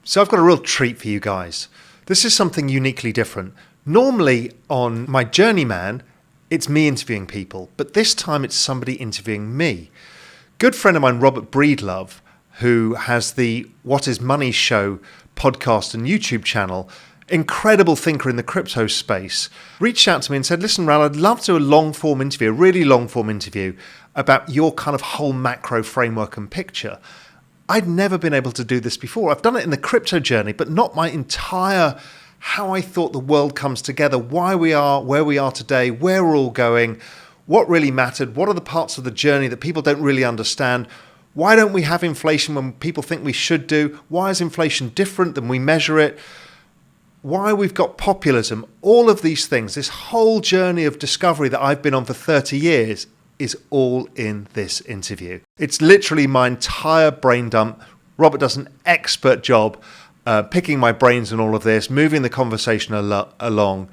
So I've got a real treat for you guys. This is something uniquely different. Normally on my Journeyman, it's me interviewing people, but this time it's somebody interviewing me. Good friend of mine, Robert Breedlove, who has the What is Money show podcast and YouTube channel, incredible thinker in the crypto space, reached out to me and said, listen, Raoul, I'd love to do a long-form interview, a really long-form interview about your kind of whole macro framework and picture. I'd never been able to do this before. I've done it in the crypto journey, but not my entire how I thought the world comes together, why we are where we are today, where we're all going, what really mattered, what are the parts of the journey that people don't really understand, why don't we have inflation when people think we should do, why is inflation different than we measure it, why we've got populism, all of these things, this whole journey of discovery that I've been on for 30 years is all in this interview. It's literally my entire brain dump. Robert does an expert job picking my brains and all of this, moving the conversation along.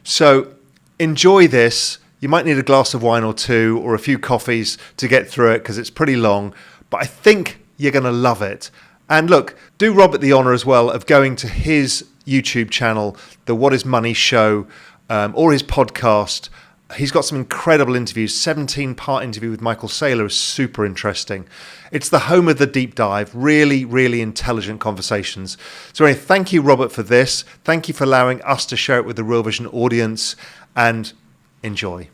So enjoy this. You might need a glass of wine or two or a few coffees to get through it because it's pretty long, but I think you're going to love it. And look, do Robert the honor as well of going to his YouTube channel, the What is Money show, or his podcast. He's got some incredible interviews. 17-part interview with Michael Saylor is super interesting. It's the home of the deep dive. Really, really intelligent conversations. So anyway, thank you, Robert, for this. Thank you for allowing us to share it with the Real Vision audience, and enjoy.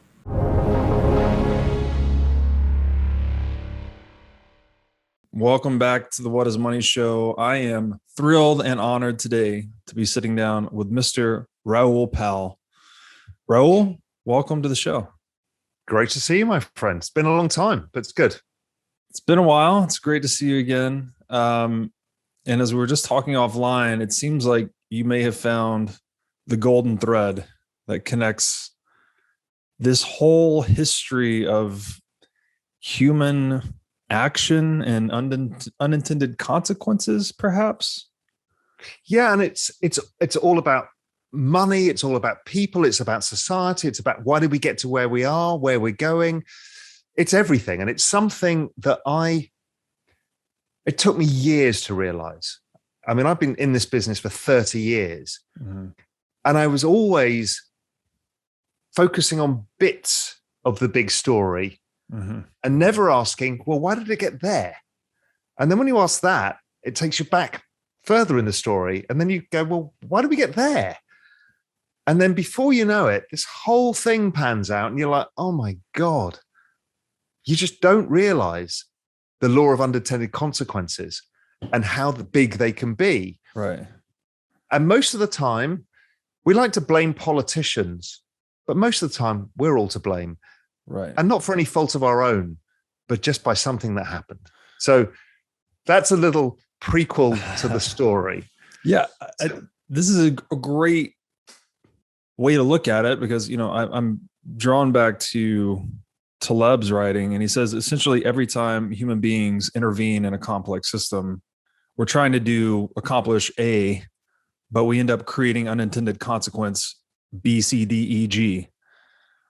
Welcome back to the What is Money show. I am thrilled and honored today to be sitting down with Mr. Raoul Pal. Raoul, welcome to the show. Great to see you, my friend. It's been a long time, but it's good. It's been a while. It's great to see you again. And as we were just talking offline, it seems like you may have found the golden thread that connects this whole history of human action and unintended consequences, perhaps. Yeah, and it's all about money, it's all about people, it's about society, it's about why did we get to where we are, where we're going. It's everything. And it's something that it took me years to realize. I mean, I've been in this business for 30 years, and I was always focusing on bits of the big story and never asking, well, why did it get there? And then when you ask that, it takes you back further in the story. And then you go, well, why did we get there? And then before you know it, this whole thing pans out and you're like, oh my God, you just don't realize the law of unintended consequences and how big they can be. Right. And most of the time, we like to blame politicians, but most of the time we're all to blame. Right. And not for any fault of our own, but just by something that happened. So that's a little prequel to the story. Yeah. This is a great way to look at it because, I'm drawn back to Taleb's writing, and he says essentially every time human beings intervene in a complex system, we're trying to accomplish A, but we end up creating unintended consequence B, C, D, E, G.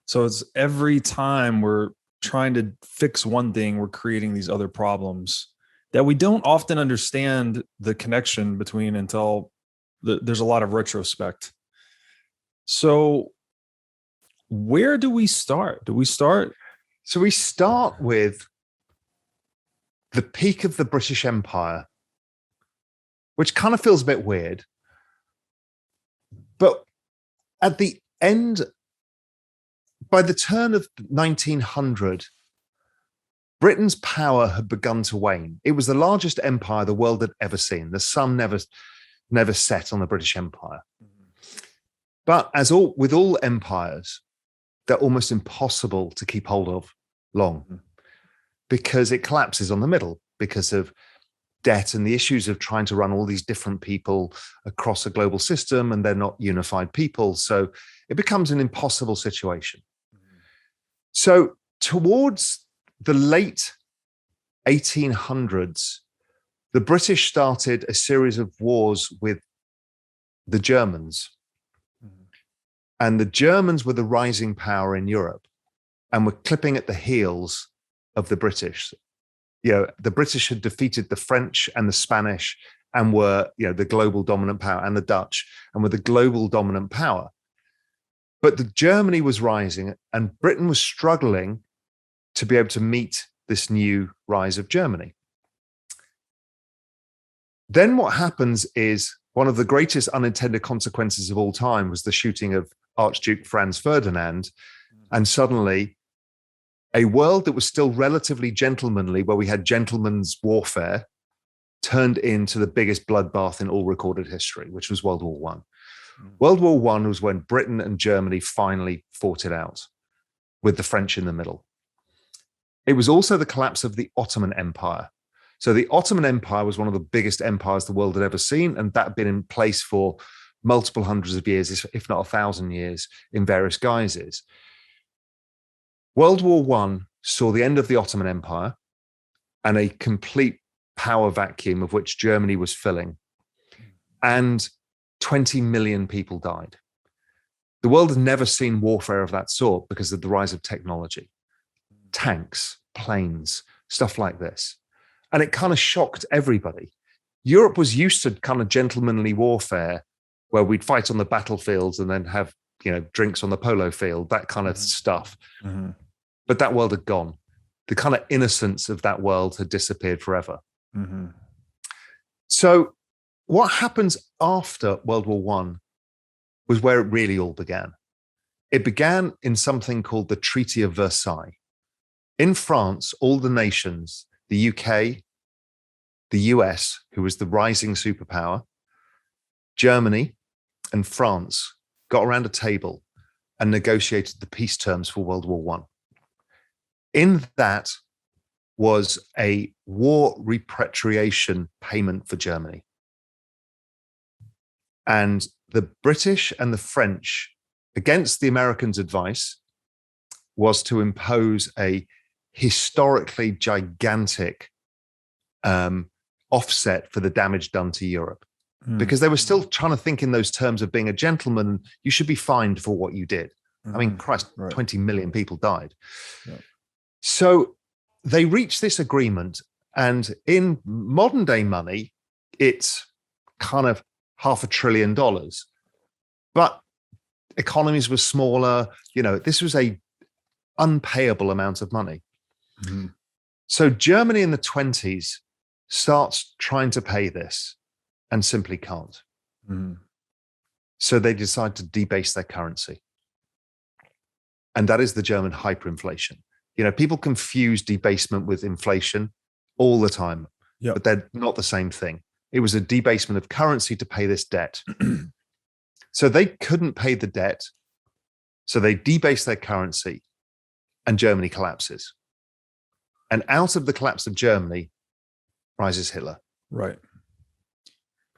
So it's every time we're trying to fix one thing, we're creating these other problems that we don't often understand the connection between until there's a lot of retrospect. So where do we start? So we start with the peak of the British Empire, which kind of feels a bit weird. But at the end, by the turn of 1900, Britain's power had begun to wane. It was the largest empire the world had ever seen. The sun never set on the British Empire. But with all empires, they're almost impossible to keep hold of long because it collapses on the middle because of debt and the issues of trying to run all these different people across a global system, and they're not unified people. So it becomes an impossible situation. So towards the late 1800s, the British started a series of wars with the Germans. And the Germans were the rising power in Europe and were clipping at the heels of the British. The British had defeated the French and the Spanish and were, the global dominant power, and the Dutch, and were the global dominant power. But the Germany was rising and Britain was struggling to be able to meet this new rise of Germany. Then what happens is one of the greatest unintended consequences of all time was the shooting of Archduke Franz Ferdinand. And suddenly a world that was still relatively gentlemanly, where we had gentlemen's warfare, turned into the biggest bloodbath in all recorded history, which was World War I. World War I was when Britain and Germany finally fought it out, with the French in the middle. It was also the collapse of the Ottoman Empire. So the Ottoman Empire was one of the biggest empires the world had ever seen, and that had been in place for multiple hundreds of years, if not 1,000 years, in various guises. World War I saw the end of the Ottoman Empire and a complete power vacuum of which Germany was filling. And 20 million people died. The world had never seen warfare of that sort because of the rise of technology. Tanks, planes, stuff like this. And it kind of shocked everybody. Europe was used to kind of gentlemanly warfare where we'd fight on the battlefields and then have, drinks on the polo field, that kind of stuff. Mm-hmm. But that world had gone. The kind of innocence of that world had disappeared forever. Mm-hmm. So what happens after World War I was where it really all began. It began in something called the Treaty of Versailles. In France, all the nations, the UK, the US, who was the rising superpower, Germany and France, got around a table and negotiated the peace terms for World War I. In that was a war repatriation payment for Germany. And the British and the French, against the Americans' advice, was to impose a historically gigantic offset for the damage done to Europe. Because they were still trying to think in those terms of being a gentleman. You should be fined for what you did. I mean, Christ, right. 20 million people died. Yeah. So they reached this agreement, and in modern day money, it's kind of $500 billion. But economies were smaller. This was a unpayable amount of money. Mm-hmm. So Germany in the 20s starts trying to pay this and simply can't. Mm-hmm. So they decide to debase their currency. And that is the German hyperinflation. People confuse debasement with inflation all the time, but they're not the same thing. It was a debasement of currency to pay this debt. So they couldn't pay the debt. So they debase their currency and Germany collapses. And out of the collapse of Germany rises Hitler. Right.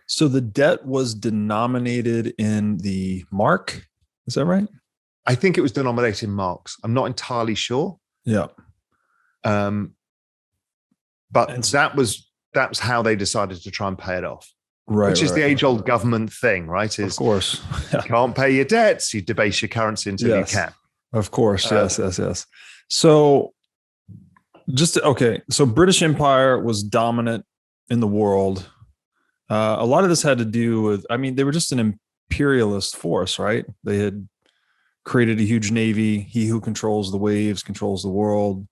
So the debt was denominated in the mark. Is that right? I think it was denominated in marks. I'm not entirely sure. Yeah. But that was how they decided to try and pay it off. Right. Which is the age-old government thing, right? Of course. You can't pay your debts, you debase your currency until you can. Of course. Yes. So so British Empire was dominant in the world. A lot of this had to do with, they were just an imperialist force, right? They had created a huge navy. He who controls the waves controls the world.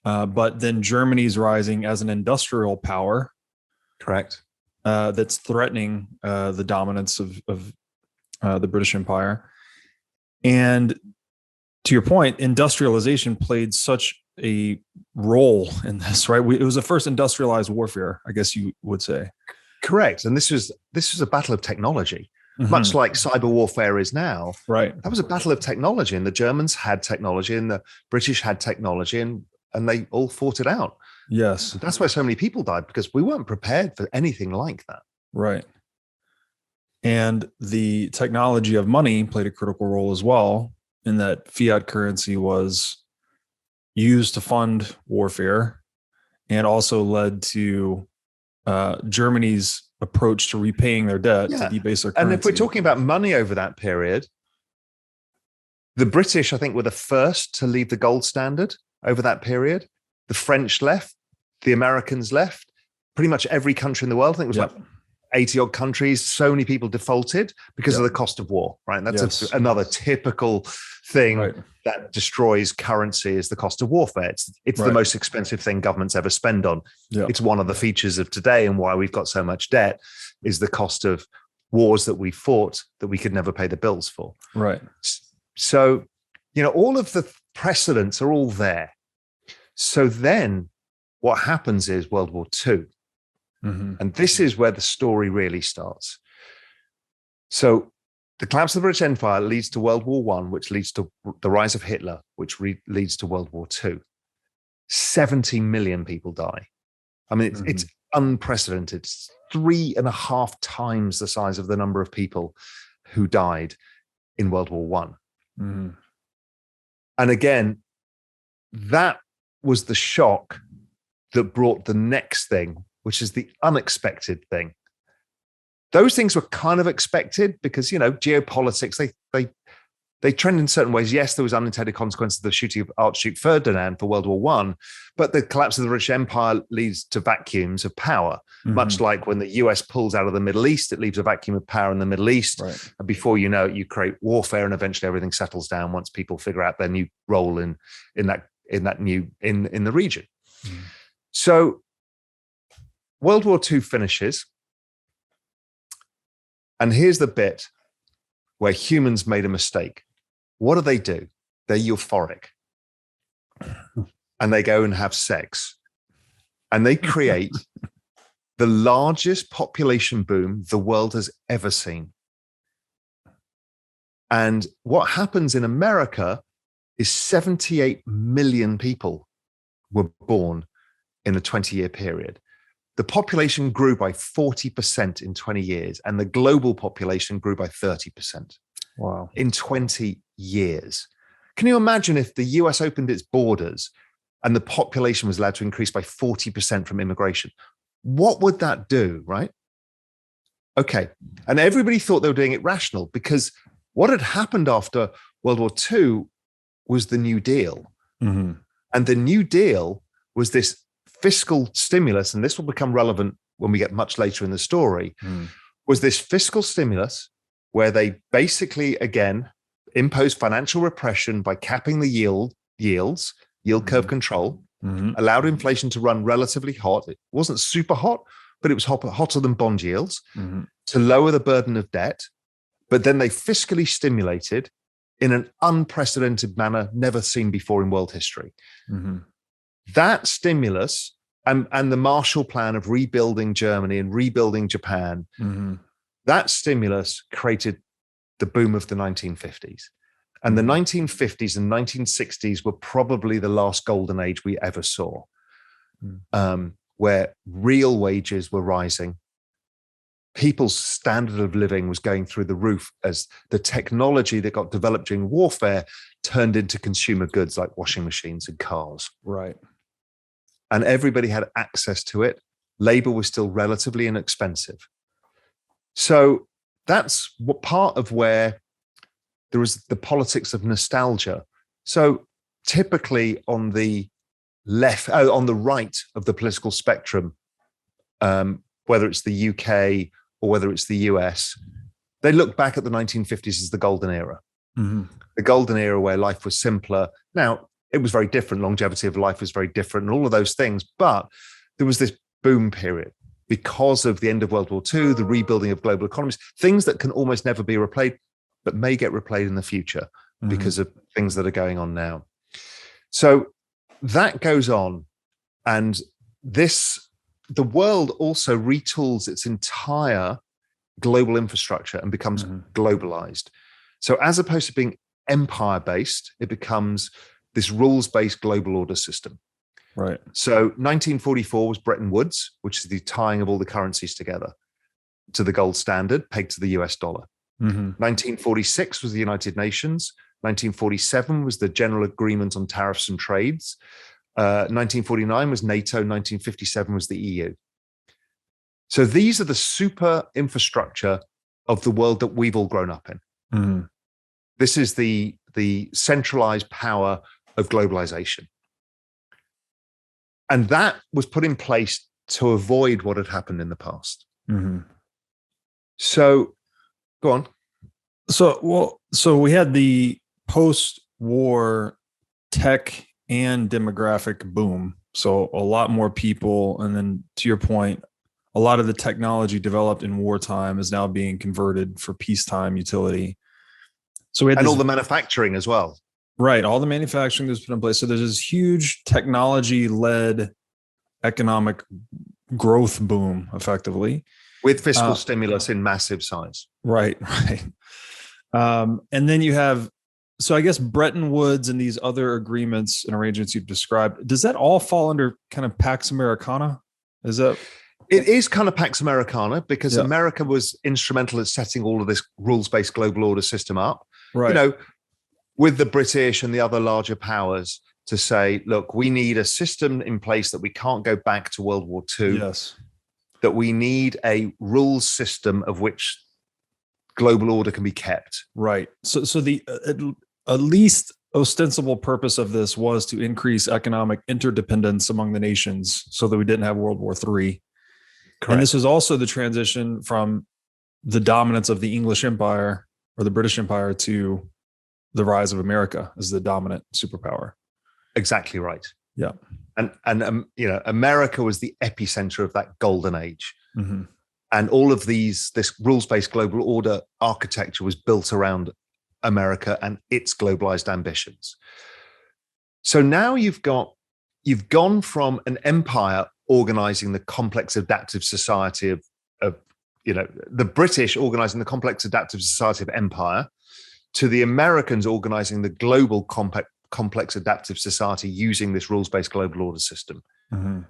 But then Germany's rising as an industrial power. Correct. That's threatening the dominance of the British Empire. And to your point, industrialization played such a role in this, right? It was the first industrialized warfare, I guess you would say. Correct. And this was a battle of technology, much like cyber warfare is now. Right. That was a battle of technology, and the Germans had technology and the British had technology, and they all fought it out. Yes. And that's why so many people died, because we weren't prepared for anything like that. Right. And the technology of money played a critical role as well, in that fiat currency was used to fund warfare and also led to Germany's approach to repaying their debt to debase their currency. And if we're talking about money over that period, the British, I think, were the first to leave the gold standard over that period. The French left, the Americans left, pretty much every country in the world. I think it was like 80 odd countries, so many people defaulted because of the cost of war, right? And that's another typical thing that destroys currency is the cost of warfare. It's the most expensive thing governments ever spend on. It's one of the features of today and why we've got so much debt is the cost of wars that we fought that we could never pay the bills for. Right. So, all of the precedents are all there. So then what happens is World War II. And this is where the story really starts. So the collapse of the British Empire leads to World War I, which leads to the rise of Hitler, which leads to World War II. 70 million people die. I mean, it's unprecedented. It's 3.5 times the size of the number of people who died in World War I. And again, that was the shock that brought the next thing, which is the unexpected thing. Those things were kind of expected because, geopolitics, they trend in certain ways. Yes, there was unintended consequences of the shooting of Archduke Ferdinand for World War I, but the collapse of the British Empire leads to vacuums of power, much like when the US pulls out of the Middle East, it leaves a vacuum of power in the Middle East. And before you know it, you create warfare and eventually everything settles down once people figure out their new role in the region. So World War II finishes. And here's the bit where humans made a mistake. What do? They're euphoric. And they go and have sex. And they create the largest population boom the world has ever seen. And what happens in America is 78 million people were born in a 20-year period. The population grew by 40% in 20 years, and the global population grew by 30%. Wow. In 20 years. Can you imagine if the US opened its borders and the population was allowed to increase by 40% from immigration? What would that do, right? Okay. And everybody thought they were doing it rational because what had happened after World War II was the New Deal. And the New Deal was this fiscal stimulus, and this will become relevant when we get much later in the story, was this fiscal stimulus where they basically, again, imposed financial repression by capping the yield curve control, allowed inflation to run relatively hot. It wasn't super hot, but it was hotter than bond yields to lower the burden of debt. But then they fiscally stimulated in an unprecedented manner never seen before in world history. That stimulus and the Marshall Plan of rebuilding Germany and rebuilding Japan, that stimulus created the boom of the 1950s. And the 1950s and 1960s were probably the last golden age we ever saw, where real wages were rising. People's standard of living was going through the roof as the technology that got developed during warfare turned into consumer goods like washing machines and cars. Right. And everybody had access to it. Labor was still relatively inexpensive. So that's what part of where there was the politics of nostalgia. So typically on the on the right of the political spectrum, whether it's the UK or whether it's the US, they look back at the 1950s as the golden era. The golden era where life was simpler. Now, it was very different. Longevity of life was very different and all of those things. But there was this boom period because of the end of World War II, the rebuilding of global economies, things that can almost never be replayed, but may get replayed in the future because of things that are going on now. So that goes on. And the world also retools its entire global infrastructure and becomes globalized. So as opposed to being empire-based, it becomes this rules-based global order system. Right. So 1944 was Bretton Woods, which is the tying of all the currencies together to the gold standard pegged to the US dollar. 1946 was the United Nations. 1947 was the General Agreement on Tariffs and Trades. 1949 was NATO. 1957 was the EU. So these are the super infrastructure of the world that we've all grown up in. This is the centralized power of globalization. And that was put in place to avoid what had happened in the past. So go on. So we had the post-war tech and demographic boom. So a lot more people, and then to your point, a lot of the technology developed in wartime is now being converted for peacetime utility. So we had all the manufacturing as well. Right, all the manufacturing that's put in place. So there's this huge technology-led economic growth boom, effectively, with fiscal stimulus in massive size. Right. And then you have, so I guess Bretton Woods and these other agreements and arrangements you've described, does that all fall under kind of Pax Americana? Is that? It is kind of Pax Americana because America was instrumental in setting all of this rules-based global order system up. Right. You know, with the British and the other larger powers to say, look, we need a system in place that we can't go back to World War II. Yes. That we need a rules system of which global order can be kept. Right. So the at least ostensible purpose of this was to increase economic interdependence among the nations so that we didn't have World War III. Correct. And this was also the transition from the dominance of the English Empire or the British Empire to the rise of America as the dominant superpower. Exactly right. Yeah. And you know, America was the epicenter of that golden age. Mm-hmm. And all of this rules-based global order architecture was built around America and its globalized ambitions. So now you've gone from an empire organizing the complex adaptive society of the British organizing the complex adaptive society of empire to the Americans organizing the global complex adaptive society using this rules-based global order system. Mm-hmm.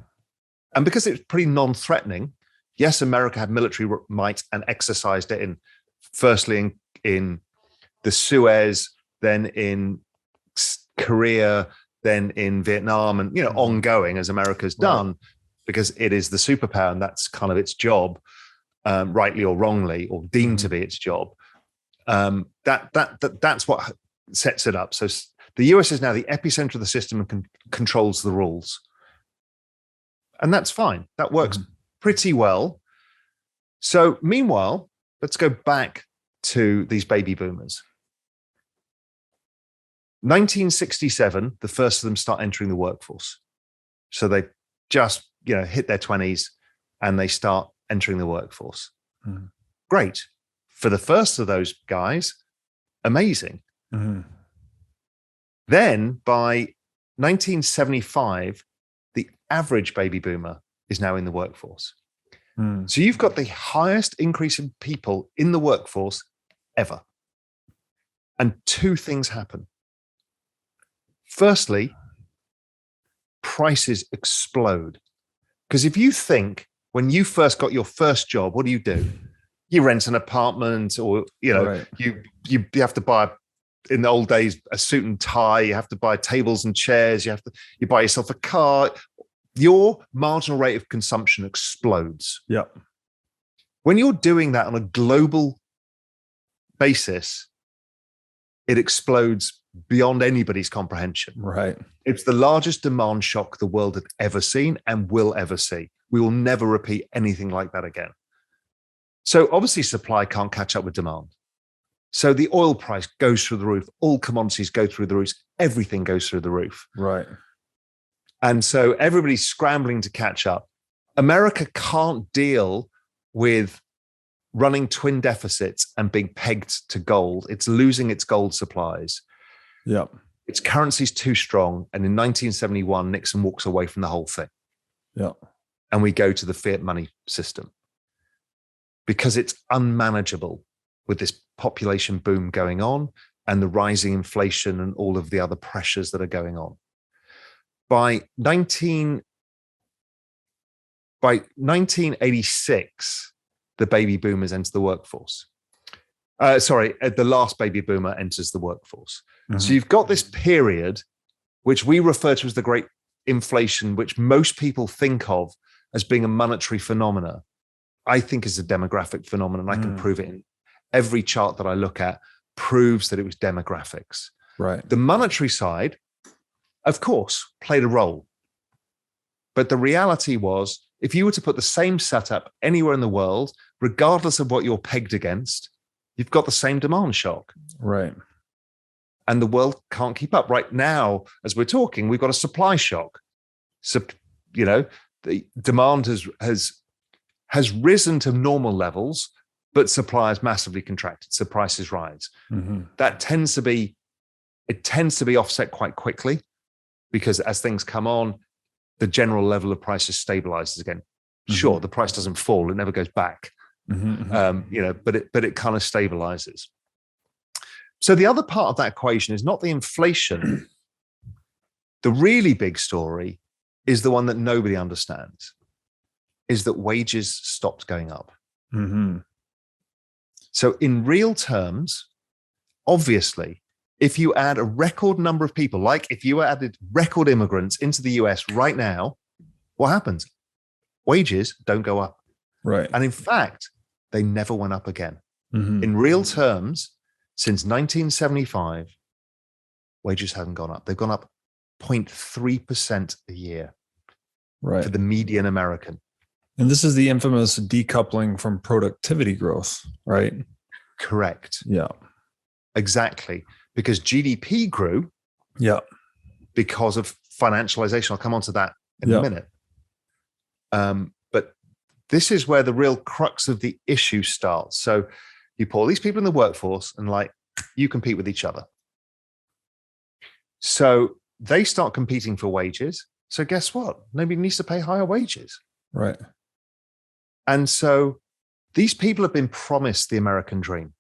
And because it's pretty non-threatening, yes, America had military might and exercised it firstly in the Suez, then in Korea, then in Vietnam, and ongoing as America's done, because it is the superpower and that's kind of its job, rightly or wrongly, or deemed to be its job. That's what sets it up. So the US is now the epicenter of the system and controls the rules, and that's fine. That works pretty well. So meanwhile, let's go back to these baby boomers. 1967, the first of them start entering the workforce. So they just hit their 20s and they start entering the workforce. Mm-hmm. Great. For the first of those guys, amazing. Mm-hmm. Then by 1975, the average baby boomer is now in the workforce. Mm. So you've got the highest increase in people in the workforce ever. And two things happen. Firstly, prices explode. Because if you think when you first got your first job, what do? You rent an apartment, or right. you have to buy, in the old days, a suit and tie. You have to buy tables and chairs. You buy yourself a car. Your marginal rate of consumption explodes. Yeah. When you're doing that on a global basis, it explodes beyond anybody's comprehension. Right. It's the largest demand shock the world had ever seen and will ever see. We will never repeat anything like that again. So obviously supply can't catch up with demand. So the oil price goes through the roof. All commodities go through the roof. Everything goes through the roof. Right. And so everybody's scrambling to catch up. America can't deal with running twin deficits and being pegged to gold. It's losing its gold supplies. Yeah. Its currency's too strong. And in 1971, Nixon walks away from the whole thing. Yeah. And we go to the fiat money system because it's unmanageable with this population boom going on and the rising inflation and all of the other pressures that are going on. By 1986, the baby boomers enter the workforce. The last baby boomer enters the workforce. Mm-hmm. So you've got this period, which we refer to as the Great Inflation, which most people think of as being a monetary phenomena. I think is a demographic phenomenon. I can prove it in every chart that I look at, proves that it was demographics. Right. The monetary side, of course, played a role. But the reality was if you were to put the same setup anywhere in the world, regardless of what you're pegged against, you've got the same demand shock. Right. And the world can't keep up. Right now, as we're talking, we've got a supply shock. So, the demand has risen to normal levels, but supply has massively contracted. So prices rise. Mm-hmm. That tends to be offset quite quickly, because as things come on, the general level of prices stabilizes again. Mm-hmm. Sure, the price doesn't fall; it never goes back. Mm-hmm. But it kind of stabilizes. So the other part of that equation is not the inflation. The really big story is the one that nobody understands, is that wages stopped going up. Mm-hmm. So in real terms, obviously, if you add a record number of people, like if you added record immigrants into the US right now, what happens? Wages don't go up. Right. And in fact, they never went up again. Mm-hmm. In real terms, since 1975, wages haven't gone up. They've gone up 0.3% a year, right, for the median American. And this is the infamous decoupling from productivity growth, right? Correct. Yeah. Exactly. Because GDP grew. Yeah. Because of financialization. I'll come on to that in a minute. But this is where the real crux of the issue starts. So you pour these people in the workforce and you compete with each other. So they start competing for wages. So guess what? Nobody needs to pay higher wages. Right. And so these people have been promised the American dream.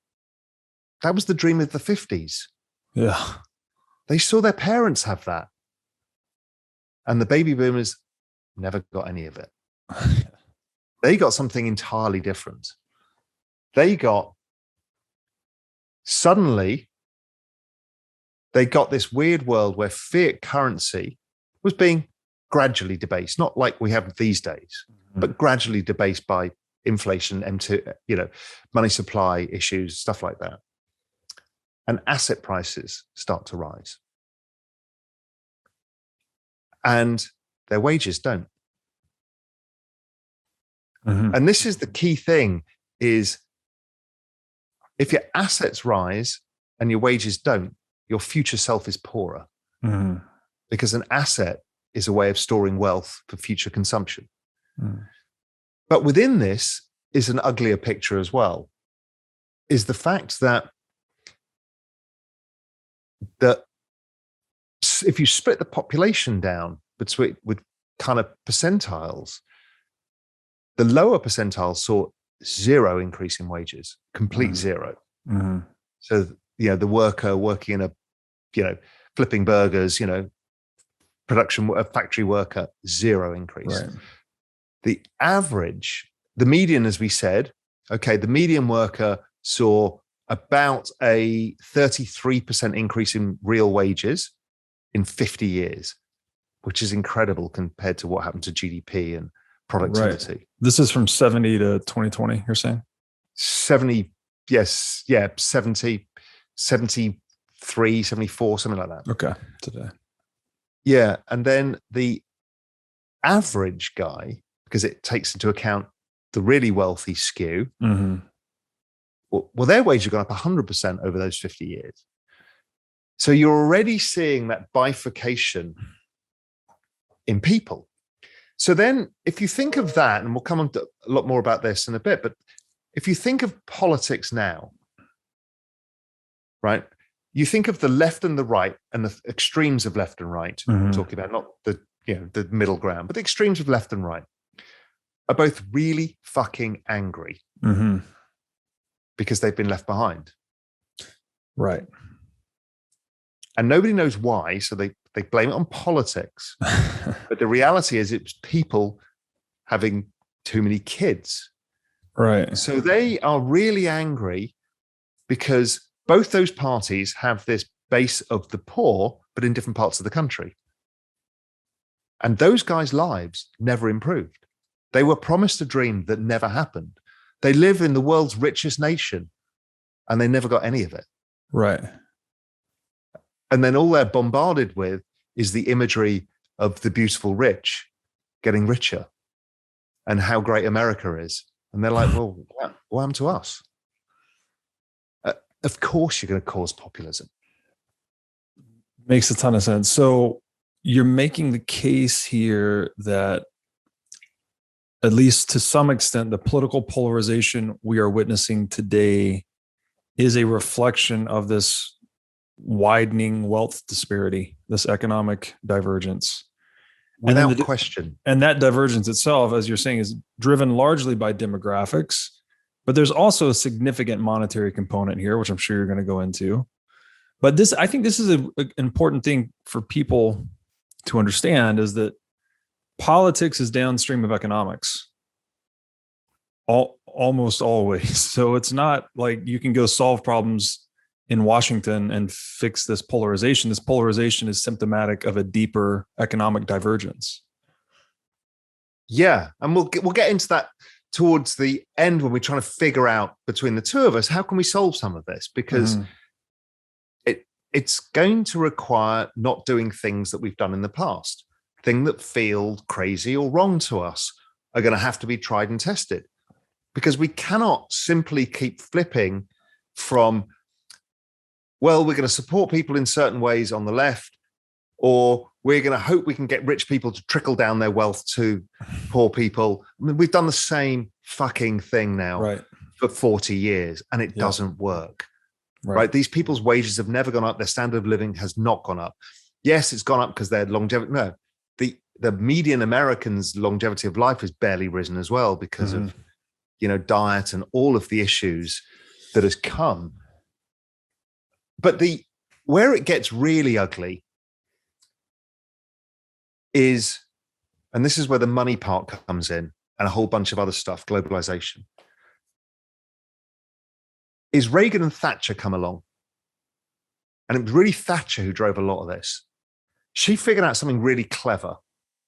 That was the dream of the 50s. Yeah. They saw their parents have that. And the baby boomers never got any of it. They got something entirely different. Suddenly, they got this weird world where fiat currency was being gradually debased, not like we have these days, but gradually debased by inflation, money supply issues, stuff like that. And asset prices start to rise. And their wages don't. Mm-hmm. And this is the key thing, is if your assets rise and your wages don't, your future self is poorer. Mm-hmm. Because an asset is a way of storing wealth for future consumption. Mm. But within this is an uglier picture as well, is the fact that if you split the population down between with kind of percentiles, the lower percentiles saw zero increase in wages, complete zero. Mm-hmm. So, the worker working in flipping burgers, production, a factory worker, zero increase. Right. The median, as we said, the median worker saw about a 33% increase in real wages in 50 years, which is incredible compared to what happened to GDP and productivity. Right. This is from 70 to 2020, you're saying? 70, yes. Yeah, 70, 73, 74, something like that. Okay, today. Yeah, and then the average guy, because it takes into account the really wealthy skew, mm-hmm. well, their wages have gone up 100% over those 50 years. So you're already seeing that bifurcation in people. So then if you think of that, and we'll come on to a lot more about this in a bit, but if you think of politics now, right, you think of the left and the right and the extremes of left and right, mm-hmm. talking about not the middle ground, but the extremes of left and right are both really fucking angry mm-hmm. because they've been left behind. Right. And nobody knows why, so they blame it on politics. But the reality is it's people having too many kids. Right. So they are really angry because both those parties have this base of the poor, but in different parts of the country. And those guys' lives never improved. They were promised a dream that never happened. They live in the world's richest nation, and they never got any of it. Right. And then all they're bombarded with is the imagery of the beautiful rich getting richer. and how great America is. And they're like, well, what happened to us? Of course you're going to cause populism. Makes a ton of sense. So you're making the case here that, at least to some extent, the political polarization we are witnessing today is a reflection of this widening wealth disparity, this economic divergence. Without question. And that divergence itself, as you're saying, is driven largely by demographics, but there's also a significant monetary component here, which I'm sure you're going to go into. But I think this is an important thing for people to understand, is that politics is downstream of economics. Almost always. So it's not like you can go solve problems in Washington and fix this polarization. This polarization is symptomatic of a deeper economic divergence. Yeah, and we'll get into that towards the end when we're trying to figure out between the two of us, how can we solve some of this? Because it's going to require not doing things that we've done in the past. Things that feel crazy or wrong to us are going to have to be tried and tested, because we cannot simply keep flipping from, well, we're going to support people in certain ways on the left, or we're going to hope we can get rich people to trickle down their wealth to poor people. I mean, we've done the same fucking thing now for 40 years, and it doesn't work. Right? These people's wages have never gone up. Their standard of living has not gone up. Yes, it's gone up because their longevity. No, the median American's longevity of life has barely risen as well because of, diet and all of the issues that has come. But where it gets really ugly is, and this is where the money part comes in and a whole bunch of other stuff, globalization, is Reagan and Thatcher come along. And it was really Thatcher who drove a lot of this. She figured out something really clever,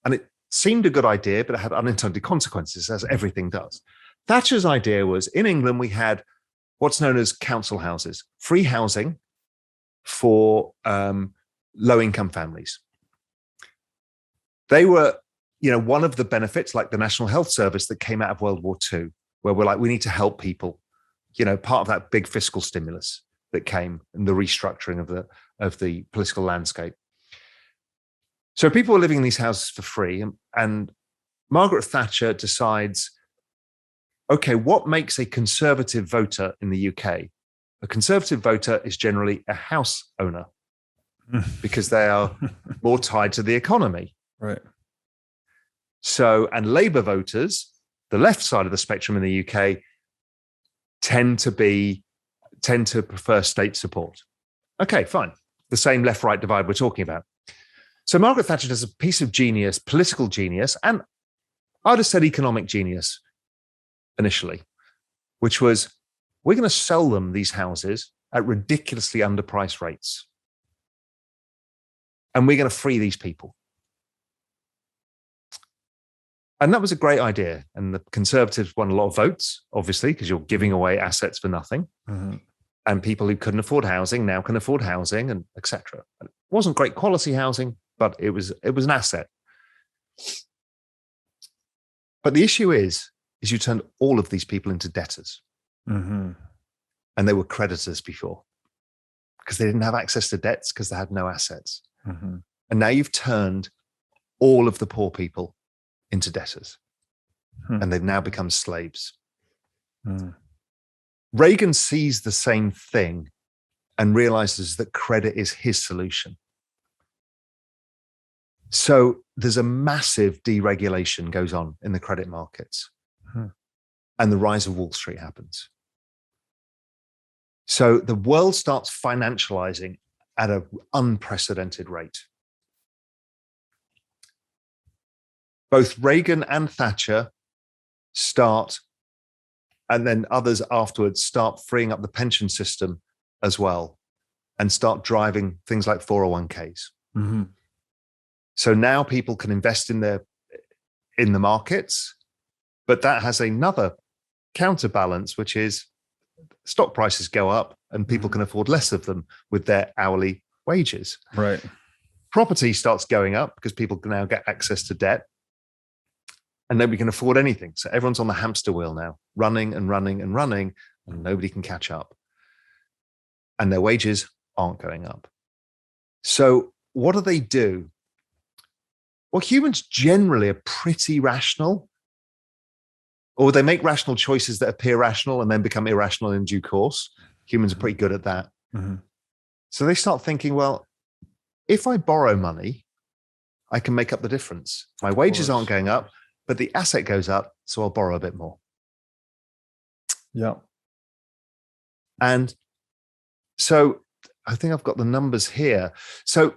and it seemed a good idea, but it had unintended consequences, as everything does. Thatcher's idea was, in England, we had what's known as council houses, free housing for low-income families. They were, one of the benefits, like the National Health Service that came out of World War II, where we're like, we need to help people. Part of that big fiscal stimulus that came and the restructuring of the political landscape. So people were living in these houses for free, and Margaret Thatcher decides, okay, what makes a conservative voter in the UK? A conservative voter is generally a house owner because they are more tied to the economy. Right. So, and Labour voters, the left side of the spectrum in the UK, tend to prefer state support. Okay, fine. The same left-right divide we're talking about. So Margaret Thatcher does a piece of genius, political genius, and I'd have said economic genius initially, which was, we're going to sell them these houses at ridiculously underpriced rates. And we're going to free these people. And that was a great idea. And the Conservatives won a lot of votes, obviously, because you're giving away assets for nothing. Mm-hmm. And people who couldn't afford housing now can afford housing, and etc. It wasn't great quality housing, but it was an asset. But the issue is you turned all of these people into debtors. Mm-hmm. And they were creditors before because they didn't have access to debts because they had no assets. Mm-hmm. And now you've turned all of the poor people into debtors. And they've now become slaves. Reagan sees the same thing and realizes that credit is his solution. So there's a massive deregulation goes on in the credit markets. And the rise of Wall Street happens. So the world starts financializing at an unprecedented rate. Both Reagan and Thatcher start, and then others afterwards start freeing up the pension system as well and start driving things like 401ks. Mm-hmm. So now people can invest in the markets, but that has another counterbalance, which is stock prices go up and people can afford less of them with their hourly wages. Right. Property starts going up because people can now get access to debt. and nobody can afford anything. So everyone's on the hamster wheel now, running and running and running, and nobody can catch up. And their wages aren't going up. So what do? Well, humans generally are pretty rational, or they make rational choices that appear rational and then become irrational in due course. Humans are pretty good at that. Mm-hmm. So they start thinking, well, if I borrow money, I can make up the difference. My wages aren't going up, but the asset goes up, so I'll borrow a bit more. Yeah. And so I think I've got the numbers here. So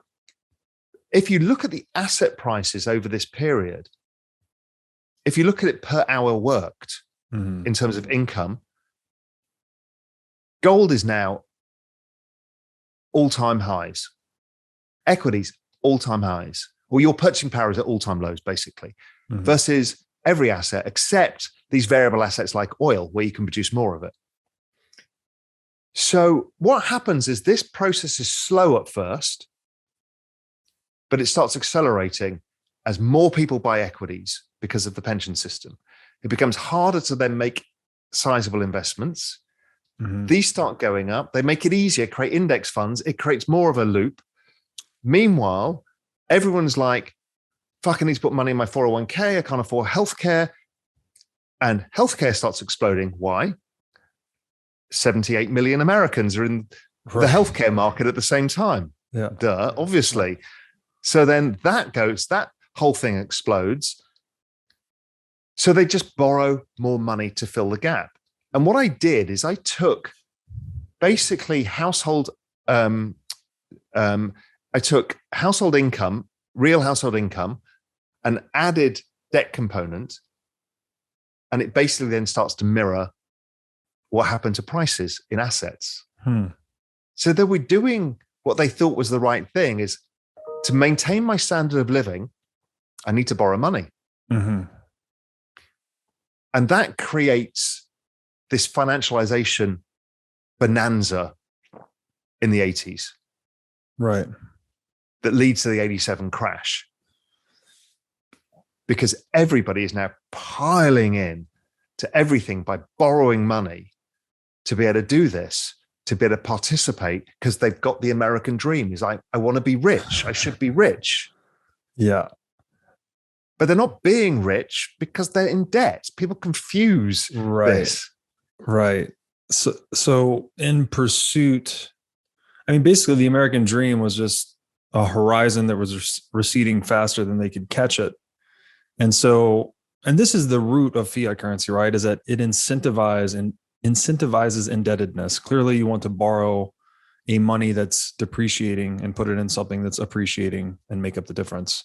if you look at the asset prices over this period, if you look at it per hour worked in terms of income, gold is now all-time highs. Equities, all-time highs. Well, your purchasing power is at all-time lows, basically, versus every asset except these variable assets like oil, where you can produce more of it. So what happens is this process is slow at first, but it starts accelerating as more people buy equities because of the pension system. It becomes harder to then make sizable investments. These start going up. They make it easier, create index funds. It creates more of a loop. Meanwhile, everyone's like, fuck, I need to put money in my 401k. I can't afford healthcare. And healthcare starts exploding. Why? 78 million Americans are in the healthcare market at the same time. Yeah. Duh, obviously. So then that whole thing explodes. So they just borrow more money to fill the gap. And what I did is I took basically household income, real household income, and added debt component. And it basically then starts to mirror what happened to prices in assets. So they were doing what they thought was the right thing, is to maintain my standard of living, I need to borrow money. And that creates this financialization bonanza in the 80s. Right. That leads to the 87 crash. Because everybody is now piling in to everything by borrowing money to be able to do this, to be able to participate, because they've got the American dream. Is I want to be rich. I should be rich. Yeah. But they're not being rich because they're in debt. People confuse this. Right. So in pursuit, I mean, basically the American dream was just a horizon that was receding faster than they could catch it. And so, and this is the root of fiat currency, right? Is that it incentivizes indebtedness. Clearly you want to borrow a money that's depreciating and put it in something that's appreciating and make up the difference.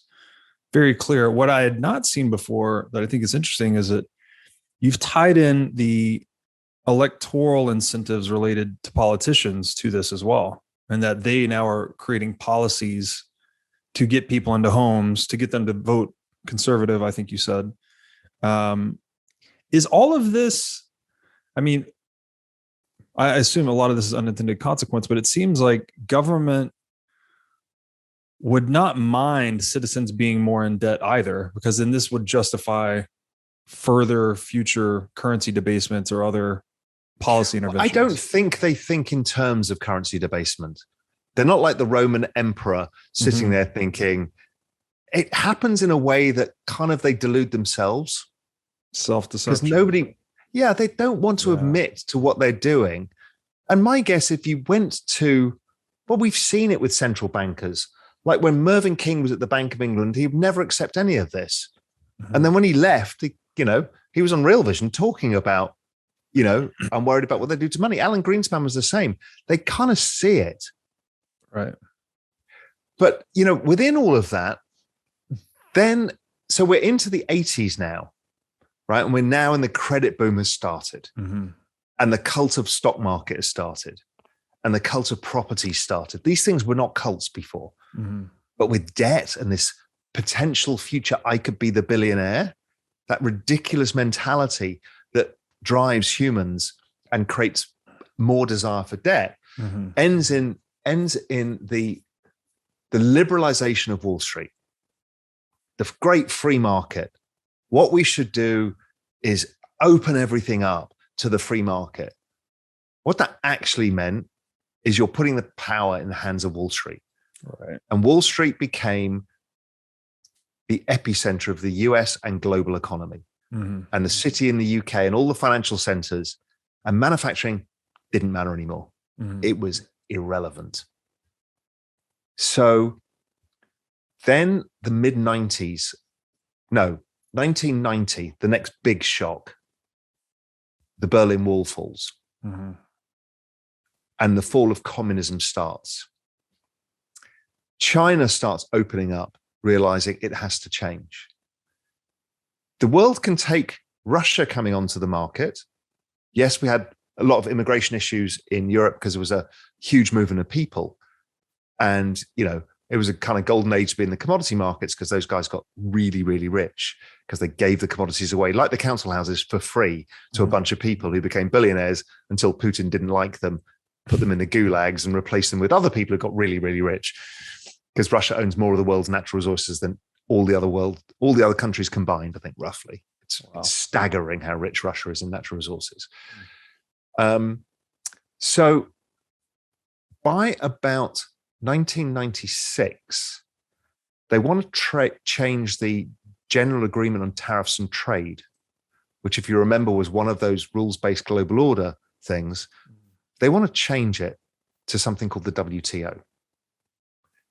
Very clear. What I had not seen before that I think is interesting is that you've tied in the electoral incentives related to politicians to this as well. And that they now are creating policies to get people into homes, to get them to vote conservative, I think you said. Is all of this, I mean, I assume a lot of this is unintended consequence, but it seems like government would not mind citizens being more in debt either, because then this would justify further future currency debasements or other policy interventions. I don't think they think in terms of currency debasement. They're not like the Roman emperor sitting there thinking. It happens in a way that kind of they delude themselves. Self-deception. Because they don't want to admit to what they're doing. And my guess, if you went to, well, we've seen it with central bankers. Like when Mervyn King was at the Bank of England, he would never accept any of this. And then when he left, he was on Real Vision talking about, I'm worried about what they do to money. Alan Greenspan was the same. They kind of see it. Right. But, within all of that, so we're into the 80s now, right? And we're now in the credit boom has started. And the cult of stock market has started. And the cult of property started. These things were not cults before. But with debt and this potential future, I could be the billionaire, that ridiculous mentality that drives humans and creates more desire for debt, ends in the liberalization of Wall Street, the great free market, What we should do is open everything up to the free market. What that actually meant is you're putting the power in the hands of Wall Street. Right. And Wall Street became the epicenter of the US and global economy. Mm-hmm. And the city in the UK and all the financial centers, and manufacturing didn't matter anymore. Mm-hmm. It was irrelevant. So then the mid-90s, 1990, the next big shock, the Berlin Wall falls. Mm-hmm. And the fall of communism starts. China starts opening up, realizing it has to change. The world can take Russia coming onto the market. Yes, we had a lot of immigration issues in Europe because there was a huge movement of people. And, it was a kind of golden age to be in the commodity markets because those guys got really, really rich because they gave the commodities away, like the council houses, for free to a bunch of people who became billionaires until Putin didn't like them, put them in the gulags and replaced them with other people who got really, really rich, because Russia owns more of the world's natural resources than all the other countries combined, I think, roughly. It's staggering how rich Russia is in natural resources. So by about 1996, they want to change the General Agreement on Tariffs and Trade, which, if you remember, was one of those rules-based global order things. They want to change it to something called the WTO,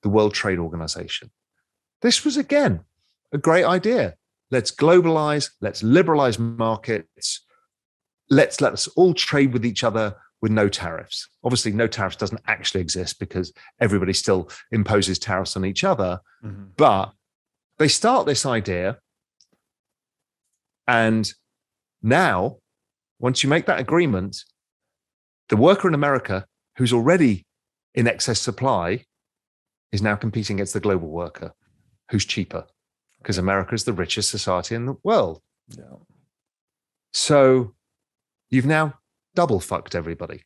the World Trade Organization. This was, again, a great idea. Let's globalize, let's liberalize markets, let us all trade with each other with no tariffs. Obviously, no tariffs doesn't actually exist because everybody still imposes tariffs on each other. Mm-hmm. But they start this idea. And now, once you make that agreement, the worker in America, who's already in excess supply, is now competing against the global worker, who's cheaper, because America is the richest society in the world. Yeah. So you've now double fucked everybody.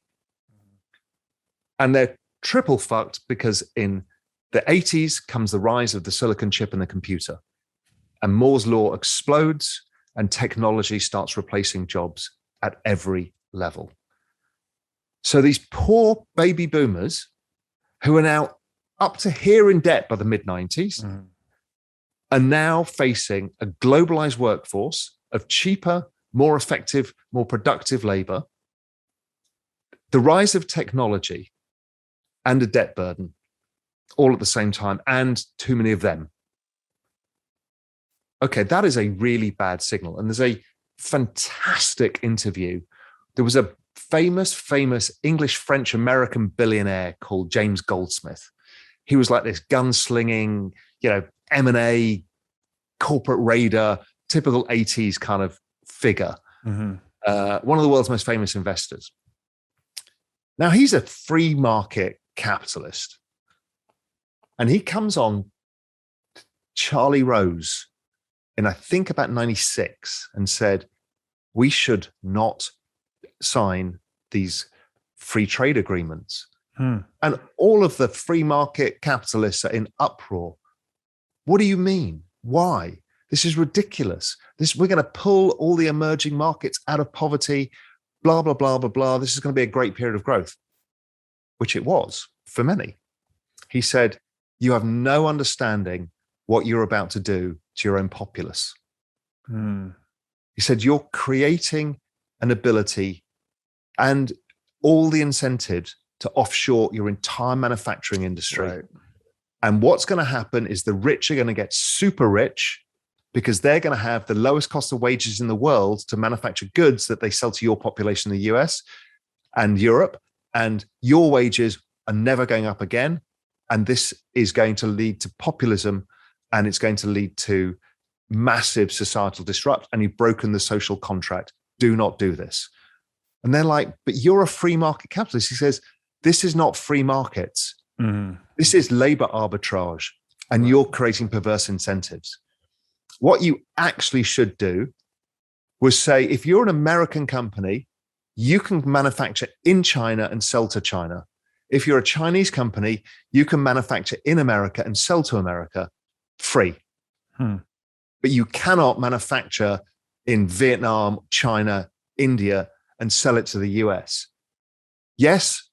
And they're triple fucked because in the 80s comes the rise of the silicon chip and the computer. And Moore's law explodes and technology starts replacing jobs at every level. So these poor baby boomers who are now up to here in debt by the mid-90s are now facing a globalized workforce of cheaper, more effective, more productive labor, the rise of technology, and a debt burden all at the same time, and too many of them. Okay, that is a really bad signal. And there's a fantastic interview. There was a famous English, French, American billionaire called James Goldsmith. He was like this gunslinging, M&A, corporate raider, typical 80s kind of figure. Mm-hmm. One of the world's most famous investors. Now, he's a free market capitalist. And he comes on Charlie Rose in, I think, about 96 and said, we should not sign these free trade agreements. And all of the free market capitalists are in uproar. What do you mean? Why? This is ridiculous. We're going to pull all the emerging markets out of poverty, blah, blah, blah, blah, blah. This is going to be a great period of growth, which it was for many. He said, you have no understanding what you're about to do to your own populace. He said, you're creating an ability and all the incentives to offshore your entire manufacturing industry. Right. And what's going to happen is the rich are going to get super rich because they're going to have the lowest cost of wages in the world to manufacture goods that they sell to your population in the US and Europe. And your wages are never going up again. And this is going to lead to populism, and it's going to lead to massive societal disrupt. And you've broken the social contract. Do not do this. And they're like, but you're a free market capitalist. He says, this is not free markets. Mm-hmm. This is labor arbitrage, and you're creating perverse incentives. What you actually should do was say, if you're an American company, you can manufacture in China and sell to China. If you're a Chinese company, you can manufacture in America and sell to America free. but you cannot manufacture in Vietnam, China, India, and sell it to the US. Yes,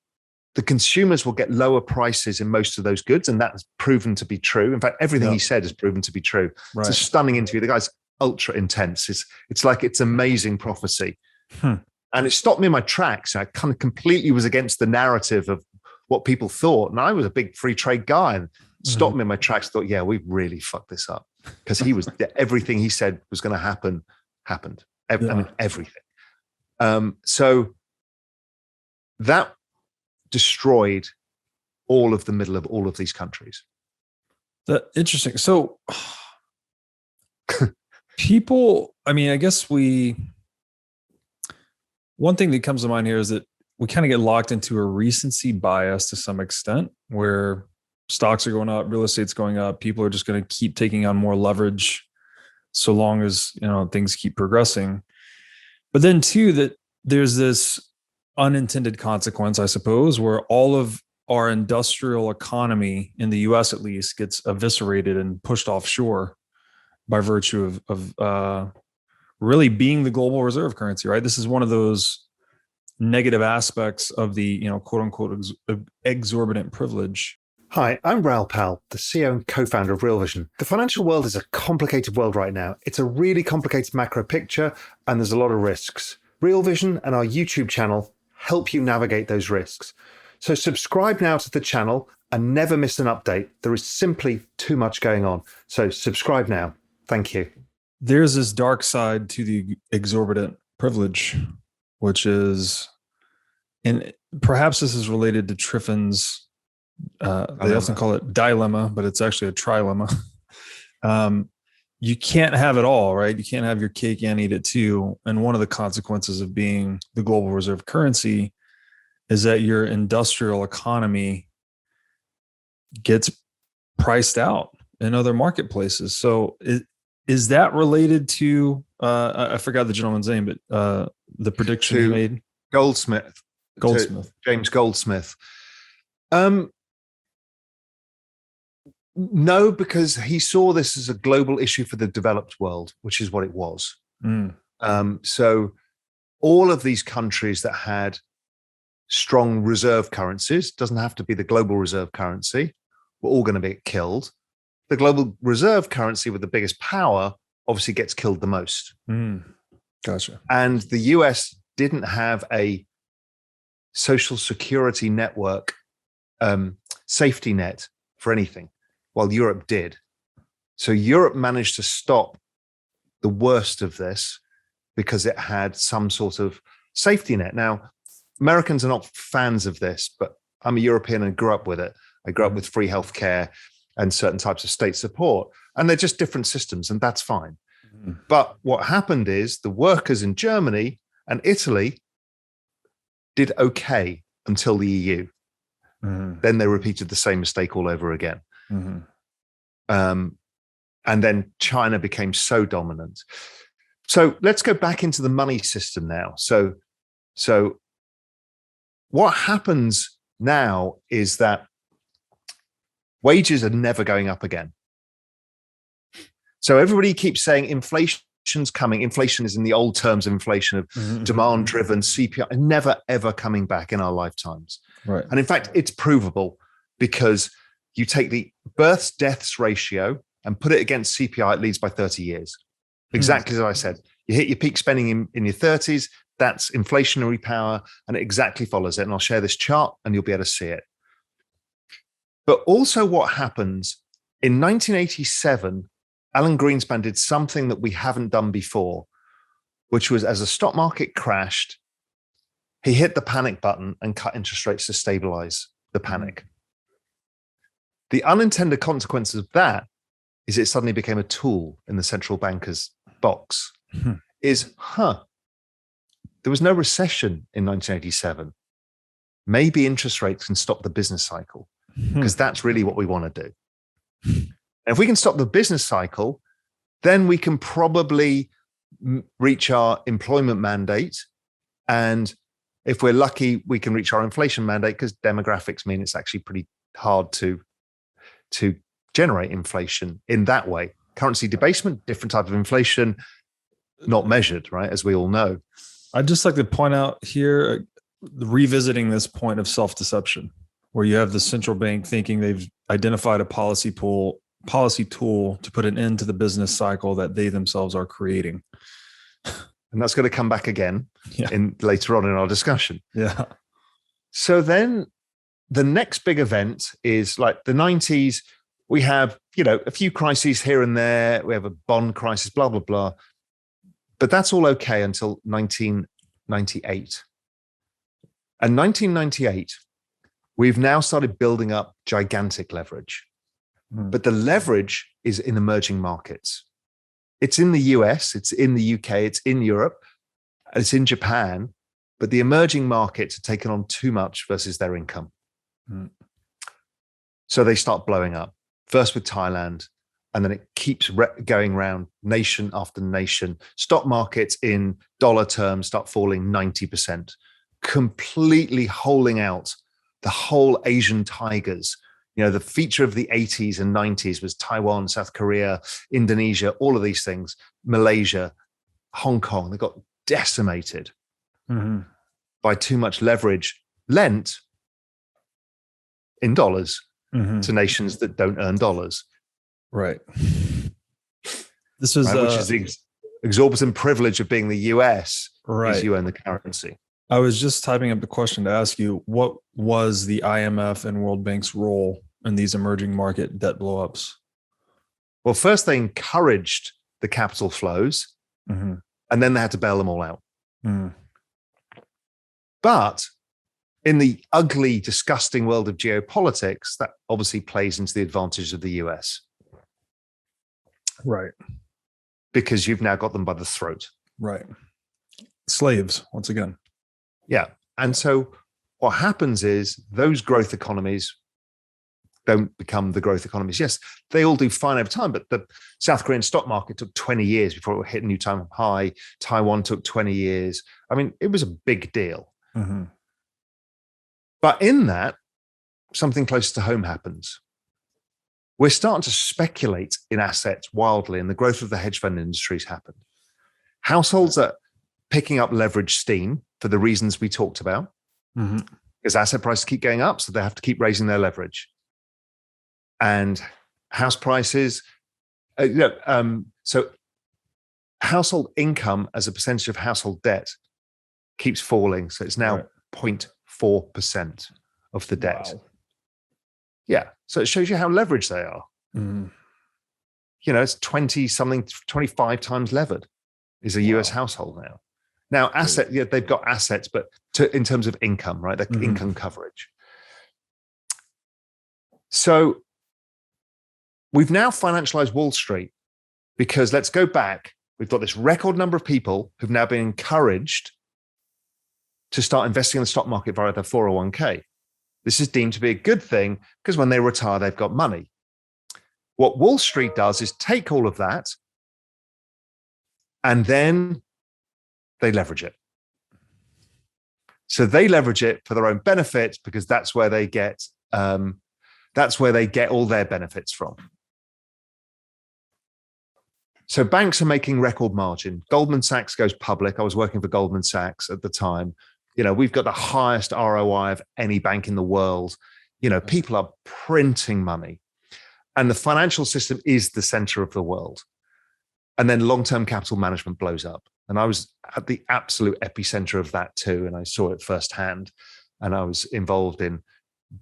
the consumers will get lower prices in most of those goods, and that's proven to be true. In fact, everything he said is proven to be true. Right. It's a stunning interview. The guy's ultra intense. It's like it's amazing prophecy. And it stopped me in my tracks. I kind of completely was against the narrative of what people thought. And I was a big free trade guy, and stopped me in my tracks. Thought, yeah, we've really fucked this up, because everything he said was going to happen happened. I mean, everything. So that destroyed all of the middle of all of these countries. Interesting. So people, I mean, I guess one thing that comes to mind here is that we kind of get locked into a recency bias to some extent, where stocks are going up, real estate's going up, people are just going to keep taking on more leverage so long as, things keep progressing. But then too, that there's this unintended consequence, I suppose, where all of our industrial economy in the US at least gets eviscerated and pushed offshore by virtue of really being the global reserve currency, right? This is one of those negative aspects of the, quote unquote, exorbitant privilege. Hi, I'm Raoul Pal, the CEO and co-founder of Real Vision. The financial world is a complicated world right now. It's a really complicated macro picture, and there's a lot of risks. Real Vision and our YouTube channel help you navigate those risks. So subscribe now to the channel and never miss an update. There is simply too much going on. So subscribe now. Thank you. There's this dark side to the exorbitant privilege, which is, and perhaps this is related to Triffin's, they often call it dilemma, but it's actually a trilemma. You can't have it all, right? You can't have your cake and eat it too. And one of the consequences of being the global reserve currency is that your industrial economy gets priced out in other marketplaces. So is that related to, I forgot the gentleman's name, but the prediction he made? Goldsmith. James Goldsmith. No, because he saw this as a global issue for the developed world, which is what it was. So all of these countries that had strong reserve currencies, doesn't have to be the global reserve currency, were all going to be killed. The global reserve currency with the biggest power obviously gets killed the most. Gotcha. And the US didn't have a social security network safety net for anything, while Europe did. So Europe managed to stop the worst of this because it had some sort of safety net. Now, Americans are not fans of this, but I'm a European and grew up with it. I grew up with free healthcare and certain types of state support, and they're just different systems, and that's fine. But what happened is the workers in Germany and Italy did okay until the EU. Then they repeated the same mistake all over again. And then China became so dominant. So let's go back into the money system now. So what happens now is that wages are never going up again. So everybody keeps saying inflation's coming. Inflation is in the old terms of inflation of demand-driven CPI, never, ever coming back in our lifetimes. Right. And in fact, it's provable because you take the births deaths ratio and put it against CPI, it leads by 30 years. Exactly as I said. You hit your peak spending in your 30s, that's inflationary power, and it exactly follows it. And I'll share this chart and you'll be able to see it. But also what happens in 1987, Alan Greenspan did something that we haven't done before, which was as the stock market crashed, he hit the panic button and cut interest rates to stabilize the panic. The unintended consequences of that is it suddenly became a tool in the central banker's box. There was no recession in 1987. Maybe interest rates can stop the business cycle, because that's really what we want to do. And if we can stop the business cycle, then we can probably reach our employment mandate. And if we're lucky, we can reach our inflation mandate, because demographics mean it's actually pretty hard to generate inflation in that way. currency debasement, different type of inflation, not measured, right? As we all know. I'd just like to point out here, revisiting this point of self-deception, where you have the central bank thinking they've identified a policy tool to put an end to the business cycle that they themselves are creating. And that's going to come back again later on in our discussion. Yeah. So then the next big event is like the 90s. We have, a few crises here and there. We have a bond crisis, blah, blah, blah. But that's all okay until 1998. And 1998, we've now started building up gigantic leverage. But the leverage is in emerging markets. It's in the US, it's in the UK, it's in Europe, it's in Japan, but the emerging markets are taking on too much versus their income. So they start blowing up, first with Thailand, and then it keeps going around nation after nation. Stock markets in dollar terms start falling 90%, completely holing out the whole Asian tigers. The feature of the 80s and 90s was Taiwan, South Korea, Indonesia, all of these things, Malaysia, Hong Kong. They got decimated by too much leverage lent in dollars to nations that don't earn dollars. Right. This was which is the exorbitant privilege of being the US, is you own the currency. I was just typing up the question to ask you, what was the IMF and World Bank's role in these emerging market debt blowups? Well, first they encouraged the capital flows, and then they had to bail them all out. But in the ugly, disgusting world of geopolitics, that obviously plays into the advantage of the US. Right. Because you've now got them by the throat. Right. Slaves, once again. Yeah. And so what happens is those growth economies don't become the growth economies. Yes, they all do fine over time, but the South Korean stock market took 20 years before it hit a new time high. Taiwan took 20 years. I mean, it was a big deal. But in that, something close to home happens. We're starting to speculate in assets wildly, and the growth of the hedge fund industry's happened. Households are picking up leverage steam for the reasons we talked about, because asset prices keep going up, so they have to keep raising their leverage. And house prices, so household income as a percentage of household debt keeps falling. So it's now 0.4% of the debt. Wow. Yeah. So it shows you how leveraged they are. It's 25 times levered is a US household now. Now, they've got assets, but in terms of income, right? Their income coverage. So we've now financialized Wall Street because let's go back. We've got this record number of people who've now been encouraged to start investing in the stock market via their 401k. This is deemed to be a good thing because when they retire, they've got money. What Wall Street does is take all of that and then they leverage it. So they leverage it for their own benefit because that's where they get all their benefits from. So banks are making record margin. Goldman Sachs goes public. I was working for Goldman Sachs at the time. We've got the highest ROI of any bank in the world. People are printing money. And the financial system is the center of the world. And then long-term capital management blows up. And I was at the absolute epicenter of that too. And I saw it firsthand. And I was involved in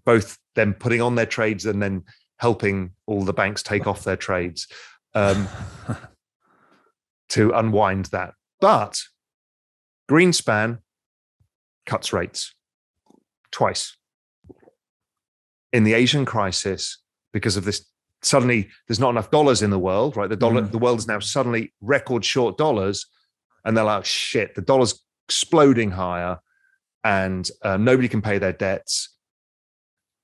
both them putting on their trades and then helping all the banks take off their trades to unwind that. But Greenspan cuts rates twice. In the Asian crisis, because of this, suddenly there's not enough dollars in the world, right? The world is now suddenly record short dollars. And they're like, shit, the dollar's exploding higher and nobody can pay their debts.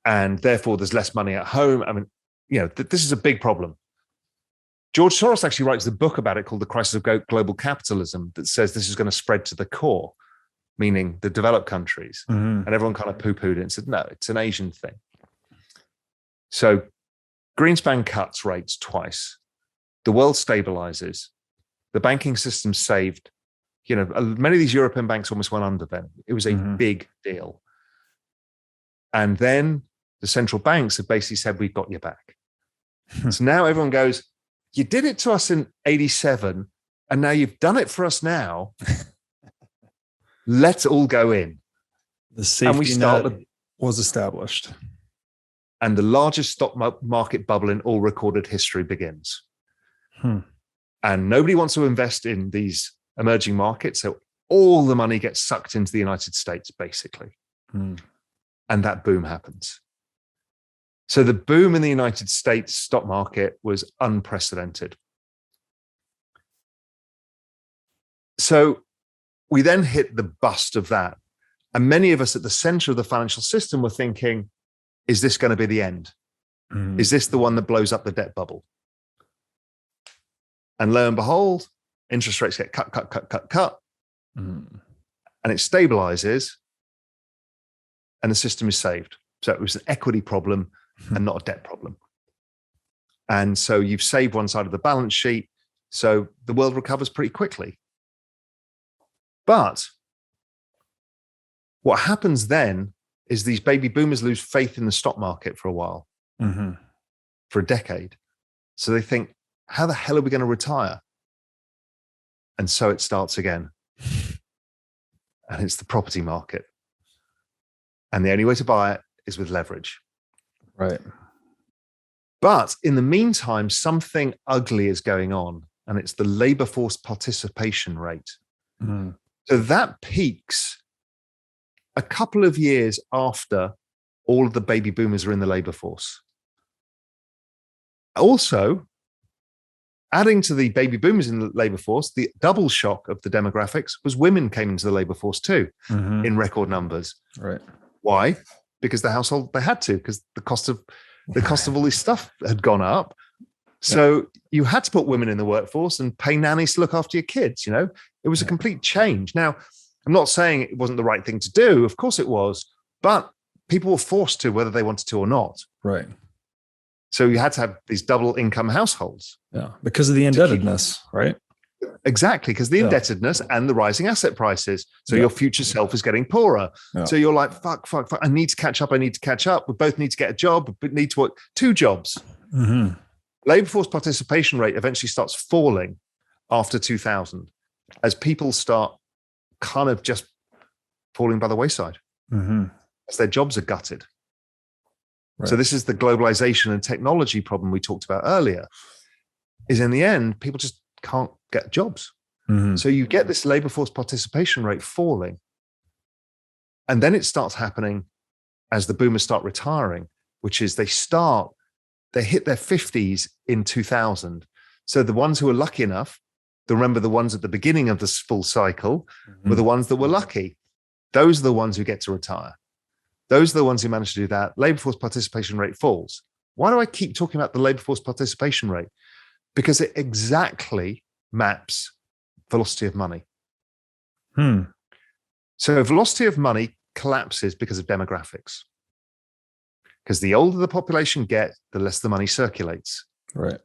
And therefore there's less money at home. I mean, this is a big problem. George Soros actually writes a book about it called The Crisis of Global Capitalism that says this is going to spread to the core, meaning the developed countries. And everyone kind of poo-pooed it and said, no, it's an Asian thing. So Greenspan cuts rates twice. the world stabilizes, the banking system saved. Many of these European banks almost went under then. It was a big deal. And then the central banks have basically said, we've got your back. So now everyone goes, you did it to us in 87, and now you've done it for us now. Let's all go in. The safety net was established. And the largest stock market bubble in all recorded history begins. And nobody wants to invest in these emerging markets. So all the money gets sucked into the United States, basically. And that boom happens. So the boom in the United States stock market was unprecedented. So we then hit the bust of that. And many of us at the center of the financial system were thinking, is this going to be the end? Is this the one that blows up the debt bubble? And lo and behold, interest rates get cut. And it stabilizes and the system is saved. So it was an equity problem and not a debt problem. And so you've saved one side of the balance sheet. So the world recovers pretty quickly. But what happens then is these baby boomers lose faith in the stock market for a while, for a decade. So they think, how the hell are we going to retire? And so it starts again. And it's the property market. And the only way to buy it is with leverage. Right. But in the meantime, something ugly is going on, and it's the labor force participation rate. So that peaks a couple of years after all of the baby boomers are in the labor force. Also, adding to the baby boomers in the labor force, the double shock of the demographics was women came into the labor force too, in record numbers. Right. Why? Because the household, they had to, because the cost of all this stuff had gone up. So you had to put women in the workforce and pay nannies to look after your kids. It was a complete change. Now, I'm not saying it wasn't the right thing to do. Of course it was, but people were forced to, whether they wanted to or not. Right. So you had to have these double income households. Yeah, because of the indebtedness, right? Exactly, because the indebtedness and the rising asset prices. So your future self is getting poorer. So you're like, fuck. I need to catch up. We both need to get a job. We need to work 2 jobs. Labor force participation rate eventually starts falling after 2000 as people start kind of just falling by the wayside as their jobs are gutted. Right. So this is the globalization and technology problem we talked about earlier, is in the end, people just can't get jobs. So you get this labor force participation rate falling. And then it starts happening as the boomers start retiring, which is they hit their 50s in 2000. So the ones who are lucky enough, remember the ones at the beginning of this full cycle were the ones that were lucky. Those are the ones who get to retire. Those are the ones who manage to do that. Labor force participation rate falls. Why do I keep talking about the labor force participation rate? Because it exactly maps velocity of money. So velocity of money collapses because of demographics. Because the older the population get, the less the money circulates. Right.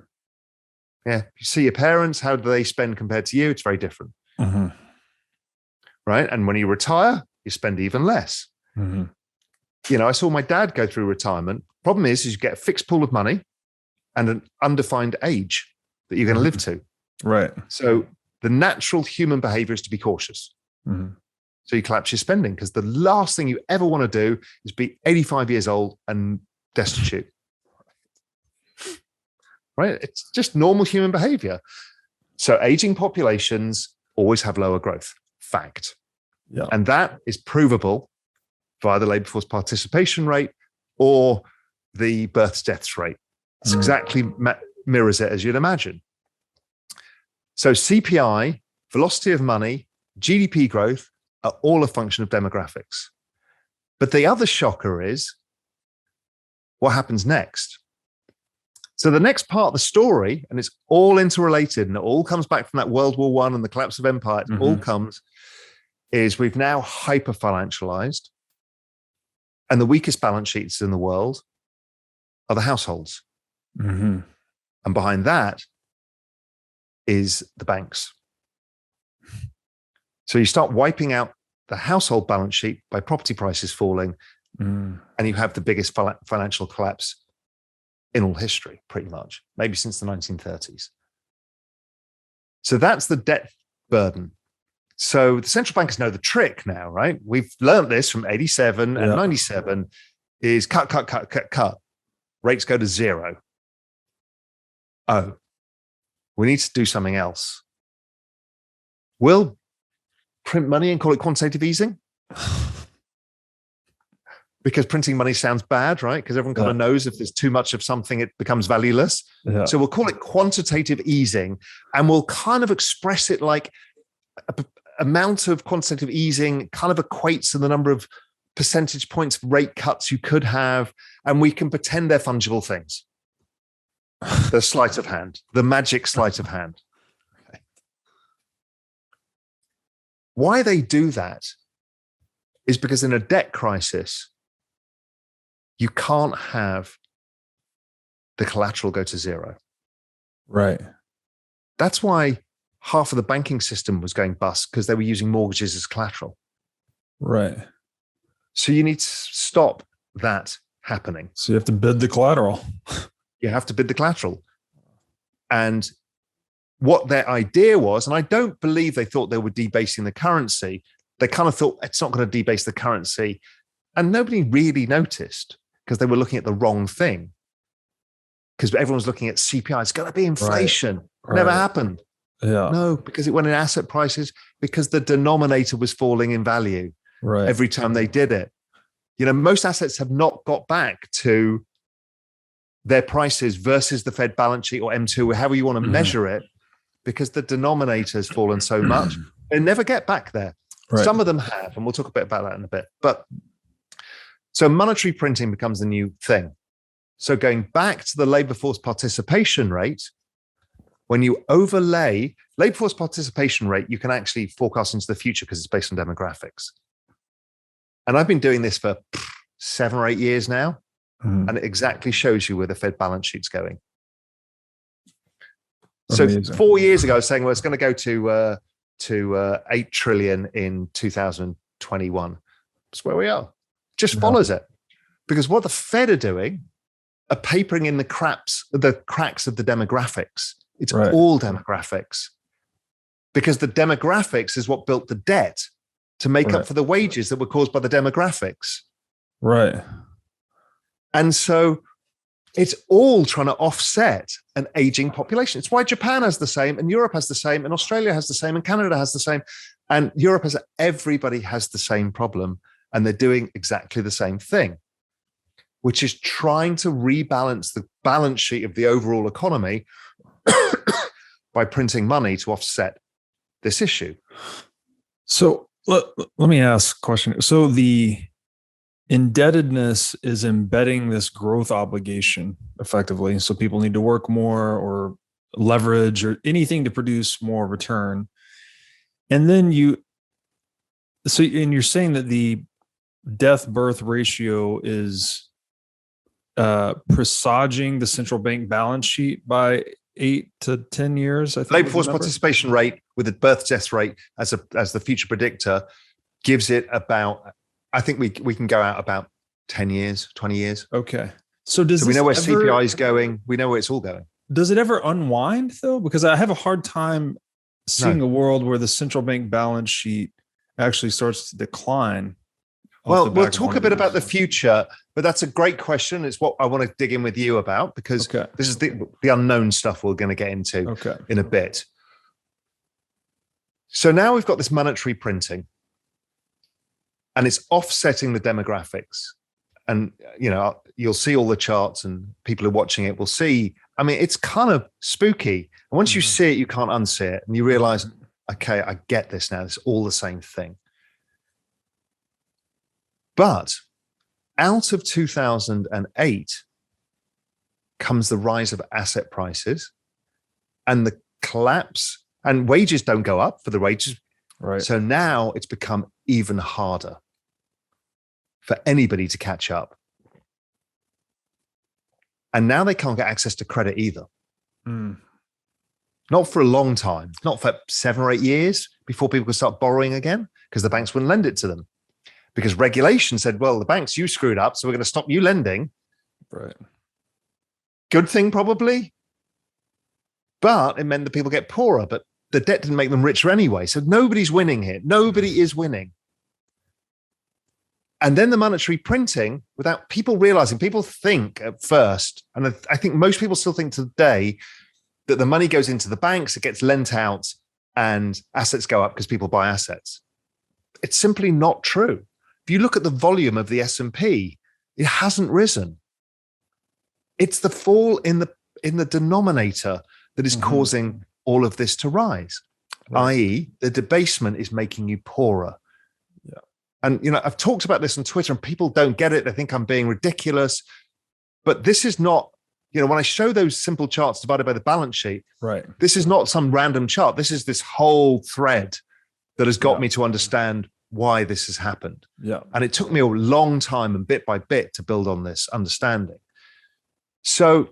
Yeah. You see your parents, how do they spend compared to you? It's very different. Right. And when you retire, you spend even less. I saw my dad go through retirement. Problem is you get a fixed pool of money and an undefined age that you're going to live to. Right. So the natural human behavior is to be cautious. So you collapse your spending, because the last thing you ever want to do is be 85 years old and destitute. Right? It's just normal human behavior. So aging populations always have lower growth. Fact. Yeah. And that is provable via the labor force participation rate or the births deaths rate. It's exactly mirrors it as you'd imagine. So CPI, velocity of money, GDP growth are all a function of demographics. But the other shocker is what happens next. So the next part of the story, and it's all interrelated, and it all comes back from that World War I and the collapse of empire, it all comes, is we've now hyper-financialized, and the weakest balance sheets in the world are the households. And behind that is the banks. So you start wiping out the household balance sheet by property prices falling, and you have the biggest financial collapse in all history, pretty much, maybe since the 1930s. So that's the debt burden. So the central bankers know the trick now, right? We've learned this from 87 and 97 is cut. Rates go to zero. Oh, we need to do something else. We'll print money and call it quantitative easing. Because printing money sounds bad, right? Because everyone kind of knows if there's too much of something, it becomes valueless. Yeah. So we'll call it quantitative easing, and we'll kind of express it like amount of quantitative easing kind of equates to the number of percentage points of rate cuts you could have, and we can pretend they're fungible things. The sleight of hand, the magic sleight of hand. Okay. Why they do that is because in a debt crisis, you can't have the collateral go to zero. Right. That's why half of the banking system was going bust, because they were using mortgages as collateral. Right. So you need to stop that happening. So you have to bid the collateral. You have to bid the collateral. And what their idea was, and I don't believe they thought they were debasing the currency. They kind of thought it's not going to debase the currency. And nobody really noticed because they were looking at the wrong thing. Because everyone's looking at CPI. It's going to be inflation. Right. Never happened. Yeah. No, because it went in asset prices, because the denominator was falling in value every time they did it. You know, most assets have not got back to their prices versus the Fed balance sheet or M2, or however you want to measure it, because the denominator has fallen so much. They never get back there. Right. Some of them have, and we'll talk a bit about that in a bit. But so monetary printing becomes the new thing. So going back to the labor force participation rate, when you overlay labor force participation rate, you can actually forecast into the future because it's based on demographics. And I've been doing this for 7 or 8 years now, and it exactly shows you where the Fed balance sheet's going. Amazing. So 4 years ago, I was saying, well, it's going to go to 8 trillion in 2021. That's where we are. Just follows it. Because what the Fed are doing are papering in the cracks of the demographics. It's all demographics. Because the demographics is what built the debt to make up for the wages that were caused by the demographics. Right. And so it's all trying to offset an aging population. It's why Japan has the same, and Europe has the same, and Australia has the same, and Canada has the same. And Europe has, everybody has the same problem. And they're doing exactly the same thing, which is trying to rebalance the balance sheet of the overall economy by printing money to offset this issue. So let me ask a question. So the indebtedness is embedding this growth obligation effectively. So people need to work more or leverage or anything to produce more return. And then you're saying that the death birth ratio is presaging the central bank balance sheet by 8 to 10 years. I think labor force participation rate with the birth death rate as the future predictor gives it about, I think we can go out about 10 years, 20 years. Okay. So we know where CPI is going. We know where it's all going. Does it ever unwind though? Because I have a hard time seeing a world where the central bank balance sheet actually starts to decline. Well, we'll talk a bit about the future, but that's a great question. It's what I want to dig in with you about, because this is the unknown stuff we're going to get into in a bit. So now we've got this monetary printing, and it's offsetting the demographics. And, you know, you'll see all the charts, and people who are watching it will see. I mean, it's kind of spooky. And once you see it, you can't unsee it. And you realize, okay, I get this now. It's all the same thing. But out of 2008 comes the rise of asset prices and the collapse, and wages don't go up for the wages. Right. So now it's become even harder for anybody to catch up. And now they can't get access to credit either. Not for a long time, not for 7 or 8 years before people could start borrowing again because the banks wouldn't lend it to them. Because regulation said, well, the banks, you screwed up, so we're going to stop you lending. Right. Good thing, probably. But it meant that people get poorer, but the debt didn't make them richer anyway. So nobody's winning here. Nobody is winning. And then the monetary printing, without people realizing, people think at first, and I think most people still think today, that the money goes into the banks, it gets lent out, and assets go up because people buy assets. It's simply not true. If you look at the volume of the S&P, it hasn't risen. It's the fall in the denominator that is causing all of this to rise, i.e., the debasement is making you poorer. Yeah. And I've talked about this on Twitter, and people don't get it. They think I'm being ridiculous. But this is not, when I show those simple charts divided by the balance sheet, right, this is not some random chart. This is this whole thread that has got me to understand why this has happened. Yeah. And it took me a long time and bit by bit to build on this understanding. So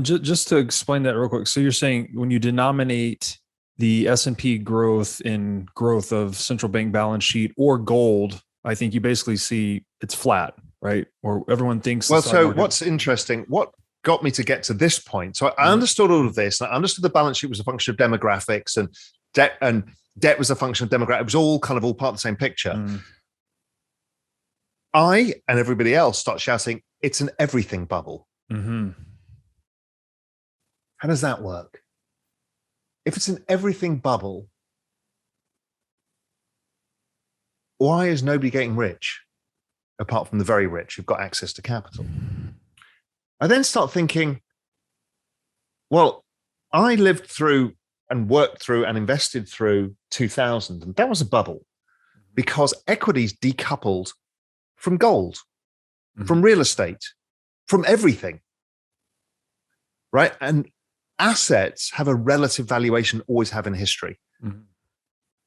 just to explain that real quick. So you're saying when you denominate the S&P growth in growth of central bank balance sheet or gold, I think you basically see it's flat, right? Or everyone thinks. Well, so what's interesting, what got me to get to this point? So I understood all of this, and I understood the balance sheet was a function of demographics, and debt was a function of demographics. It was all part of the same picture. I and everybody else start shouting, it's an everything bubble. Mm-hmm. How does that work? If it's an everything bubble, why is nobody getting rich apart from the very rich who've got access to capital? I then start thinking, well, I lived through and worked through and invested through 2000, and that was a bubble because equities decoupled from gold, from real estate, from everything, right? And assets have a relative valuation, always have in history.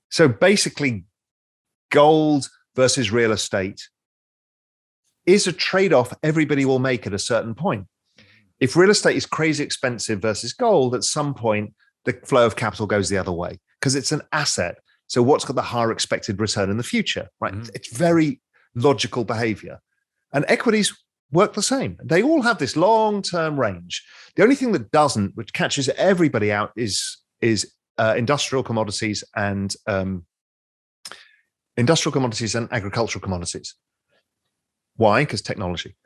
So basically, gold versus real estate is a trade-off everybody will make at a certain point. If real estate is crazy expensive versus gold, at some point, the flow of capital goes the other way because it's an asset. So what's got the higher expected return in the future, right? It's very logical behavior. And equities work the same. They all have this long-term range. The only thing that doesn't, which catches everybody out, is industrial commodities and agricultural commodities. Why? Because technology.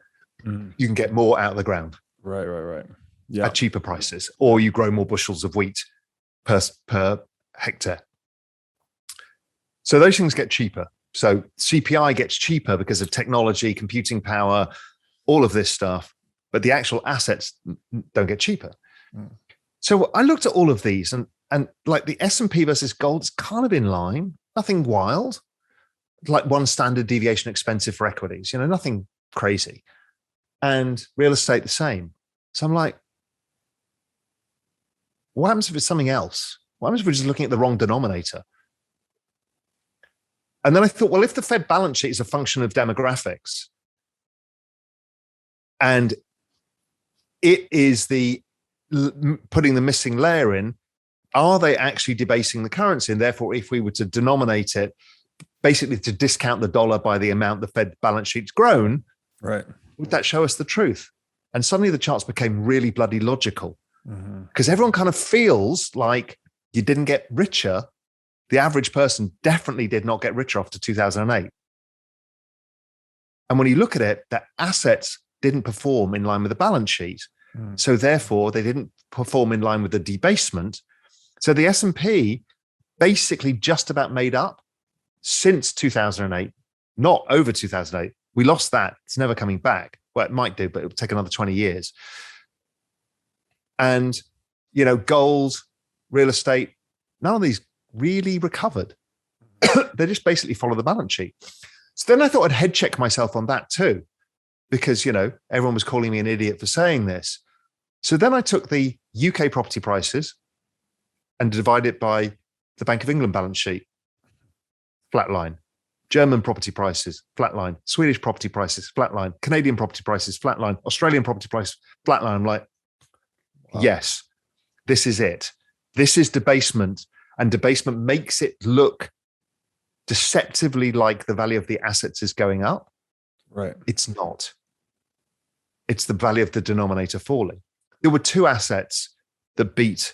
You can get more out of the ground. Right. Yeah. At cheaper prices, or you grow more bushels of wheat per hectare. So those things get cheaper. So CPI gets cheaper because of technology, computing power, all of this stuff, but the actual assets don't get cheaper. So I looked at all of these and like the S&P versus gold is kind of in line, nothing wild, like one standard deviation expensive for equities, nothing crazy. And real estate the same. So I'm like, what happens if it's something else? What happens if we're just looking at the wrong denominator? And then I thought, well, if the Fed balance sheet is a function of demographics, and it is putting the missing layer in, are they actually debasing the currency? And therefore, if we were to denominate it, basically to discount the dollar by the amount the Fed balance sheet's grown, right, would that show us the truth? And suddenly the charts became really bloody logical because everyone kind of feels like you didn't get richer. The average person definitely did not get richer after 2008. And when you look at it, the assets didn't perform in line with the balance sheet. So therefore, they didn't perform in line with the debasement. So the S&P basically just about made up since 2008, not over 2008. We lost that. It's never coming back. Well, it might do, but it'll take another 20 years. And, gold, real estate, none of these really recovered. They just basically follow the balance sheet. So then I thought I'd head check myself on that too, because, everyone was calling me an idiot for saying this. So then I took the UK property prices and divided it by the Bank of England balance sheet, flatline. German property prices, flatline. Swedish property prices, flatline. Canadian property prices, flatline. Australian property prices, flatline. I'm like, wow. Yes, this is it. this is debasement, and debasement makes it look deceptively like the value of the assets is going up. Right. It's not. It's the value of the denominator falling. There were two assets that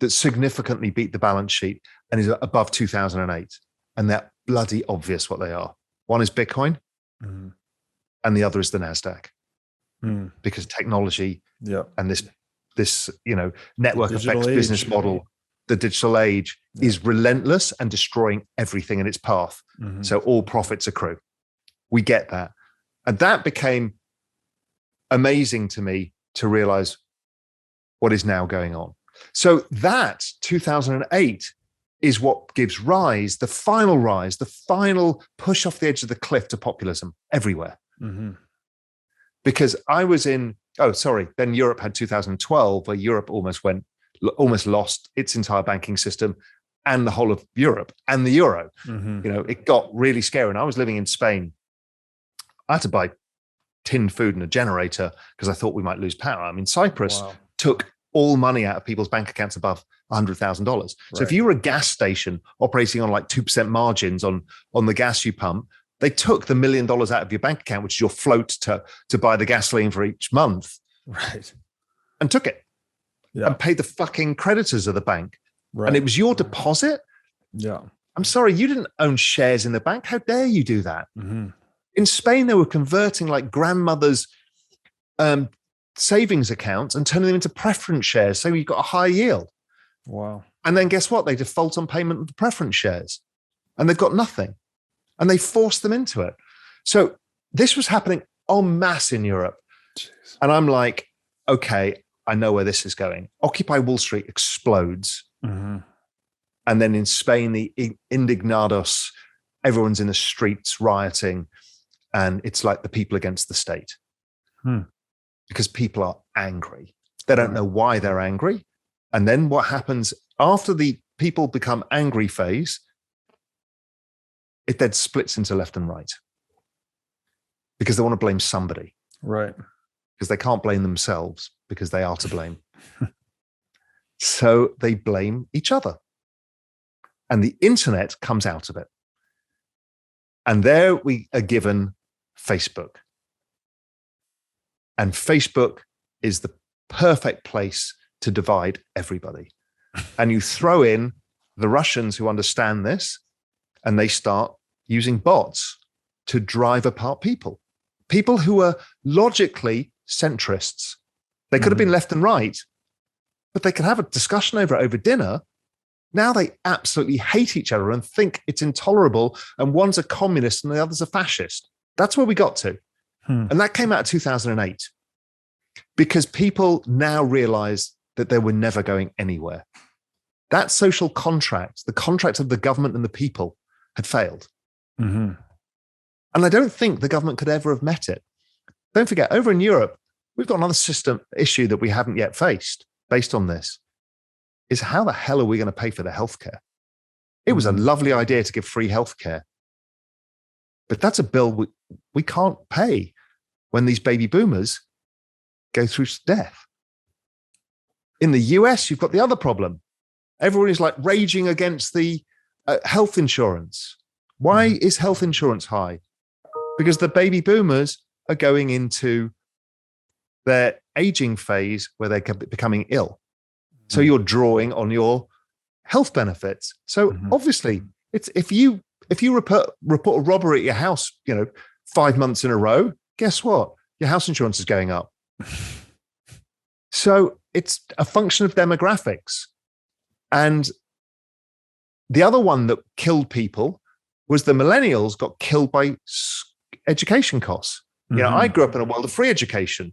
significantly beat the balance sheet and is above 2008. And they're bloody obvious what they are. One is Bitcoin, and the other is the NASDAQ. Because technology and this network effects business model, the digital age, is relentless and destroying everything in its path. So all profits accrue. We get that. And that became amazing to me to realize what is now going on. So that 2008 is what gives rise, the final push off the edge of the cliff to populism everywhere. Because I was then Europe had 2012, where Europe almost lost its entire banking system and the whole of Europe and the euro. It got really scary. And I was living in Spain. I had to buy tinned food and a generator because I thought we might lose power. I mean, Cyprus took all money out of people's bank accounts above $100,000. So if you were a gas station operating on like 2% margins on the gas you pump, they took the $1 million out of your bank account, which is your float to buy the gasoline for each month, and took it and paid the fucking creditors of the bank. And it was your deposit. I'm sorry, you didn't own shares in the bank. How dare you do that? In Spain, they were converting like grandmother's savings accounts and turning them into preference shares, so you got a high yield. Wow. And then guess what? They default on payment of the preference shares, and they've got nothing. And they forced them into it. So this was happening en masse in Europe. Jeez. And I'm like, okay, I know where this is going. Occupy Wall Street explodes. And then in Spain, the indignados, everyone's in the streets rioting. And it's like the people against the state. Because people are angry. They don't know why they're angry. And then what happens after the people become angry phase, it then splits into left and right. Because they want to blame somebody. Right. Because they can't blame themselves because they are to blame. So they blame each other. And the internet comes out of it. And there we are given Facebook. And Facebook is the perfect place to divide everybody. And you throw in the Russians who understand this, and they start using bots to drive apart people. People who are logically centrists. They could have been left and right, but they could have a discussion over dinner. Now they absolutely hate each other and think it's intolerable, and one's a communist and the other's a fascist. That's where we got to. And that came out of 2008 because people now realize that they were never going anywhere. That social contract, the contract of the government and the people, had failed. And I don't think the government could ever have met it. Don't forget, over in Europe, we've got another system issue that we haven't yet faced based on this, is how the hell are we going to pay for the healthcare? It was a lovely idea to give free healthcare, but that's a bill we can't pay when these baby boomers go through death. In the US, you've got the other problem. Everyone is like raging against the health insurance. Why is health insurance high? Because the baby boomers are going into their aging phase where they're becoming ill. So you're drawing on your health benefits. So obviously, it's if you report a robbery at your house, 5 months in a row, guess what? Your house insurance is going up. So it's a function of demographics. And the other one that killed people was the millennials got killed by education costs. I grew up in a world of free education,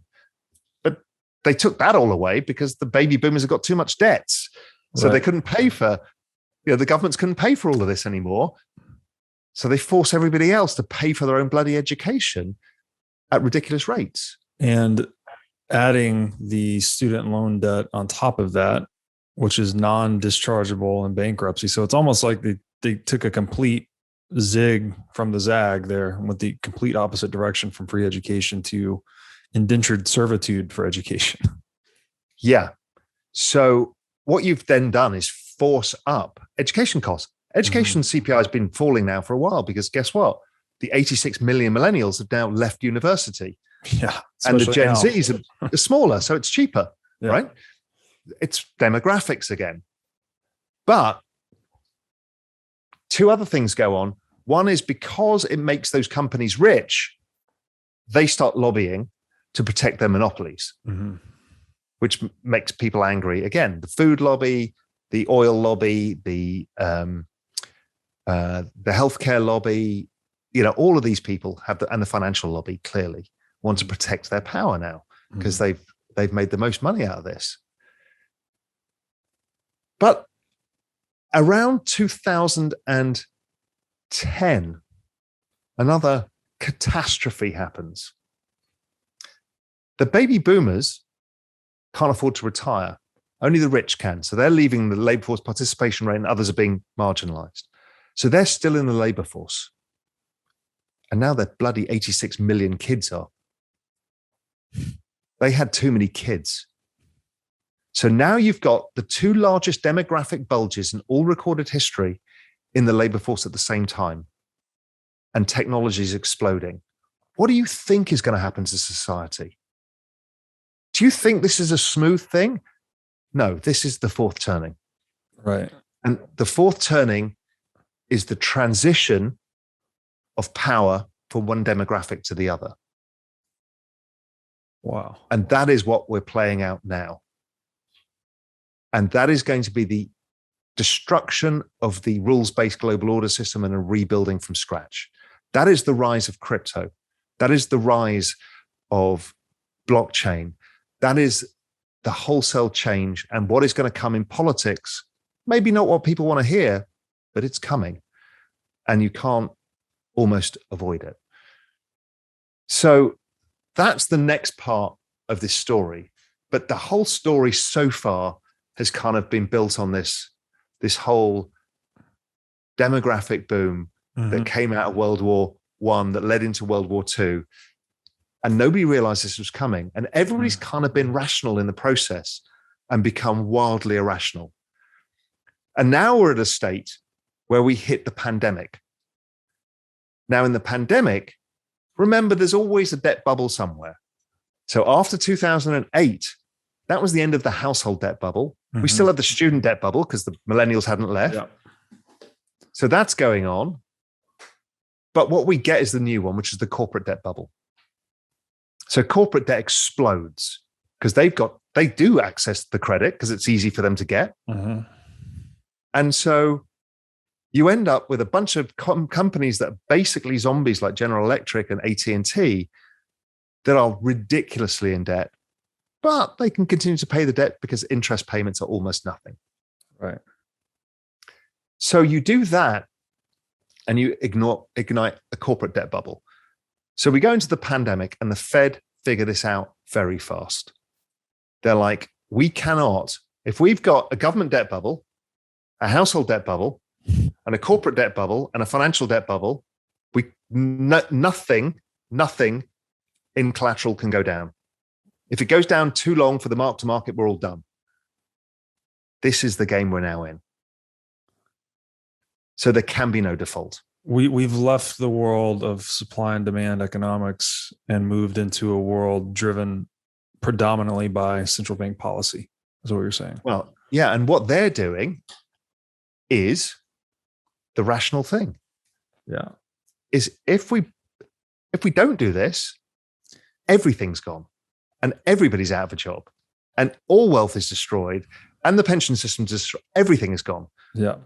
but they took that all away because the baby boomers have got too much debts. So they couldn't pay for, the governments couldn't pay for all of this anymore. So they force everybody else to pay for their own bloody education at ridiculous rates. And adding the student loan debt on top of that, which is non-dischargeable in bankruptcy. So it's almost like they took a complete zig from the zag there, with the complete opposite direction from free education to indentured servitude for education. Yeah. So what you've then done is force up education costs. Education CPI has been falling now for a while because guess what? The 86 million millennials have now left university. Yeah. And the Gen Zs are smaller, so it's cheaper, Yeah. right? It's demographics again. But two other things go on. One is because it makes those companies rich, they start lobbying to protect their monopolies, which makes people angry. Again, the food lobby, the oil lobby, the healthcare lobby, all of these people have and the financial lobby clearly want to protect their power now because they've made the most money out of this. But around 2010, another catastrophe happens. The baby boomers can't afford to retire. Only the rich can. So they're leaving the labor force participation rate and others are being marginalized. So they're still in the labor force. And now their bloody 86 million kids are. They had too many kids. So now you've got the two largest demographic bulges in all recorded history in the labor force at the same time. And technology is exploding. What do you think is going to happen to society? Do you think this is a smooth thing? No, this is the fourth turning. Right. And the fourth turning is the transition of power from one demographic to the other. Wow. And that is what we're playing out now. And that is going to be the destruction of the rules-based global order system and a rebuilding from scratch. That is the rise of crypto. That is the rise of blockchain. That is the wholesale change and what is going to come in politics. Maybe not what people want to hear, but it's coming. And you can't almost avoid it. So that's the next part of this story. But the whole story so far has kind of been built on this whole demographic boom that came out of World War I that led into World War II. And nobody realized this was coming. And everybody's kind of been rational in the process and become wildly irrational. And now we're at a state where we hit the pandemic. Now in the pandemic, remember, there's always a debt bubble somewhere. So after 2008, that was the end of the household debt bubble. We still have the student debt bubble because the millennials hadn't left. Yeah. So that's going on. But what we get is the new one, which is the corporate debt bubble. So corporate debt explodes because they do access the credit because it's easy for them to get. And so you end up with a bunch of companies that are basically zombies like General Electric and AT&T that are ridiculously in debt, but they can continue to pay the debt because interest payments are almost nothing. Right. So you do that and you ignite a corporate debt bubble. So we go into the pandemic and the Fed figure this out very fast. They're like, we cannot, if we've got a government debt bubble, a household debt bubble, and a corporate debt bubble, and a financial debt bubble, nothing in collateral can go down. If it goes down too long for the mark to market, we're all done. This is the game we're now in. So there can be no default. We've left the world of supply and demand economics and moved into a world driven predominantly by central bank policy, is what you're saying. Well, yeah. And what they're doing is the rational thing. Yeah. Is if we don't do this, everything's gone and everybody's out of a job and all wealth is destroyed and the pension system destroyed. Everything is gone. Yeah.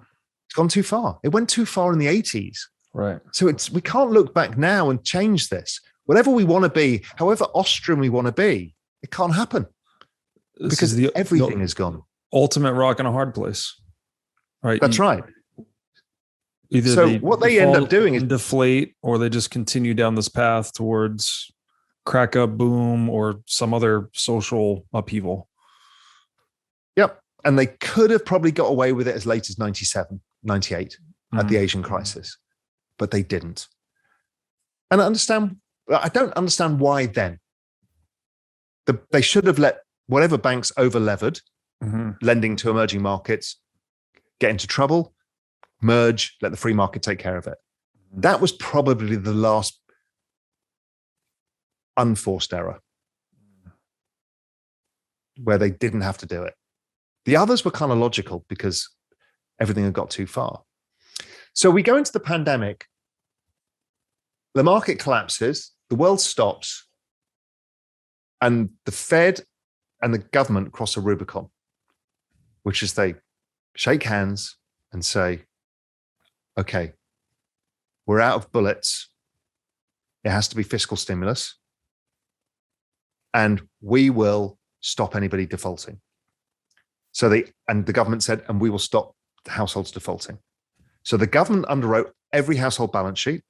It's gone too far. It went too far in the 80s. Right. So we can't look back now and change this. Whatever we want to be, however Austrian we want to be, it can't happen because everything is gone. Ultimate rock in a hard place. Right. That's right. Either what they end up doing is deflate, or they just continue down this path towards crack up boom or some other social upheaval. Yep. And they could have probably got away with it as late as 97, 98 at the Asian crisis, but they didn't. And I don't understand why then. They should have let whatever banks over levered lending to emerging markets get into trouble, merge, let the free market take care of it. That was probably the last unforced error where they didn't have to do it. The others were kind of logical because everything had got too far. So we go into the pandemic, the market collapses, the world stops, and the Fed and the government cross a Rubicon, which is they shake hands and say, okay, we're out of bullets. It has to be fiscal stimulus. And we will stop anybody defaulting. So the government said, and we will stop households defaulting. So the government underwrote every household balance sheet,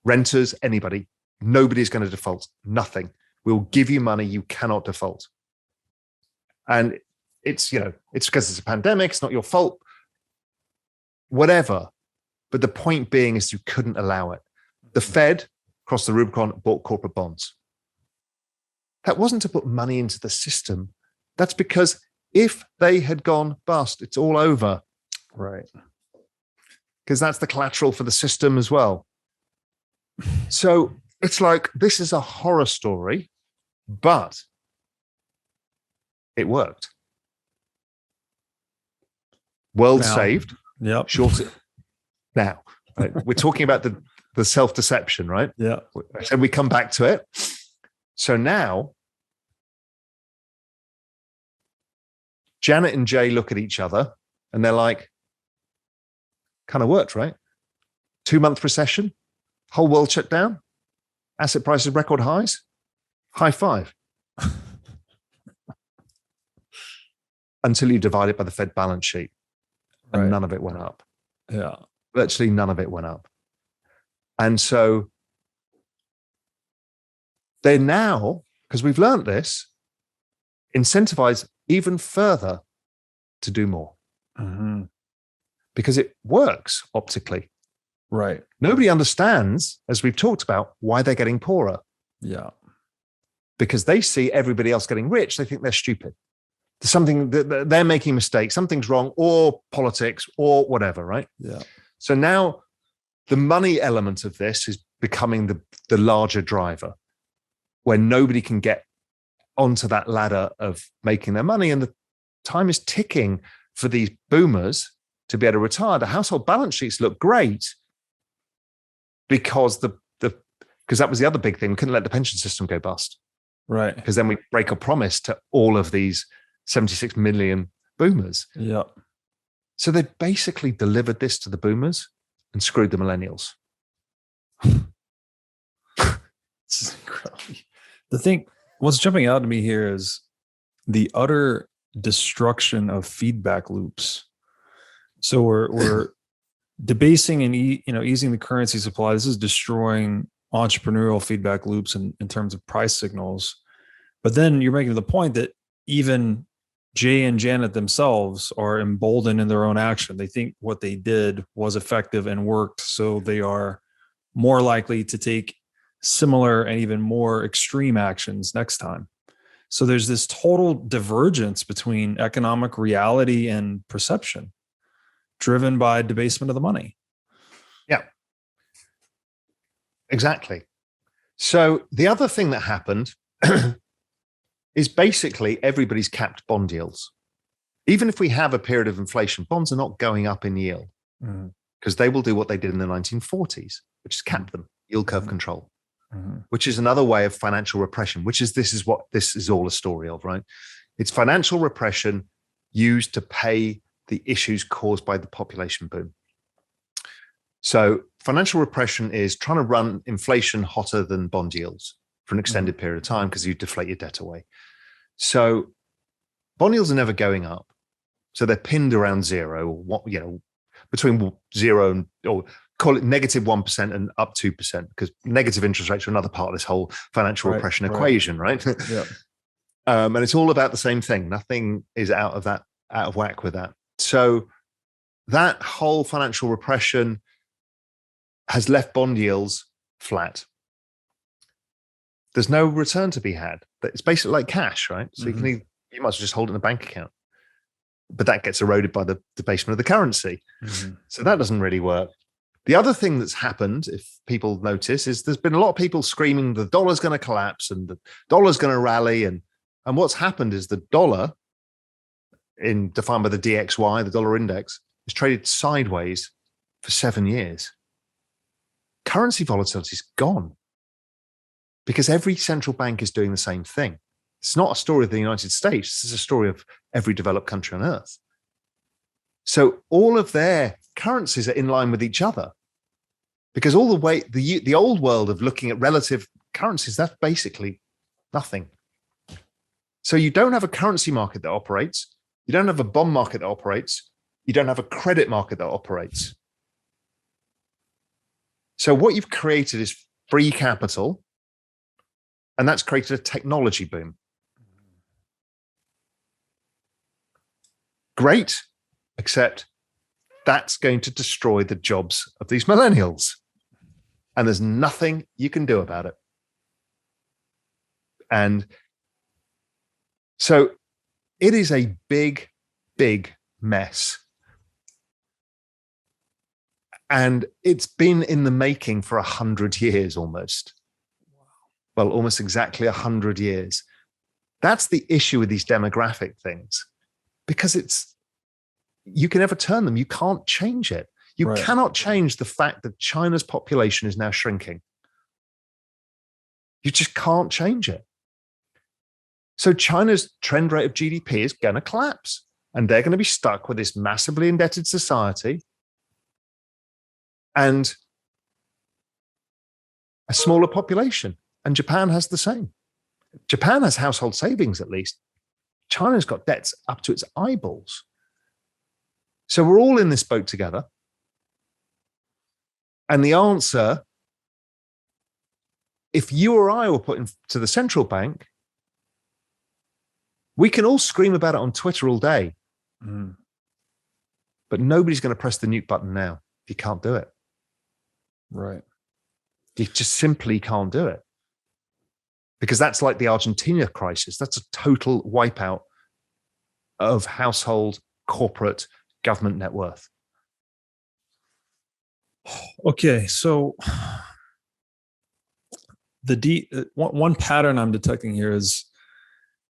renters, anybody, nobody's going to default, nothing. We'll give you money, you cannot default. And it's because it's a pandemic, it's not your fault, whatever. But the point being is you couldn't allow it. The Fed crossed the Rubicon, bought corporate bonds. That wasn't to put money into the system. That's because if they had gone bust, it's all over. Right. Because that's the collateral for the system as well. So it's like, this is a horror story, but it worked. World saved. Yep. Short. Now, right, we're talking about the self-deception, right? Yeah. And we come back to it. So now, Janet and Jay look at each other and they're like, kind of worked, right? 2-month recession, whole world shut down, asset prices record highs, high five. Until you divide it by the Fed balance sheet, and none of it went up. Yeah. Virtually none of it went up. And so they're now, because we've learned this, incentivized even further to do more. Because it works optically. Right. Nobody understands, as we've talked about, why they're getting poorer. Yeah. Because they see everybody else getting rich. They think they're stupid. There's something that they're making mistakes, something's wrong, or politics, or whatever, right? Yeah. So now the money element of this is becoming the larger driver, where nobody can get onto that ladder of making their money. And the time is ticking for these boomers to be able to retire. The household balance sheets look great because because that was the other big thing. We couldn't let the pension system go bust. Right. Because then we break a promise to all of these 76 million boomers. Yeah. So they basically delivered this to the boomers and screwed the millennials. It's incredible. The thing, what's jumping out to me here is the utter destruction of feedback loops. So we're debasing and easing the currency supply. This is destroying entrepreneurial feedback loops in terms of price signals. But then you're making the point that even Jay and Janet themselves are emboldened in their own action. They think what they did was effective and worked, so they are more likely to take similar and even more extreme actions next time. So there's this total divergence between economic reality and perception, driven by debasement of the money. Yeah, exactly. So the other thing that happened is basically everybody's capped bond yields. Even if we have a period of inflation, bonds are not going up in yield because they will do what they did in the 1940s, which is cap them, yield curve control, which is another way of financial repression, this is what this is all a story of, right? It's financial repression used to pay the issues caused by the population boom. So financial repression is trying to run inflation hotter than bond yields for an extended period of time because you deflate your debt away. So bond yields are never going up. So they're pinned around zero, between zero and, or call it negative 1% and up 2%, because negative interest rates are another part of this whole financial repression equation, right? Yeah. And it's all about the same thing. Nothing is out of whack with that. So that whole financial repression has left bond yields flat. There's no return to be had. It's basically like cash, right? So you You might as well just hold it in a bank account. But that gets eroded by the debasement of the currency. So that doesn't really work. The other thing that's happened, if people notice, is there's been a lot of people screaming the dollar's going to collapse and the dollar's going to rally. And what's happened is the dollar, defined by the DXY, the dollar index, has traded sideways for 7 years. Currency volatility is gone because every central bank is doing the same thing. It's not a story of the United States. This is a story of every developed country on earth. So all of their currencies are in line with each other because all the way, the old world of looking at relative currencies, that's basically nothing. So you don't have a currency market that operates. You don't have a bond market that operates. You don't have a credit market that operates. So what you've created is free capital, and that's created a technology boom. Great, except that's going to destroy the jobs of these millennials. And there's nothing you can do about it. And so it is a big, big mess. And it's been in the making for 100 years almost. Well, almost exactly 100 years. That's the issue with these demographic things. Because you can never turn them. You can't change it. You cannot change the fact that China's population is now shrinking. You just can't change it. So China's trend rate of GDP is going to collapse. And they're going to be stuck with this massively indebted society and a smaller population. And Japan has the same. Japan has household savings, at least. China's got debts up to its eyeballs. So we're all in this boat together. And the answer, if you or I were put into the central bank, we can all scream about it on Twitter all day. But nobody's going to press the nuke button now. You can't do it. Right. You just simply can't do it. Because that's like the Argentina crisis. That's a total wipeout of household, corporate, government net worth. Okay, so one pattern I'm detecting here is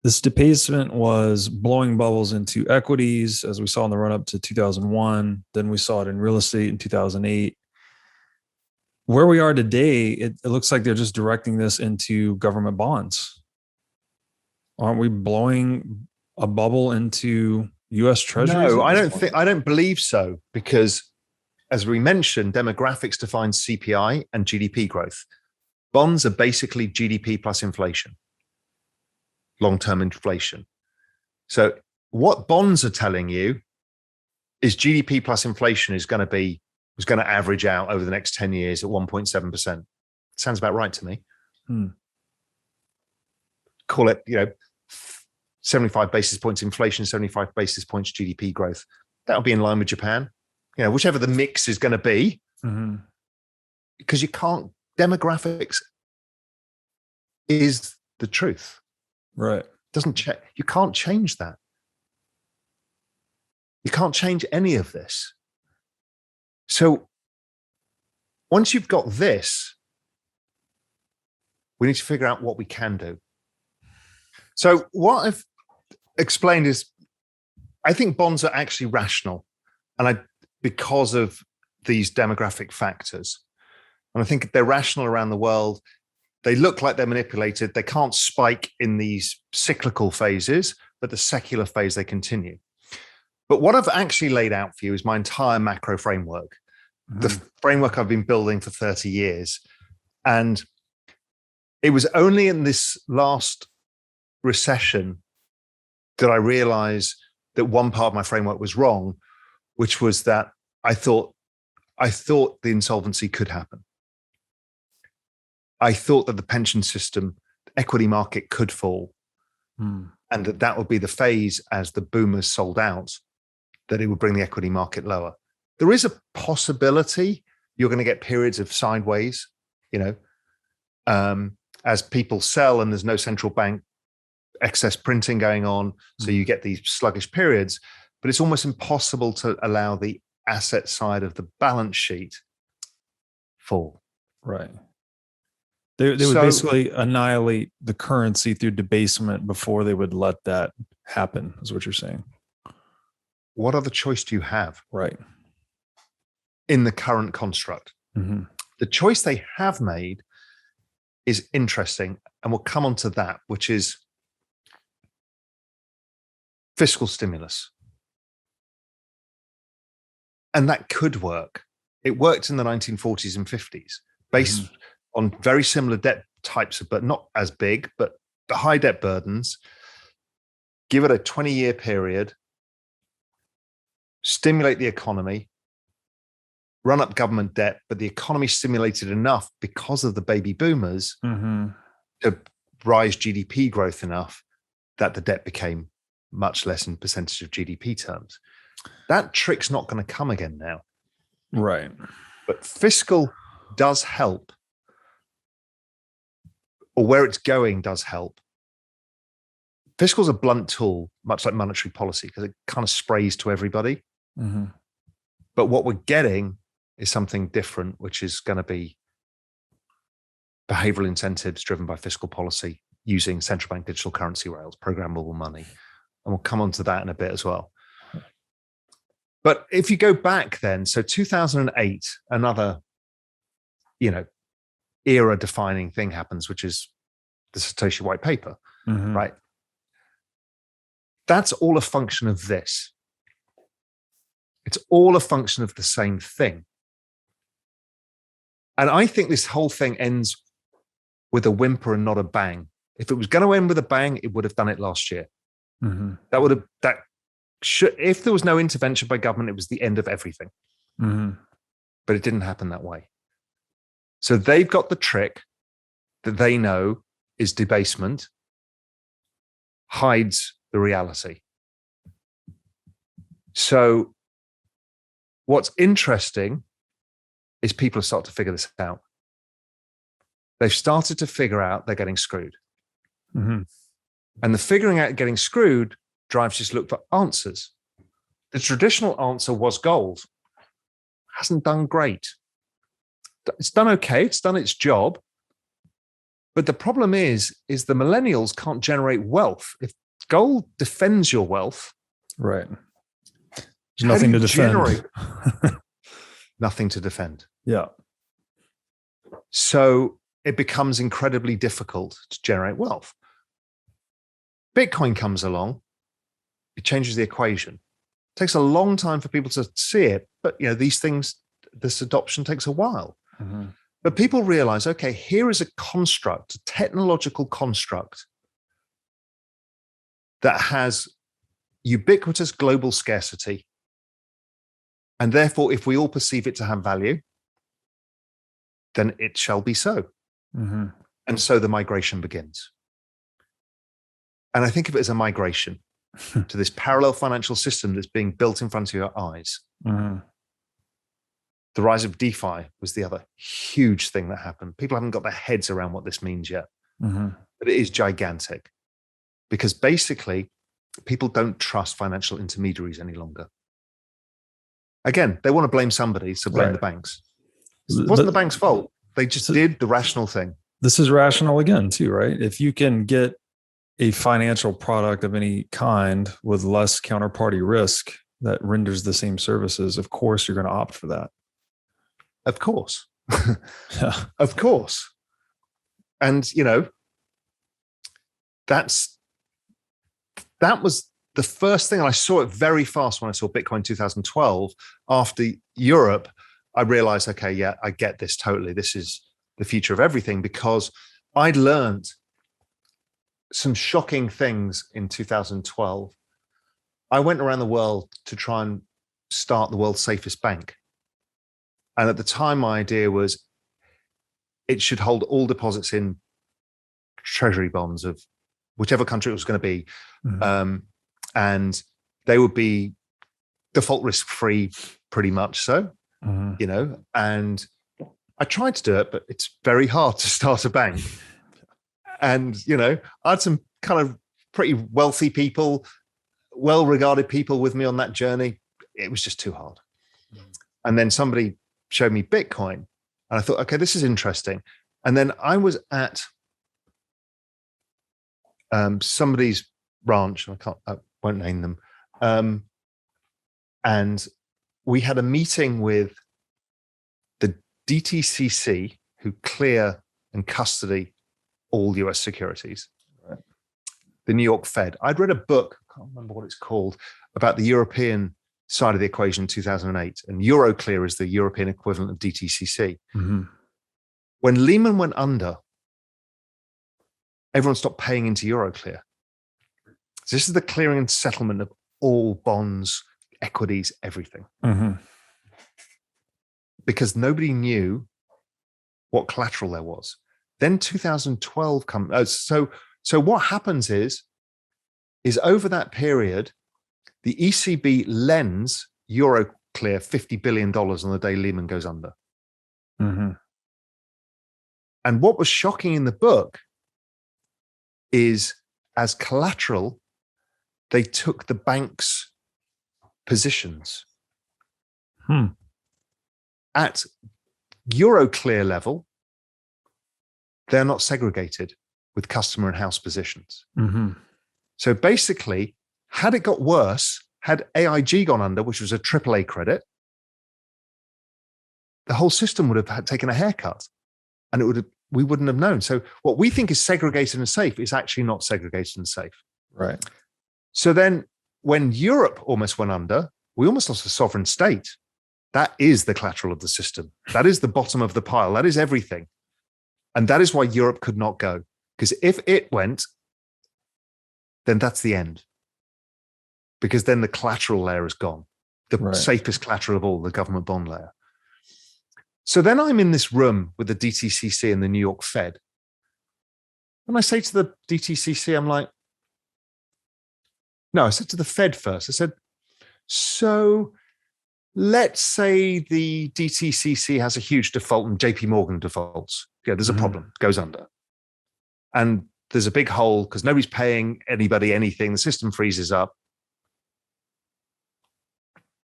this debasement was blowing bubbles into equities, as we saw in the run-up to 2001. Then we saw it in real estate in 2008. Where we are today, it looks like they're just directing this into government bonds. Aren't we blowing a bubble into U.S. Treasuries? No, I don't believe so, because as we mentioned, demographics defines CPI and GDP growth. Bonds are basically GDP plus inflation, long-term inflation. So what bonds are telling you is GDP plus inflation is going to average out over the next 10 years at 1.7%. Sounds about right to me. Call it, 75 basis points inflation, 75 basis points GDP growth. That'll be in line with Japan. Whichever the mix is going to be, because you can't, demographics is the truth. Right. Doesn't check. You can't change that. You can't change any of this. So once you've got this, we need to figure out what we can do. So what I've explained is, I think bonds are actually rational, because of these demographic factors. And I think they're rational around the world. They look like they're manipulated. They can't spike in these cyclical phases, but the secular phase, they continue. But what I've actually laid out for you is my entire macro framework, the framework I've been building for 30 years. And it was only in this last recession that I realized that one part of my framework was wrong, which was that I thought the insolvency could happen. I thought that the pension system, the equity market could fall, and that would be the phase as the boomers sold out, that it would bring the equity market lower. There is a possibility you're going to get periods of sideways, as people sell and there's no central bank excess printing going on. So you get these sluggish periods, but it's almost impossible to allow the asset side of the balance sheet fall. Right. They would basically annihilate the currency through debasement before they would let that happen, is what you're saying. What other choice do you have? Right. In the current construct. Mm-hmm. The choice they have made is interesting, and we'll come on to that, which is fiscal stimulus. And that could work. It worked in the 1940s and 50s, based on very similar debt types, but not as big, but the high debt burdens. Give it a 20-year period, stimulate the economy, run up government debt, but the economy stimulated enough because of the baby boomers to rise GDP growth enough that the debt became much less in percentage of GDP terms. That trick's not going to come again now. Right. But fiscal does help, or where it's going does help. Fiscal is a blunt tool, much like monetary policy, because it kind of sprays to everybody. Mm-hmm. But what we're getting is something different, which is going to be behavioral incentives driven by fiscal policy using central bank digital currency rails, programmable money. And we'll come on to that in a bit as well. But if you go back then, so 2008, another, era defining thing happens, which is the Satoshi white paper, right? That's all a function of this. It's all a function of the same thing. And I think this whole thing ends with a whimper and not a bang. If it was going to end with a bang, it would have done it last year. If there was no intervention by government, it was the end of everything. But it didn't happen that way. So they've got the trick that they know is debasement, hides the reality. So what's interesting is people have started to figure this out. They've started to figure out they're getting screwed. And the figuring out getting screwed drives you to look for answers. The traditional answer was gold. Hasn't done great. It's done okay. It's done its job. But the problem is the millennials can't generate wealth. If gold defends your wealth, right, there's nothing to defend. Nothing to defend. Yeah. So it becomes incredibly difficult to generate wealth. Bitcoin comes along, it changes the equation. It takes a long time for people to see it, but these things, this adoption takes a while. But people realize, okay, here is a construct, a technological construct that has ubiquitous global scarcity. And therefore, if we all perceive it to have value, then it shall be so. And so the migration begins. And I think of it as a migration to this parallel financial system that's being built in front of your eyes. The rise of DeFi was the other huge thing that happened. People haven't got their heads around what this means yet, but it is gigantic because basically people don't trust financial intermediaries any longer. Again, they want to blame somebody, so blame the banks. It wasn't the bank's fault. They just did the rational thing. This is rational again, too, right? If you can get a financial product of any kind with less counterparty risk that renders the same services, of course, you're going to opt for that. Of course. Yeah. Of course. And, that was the first thing. And I saw it very fast when I saw Bitcoin 2012. After Europe, I realized, okay, yeah, I get this totally. This is the future of everything, because I'd learned some shocking things in 2012. I went around the world to try and start the world's safest bank. And at the time, my idea was it should hold all deposits in treasury bonds of whichever country it was going to be. And they would be default risk free, pretty much so, and I tried to do it, but it's very hard to start a bank. And, I had some kind of pretty wealthy people, well-regarded people with me on that journey. It was just too hard. And then somebody showed me Bitcoin, and I thought, okay, this is interesting. And then I was at somebody's ranch. I won't name them. And we had a meeting with the DTCC, who clear and custody all US securities, right? The New York Fed. I'd read a book, I can't remember what it's called, about the European side of the equation in 2008. And Euroclear is the European equivalent of DTCC. Mm-hmm. When Lehman went under, everyone stopped paying into Euroclear. So this is the clearing and settlement of all bonds, equities, everything. Mm-hmm. Because nobody knew what collateral there was. Then 2012 comes. So what happens is over that period, the ECB lends Euroclear $50 billion on the day Lehman goes under. Mm-hmm. And what was shocking in the book is, as collateral, they took the bank's positions. At Euroclear level, they're not segregated with customer and house positions. Mm-hmm. So basically, had it got worse, had AIG gone under, which was a AAA credit, the whole system would have taken a haircut, and we wouldn't have known. So what we think is segregated and safe is actually not segregated and safe. Right. So then when Europe almost went under, we almost lost a sovereign state. That is the collateral of the system. That is the bottom of the pile. That is everything. And that is why Europe could not go. Because if it went, then that's the end. Because then the collateral layer is gone. The safest collateral of all, the government bond layer. So then I'm in this room with the DTCC and the New York Fed. And I say to the DTCC, I'm like, no, I said to the Fed first. I said, so let's say the DTCC has a huge default and JP Morgan defaults. Yeah, there's a problem, goes under. And there's a big hole because nobody's paying anybody anything. The system freezes up.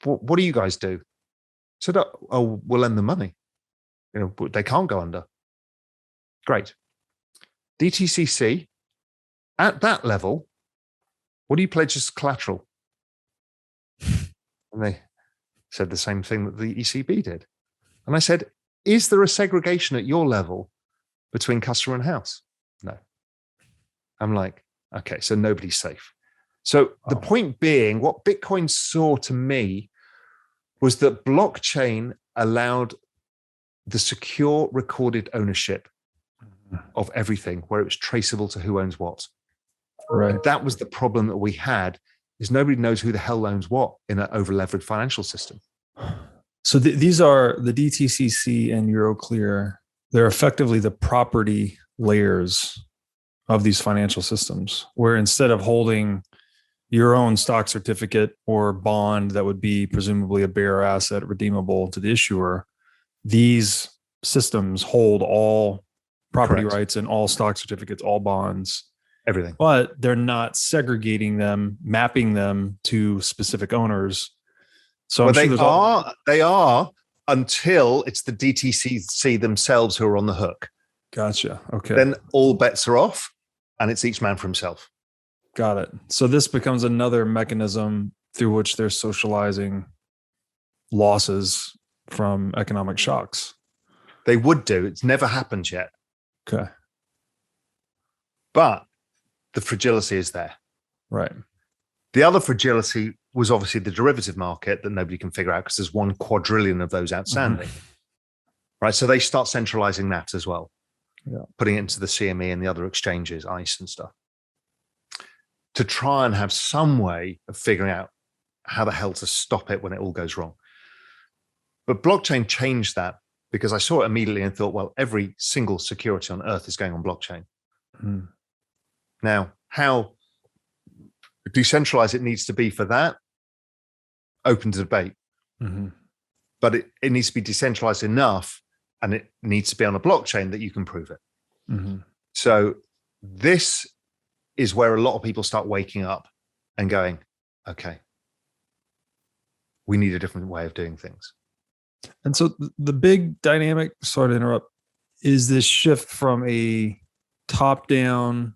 What do you guys do? So, we'll lend the money. They can't go under. Great. DTCC, at that level, what do you pledge as collateral? And they said the same thing that the ECB did. And I said, is there a segregation at your level between customer and house? No. I'm like, okay, so nobody's safe. So the point being, what Bitcoin saw to me was that blockchain allowed the secure recorded ownership of everything, where it was traceable to who owns what. Right. And that was the problem that we had, is nobody knows who the hell owns what in an over-leveraged financial system. So these are the DTCC and Euroclear. They're effectively the property layers of these financial systems, where instead of holding your own stock certificate or bond that would be presumably a bearer asset redeemable to the issuer, these systems hold all property rights and all stock certificates, all bonds, everything. But they're not segregating them, mapping them to specific owners. So they are until it's the DTCC themselves who are on the hook. Gotcha. Okay. Then all bets are off, and it's each man for himself. Got it. So this becomes another mechanism through which they're socializing losses from economic shocks. They would do. It's never happened yet. Okay. But the fragility is there. Right. The other fragility was obviously the derivative market that nobody can figure out because there's 1 quadrillion of those outstanding. Right. So they start centralizing that as well. Yeah. Putting it into the CME and the other exchanges, ICE and stuff, to try and have some way of figuring out how the hell to stop it when it all goes wrong. But blockchain changed that, because I saw it immediately and thought, well, every single security on earth is going on blockchain. Now, how decentralized it needs to be for that, open to debate. But it needs to be decentralized enough, and it needs to be on a blockchain that you can prove it. So this is where a lot of people start waking up and going, okay, we need a different way of doing things. And so the big dynamic, sorry to interrupt, is this shift from a top-down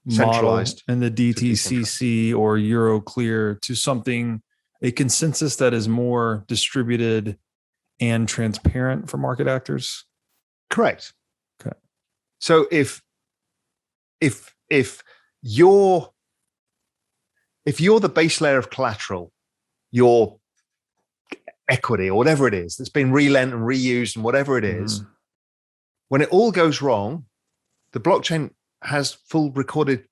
Centralized model in the DTCC or Euroclear to something, a consensus that is more distributed and transparent for market actors? Correct. Okay. So if you're the base layer of collateral, your equity or whatever it is that's been relent and reused and whatever it is, when it all goes wrong, the blockchain has full recorded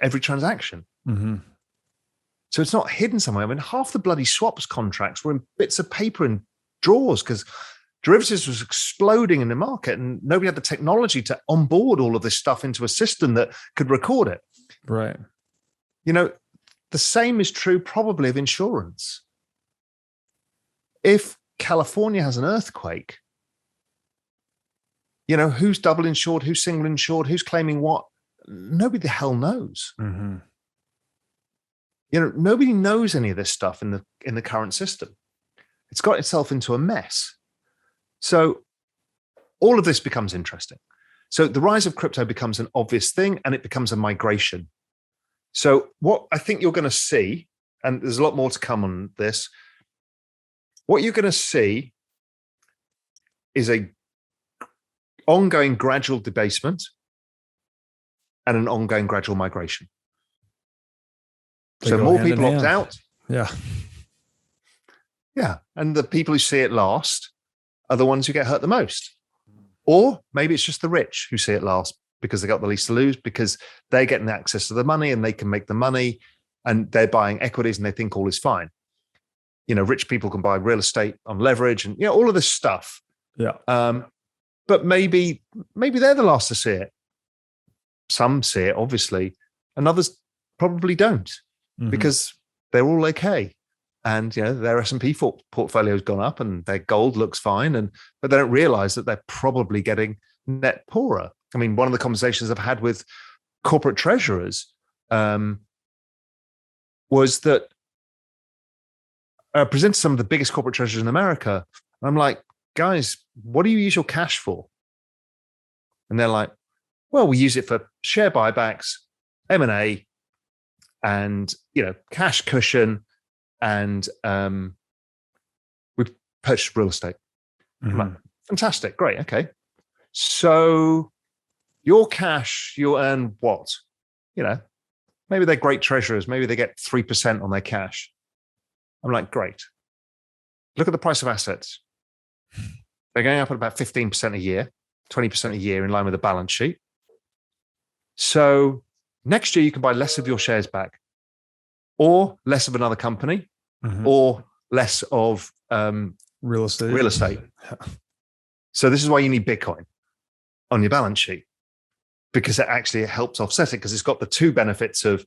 every transaction. So it's not hidden somewhere. I mean, half the bloody swaps contracts were in bits of paper and drawers because derivatives was exploding in the market and nobody had the technology to onboard all of this stuff into a system that could record it. Right. You know, the same is true probably of insurance. If California has an earthquake, you know, who's double insured, who's single insured, who's claiming what? Nobody the hell knows. You know, nobody knows any of this stuff in the current system. It's got itself into a mess. So all of this becomes interesting. So the rise of crypto becomes an obvious thing and it becomes a migration. So what I think you're going to see, and there's a lot more to come on this, what you're going to see is a ongoing gradual debasement and an ongoing gradual migration. So more people opt out. Yeah. Yeah. And the people who see it last are the ones who get hurt the most. Or maybe it's just the rich who see it last because they got the least to lose, because they're getting access to the money and they can make the money and they're buying equities and they think all is fine. You know, rich people can buy real estate on leverage and, you know, all of this stuff. Yeah. But maybe they're the last to see it. Some see it, obviously, and others probably don't because they're all okay. And, you know, their S&P portfolio's gone up and their gold looks fine. But they don't realize that they're probably getting net poorer. I mean, one of the conversations I've had with corporate treasurers was that I presented some of the biggest corporate treasurers in America. And I'm like, guys, what do you use your cash for? And they're like, well, we use it for share buybacks, M&A, and, you know, cash cushion, and we purchased real estate. I'm like, fantastic, great, okay. So your cash, you'll earn what? You know, maybe they're great treasurers. Maybe they get 3% on their cash. I'm like, great. Look at the price of assets. They're going up at about 15% a year, 20% a year in line with the balance sheet. So next year you can buy less of your shares back, or less of another company, or less of real estate. So this is why you need Bitcoin on your balance sheet, because it helps offset it, because it's got the two benefits of,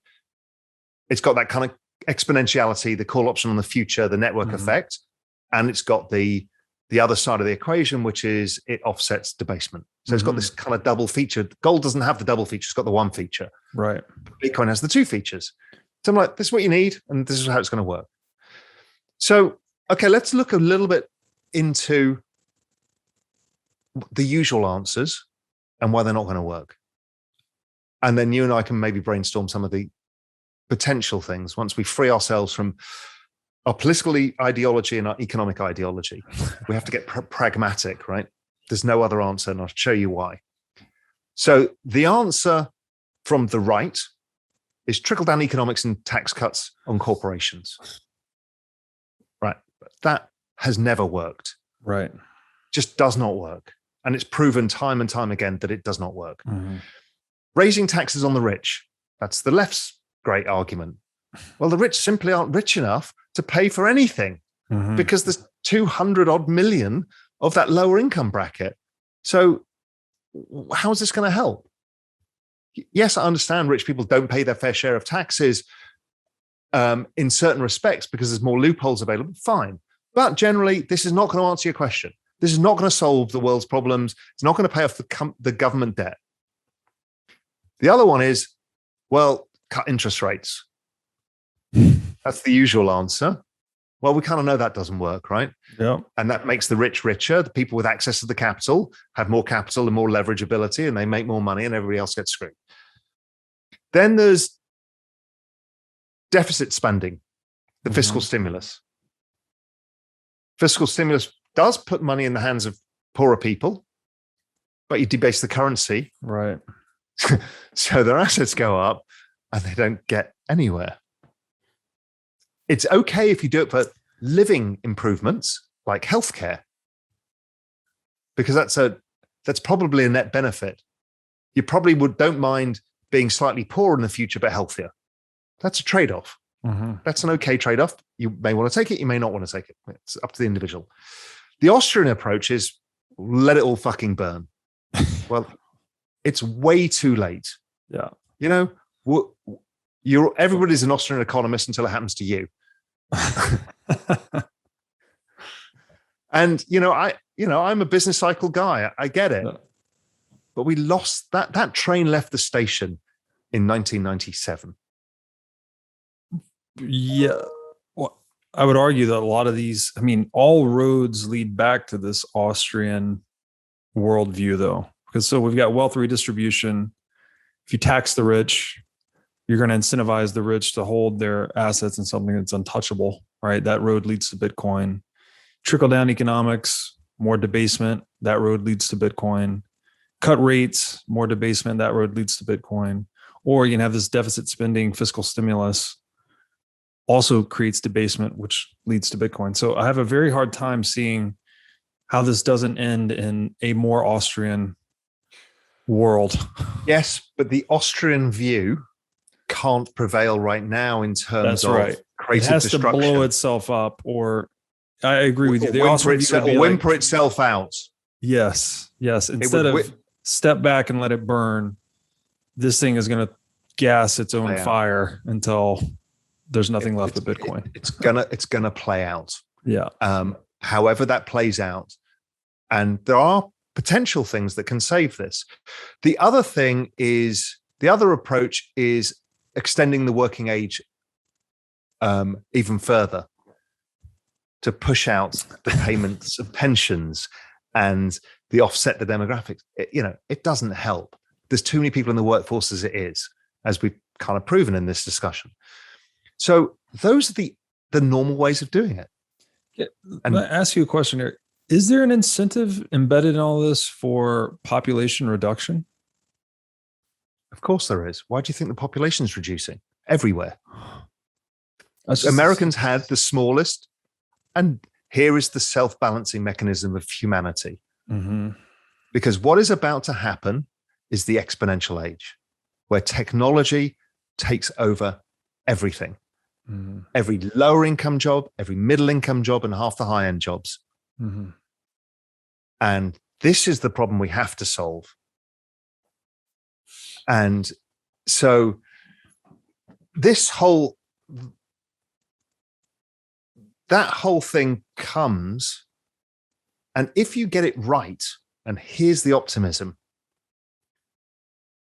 it's got that kind of exponentiality, the call option on the future, the network effect, and it's got the other side of the equation, which is it offsets debasement. So it's got this kind of double feature. Gold doesn't have the double feature, it's got the one feature. Right. Bitcoin has the two features. So I'm like, this is what you need, and this is how it's going to work. So, okay, let's look a little bit into the usual answers and why they're not going to work. And then you and I can maybe brainstorm some of the potential things once we free ourselves from our political ideology and our economic ideology. We have to get pragmatic, right? There's no other answer, and I'll show you why. So the answer from the right is trickle-down economics and tax cuts on corporations. Right. That has never worked. Right. Just does not work. And it's proven time and time again that it does not work. Raising taxes on the rich. That's the left's great argument. Well, the rich simply aren't rich enough to pay for anything because there's 200 odd million of that lower income bracket. So how is this going to help? Yes, I understand rich people don't pay their fair share of taxes in certain respects because there's more loopholes available. Fine. But generally, this is not going to answer your question. This is not going to solve the world's problems. It's not going to pay off the government debt. The other one is, Well, cut interest rates. That's the usual answer. Well, we kind of know that doesn't work, right? Yeah. And that makes the rich richer. The people with access to the capital have more capital and more leverageability, and they make more money, and everybody else gets screwed. Then there's deficit spending, the fiscal stimulus. Fiscal stimulus does put money in the hands of poorer people, but you debase the currency. Right. So their assets go up and they don't get anywhere. It's okay if you do it for living improvements like healthcare, because that's probably a net benefit. You probably don't mind being slightly poorer in the future, but healthier. That's a trade-off. That's an okay trade-off. You may want to take it, you may not want to take it. It's up to the individual. The Austrian approach is let it all fucking burn. Well, it's way too late. Yeah. You know, everybody's an Austrian economist until it happens to you. And I'm a business cycle guy. I get it. Yeah. But we lost that train left the station in 1997. Yeah. Well, I would argue that a lot of these, all roads lead back to this Austrian worldview, though. Because so we've got wealth redistribution. If you tax the rich, you're going to incentivize the rich to hold their assets in something that's untouchable, right? That road leads to Bitcoin. Trickle-down economics, more debasement. That road leads to Bitcoin. Cut rates, more debasement. That road leads to Bitcoin. Or you can have this deficit spending, fiscal stimulus, also creates debasement, which leads to Bitcoin. So I have a very hard time seeing how this doesn't end in a more Austrian world. Yes, but the Austrian view can't prevail right now in terms of creative it has destruction. To blow itself up, or I agree with you. The Austrian view would be whimper itself out. Yes. Instead of step back and let it burn, this thing is going to gas its own fire until there's nothing left of Bitcoin. It's gonna play out. Yeah. However that plays out, and there are potential things that can save this. The other approach is extending the working age even further to push out the payments of pensions and the offset the demographics. It doesn't help. There's too many people in the workforce as it is, as we've kind of proven in this discussion. So those are the normal ways of doing it. Yeah, and I ask you a question here. Is there an incentive embedded in all this for population reduction? Of course there is. Why do you think the population is reducing? Everywhere. Americans had the smallest, and here is the self-balancing mechanism of humanity. Because what is about to happen is the exponential age, where technology takes over everything. Every lower income job, every middle income job, and half the high end jobs. And this is the problem we have to solve. And so that whole thing comes, and if you get it right, and here's the optimism,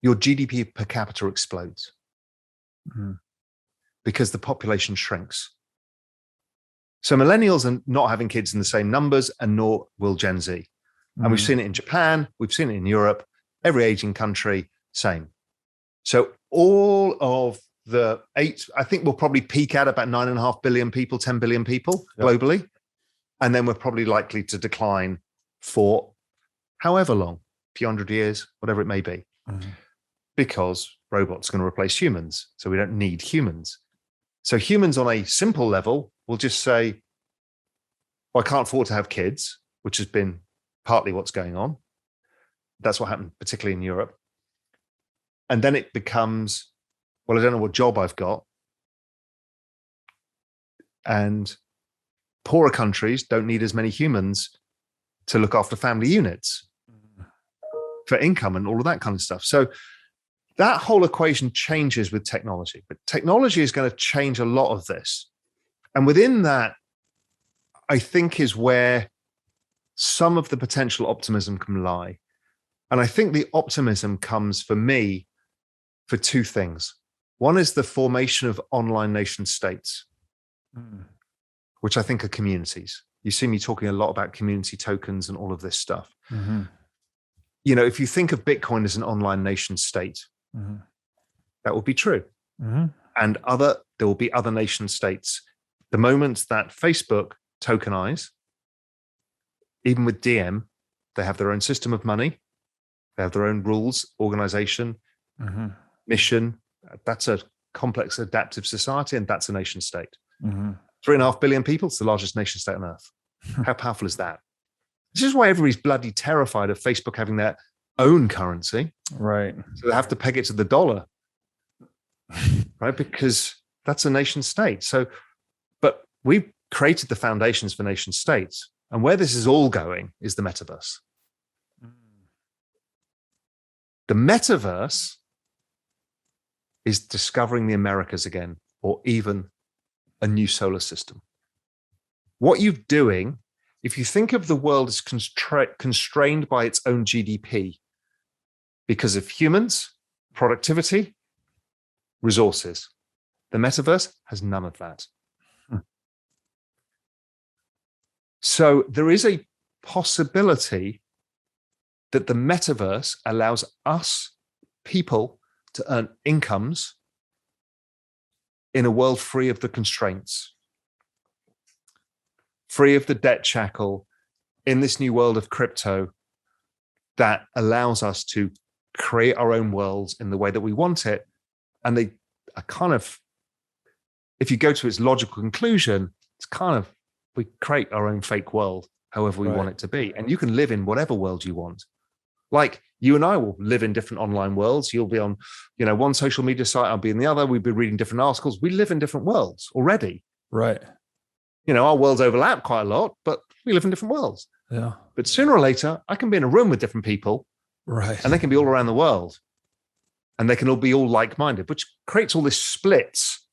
your GDP per capita explodes. Because the population shrinks. So millennials are not having kids in the same numbers, and nor will Gen Z. And we've seen it in Japan, we've seen it in Europe, every Asian country, same. So all of the I think we'll probably peak at about 9.5 billion people, 10 billion people globally. And then we're probably likely to decline for however long, a few hundred years, whatever it may be. Because robots are going to replace humans. So we don't need humans. So humans on a simple level will just say, well, I can't afford to have kids, which has been partly what's going on. That's what happened, particularly in Europe. And then it becomes, well, I don't know what job I've got. And poorer countries don't need as many humans to look after family units for income and all of that kind of stuff. So that whole equation changes with technology, but technology is going to change a lot of this. And within that, I think is where some of the potential optimism can lie. And I think the optimism comes for me for two things. One is the formation of online nation states, which I think are communities. You see me talking a lot about community tokens and all of this stuff. Mm-hmm. You know, if you think of Bitcoin as an online nation state, that will be true. Mm-hmm. And there will be other nation states. The moment that Facebook tokenize, even with DM, they have their own system of money. They have their own rules, organization, mission. That's a complex adaptive society, and that's a nation state. 3.5 billion people, it's the largest nation state on earth. How powerful is that? This is why everybody's bloody terrified of Facebook having their own currency. Right. So they have to peg it to the dollar, right? Because that's a nation state. So, but we've created the foundations for nation states. And where this is all going is the metaverse. The metaverse is discovering the Americas again, or even a new solar system. What you're doing, if you think of the world as constrained by its own GDP because of humans, productivity, resources, the metaverse has none of that. So there is a possibility that the metaverse allows us people to earn incomes in a world free of the constraints, free of the debt shackle, in this new world of crypto that allows us to create our own worlds in the way that we want it. And they are kind of, if you go to its logical conclusion, it's kind of, we create our own fake world, however we want it to be. And you can live in whatever world you want. Like you and I will live in different online worlds. You'll be on, one social media site, I'll be in the other. We'll be reading different articles. We live in different worlds already. Right. Our worlds overlap quite a lot, but we live in different worlds. Yeah. But sooner or later, I can be in a room with different people. Right. And they can be all around the world. And they can all be all like-minded, which creates all this splits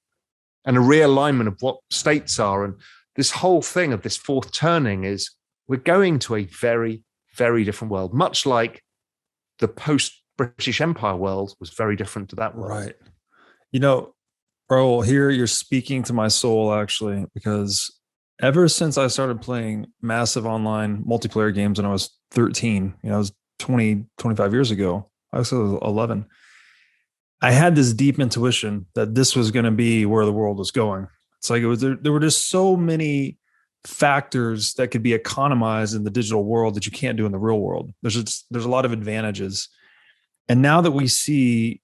and a realignment of what states are. And this whole thing of this fourth turning is we're going to a very, very different world, much like the post-British Empire world was very different to that world. Right. Raoul, here you're speaking to my soul, actually, because ever since I started playing massive online multiplayer games when I was 13, it was 20, 25 years ago. I was 11. I had this deep intuition that this was going to be where the world was going. It's like there were just so many factors that could be economized in the digital world that you can't do in the real world. There's a lot of advantages. And now that we see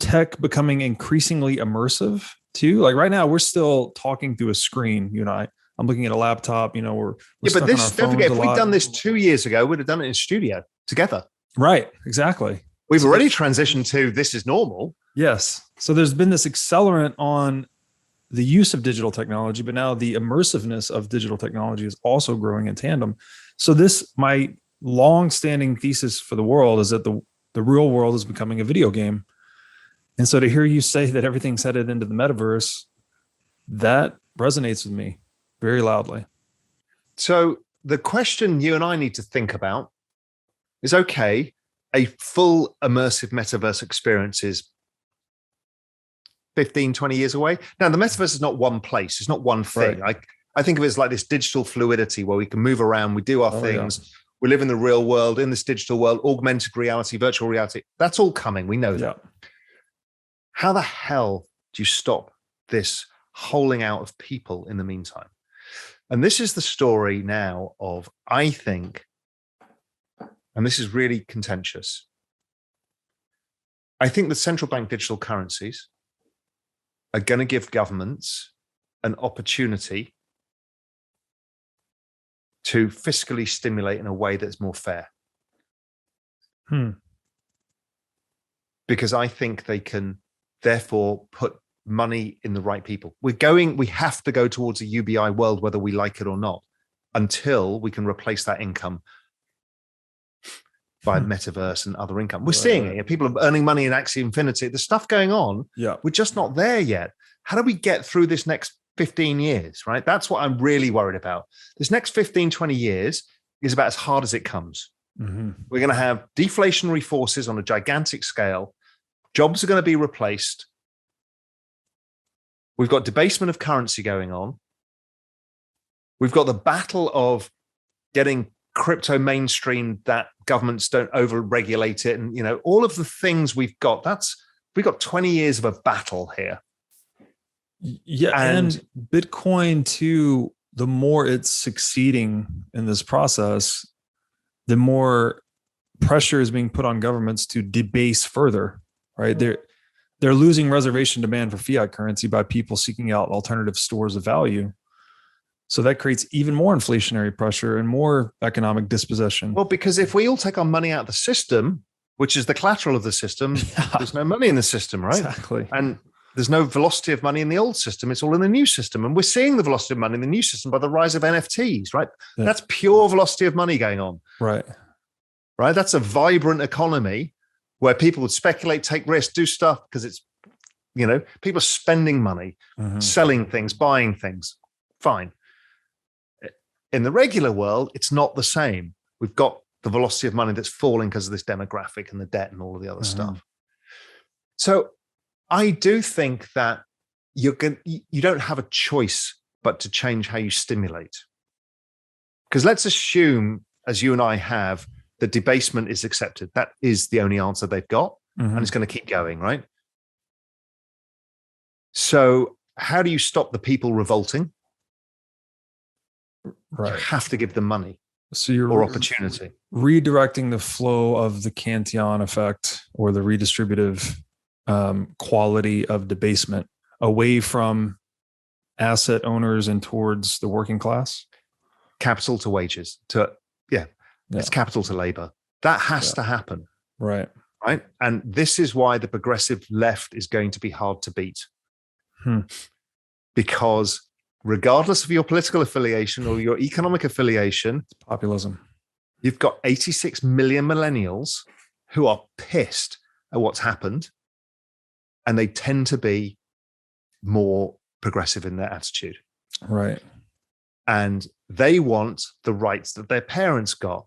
tech becoming increasingly immersive too, like right now we're still talking through a screen, you and I'm looking at a laptop, we're but this, don't forget, if we'd done this 2 years ago, we'd have done it in studio together. Right, exactly. We've already transitioned to this is normal. Yes. So there's been this accelerant on the use of digital technology, but now the immersiveness of digital technology is also growing in tandem. So my long-standing thesis for the world is that the real world is becoming a video game. And so to hear you say that everything's headed into the metaverse, that resonates with me very loudly. So the question you and I need to think about is, okay, a full immersive metaverse experience is 15, 20 years away. Now, the metaverse is not one place. It's not one thing. Right. I think of it as like this digital fluidity where we can move around, we do our things. Yeah. We live in the real world, in this digital world, augmented reality, virtual reality. That's all coming. We know that. How the hell do you stop this holing out of people in the meantime? And this is the story now of, I think, and this is really contentious, I think the central bank digital currencies are going to give governments an opportunity to fiscally stimulate in a way that's more fair. Because I think they can therefore put money in the right people. We have to go towards a UBI world, whether we like it or not, until we can replace that income by metaverse and other income. We're seeing it. People are earning money in Axie Infinity. There's stuff going on. Yeah. We're just not there yet. How do we get through this next 15 years, right? That's what I'm really worried about. This next 15, 20 years is about as hard as it comes. Mm-hmm. We're going to have deflationary forces on a gigantic scale. Jobs are going to be replaced. We've got debasement of currency going on. We've got the battle of getting crypto mainstream that governments don't over-regulate it. And, all of the things we've got, we've got 20 years of a battle here. Yeah. And Bitcoin too, the more it's succeeding in this process, the more pressure is being put on governments to debase further, right? They're losing reservation demand for fiat currency by people seeking out alternative stores of value. So that creates even more inflationary pressure and more economic dispossession. Well, because if we all take our money out of the system, which is the collateral of the system, there's no money in the system, right? Exactly. And there's no velocity of money in the old system. It's all in the new system. And we're seeing the velocity of money in the new system by the rise of NFTs, right? Yeah. That's pure velocity of money going on. Right. Right. That's a vibrant economy where people would speculate, take risks, do stuff because it's, people are spending money, selling things, buying things. Fine. In the regular world, it's not the same. We've got the velocity of money that's falling because of this demographic and the debt and all of the other stuff. So I do think that you don't have a choice but to change how you stimulate. Because let's assume, as you and I have, that debasement is accepted. That is the only answer they've got, and it's going to keep going, right? So how do you stop the people revolting? Right. You have to give them money or opportunity. Redirecting the flow of the Cantillon effect or the redistributive quality of debasement away from asset owners and towards the working class. Capital to wages. It's capital to labor. That has to happen. Right. Right. And this is why the progressive left is going to be hard to beat. Because regardless of your political affiliation or your economic affiliation, it's populism. You've got 86 million millennials who are pissed at what's happened, and they tend to be more progressive in their attitude. Right. And they want the rights that their parents got,